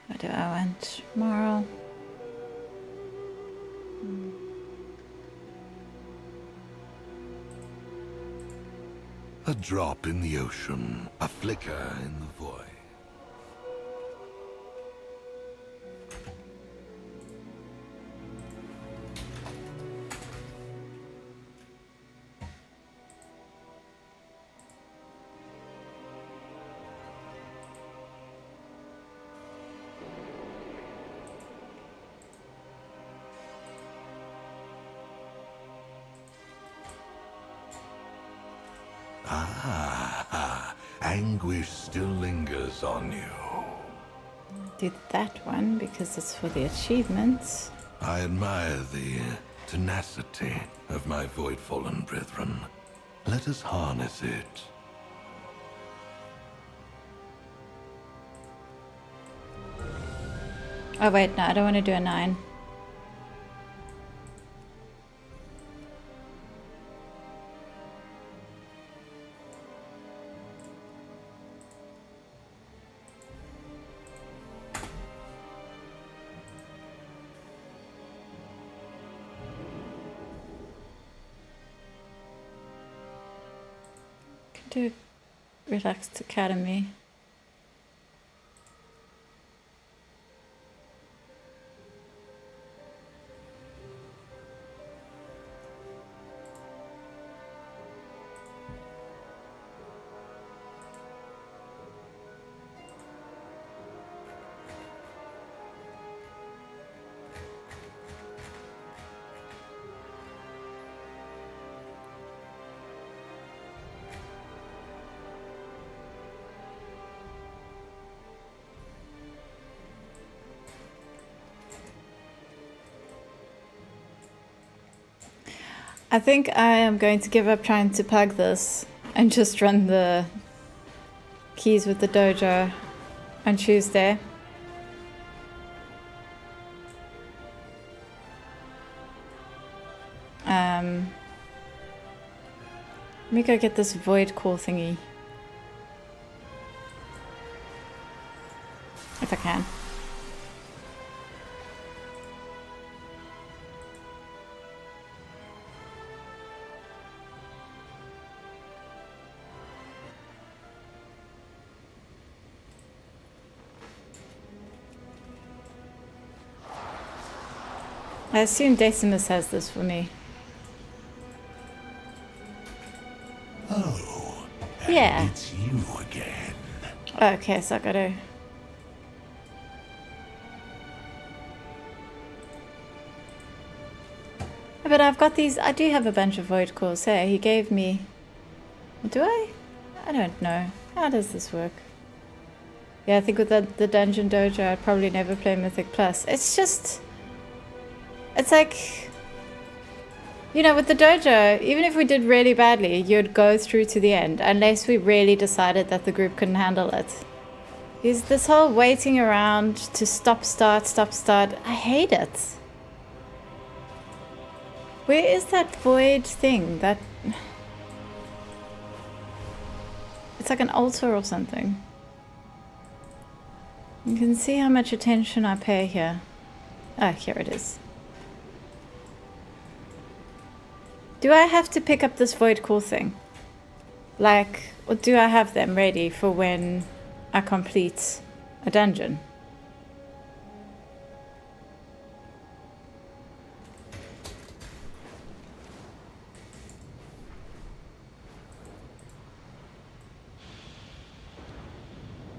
Speaker 1: What do I want? Moral.
Speaker 9: A drop in the ocean, a flicker in the void. Ah, anguish still lingers on you.
Speaker 1: Do that one because it's for the achievements.
Speaker 9: I admire the tenacity of my void-fallen brethren. Let us harness it.
Speaker 1: Oh wait, no, I don't want to do a 9. Do Relaxed Academy. I think I am going to give up trying to plug this and just run the keys with the dojo on Tuesday. Let me go get this void core thingy. If I can. I assume Decimus has this for me.
Speaker 5: Oh,
Speaker 1: Yeah.
Speaker 5: it's you again.
Speaker 1: Okay, so I gotta... But I've got these... I do have a bunch of void cores here. He gave me... Do I? I don't know. How does this work? Yeah, I think with the Dungeon Dojo, I'd probably never play Mythic Plus. It's just... It's like... You know, with the dojo, even if we did really badly, you'd go through to the end, unless we really decided that the group couldn't handle it. Is this whole waiting around to stop, start, I hate it. Where is that void thing? That... It's like an altar or something. You can see how much attention I pay here. Ah, here it is. Do I have to pick up this void core thing? Like, or do I have them ready for when I complete a dungeon?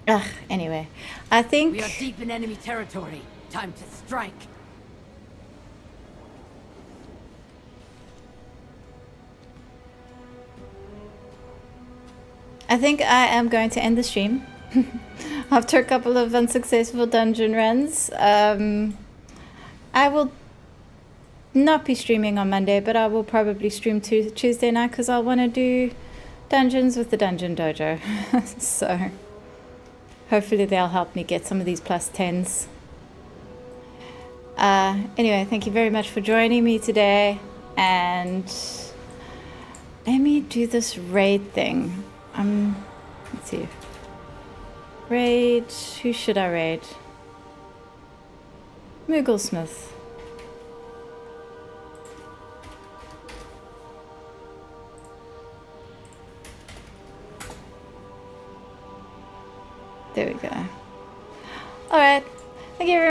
Speaker 1: Ugh, anyway. I think...
Speaker 12: We are deep in enemy territory. Time to strike.
Speaker 1: I think I am going to end the stream. After a couple of unsuccessful dungeon runs. I will not be streaming on Monday, but I will probably stream Tuesday night because I want to do dungeons with the Dungeon Dojo. So hopefully they'll help me get some of these plus 10s. Anyway, thank you very much for joining me today. And let me do this raid thing. Let's see. Raid. Who should I raid? Mooglesmith. There we go. Alright. Thank you very much.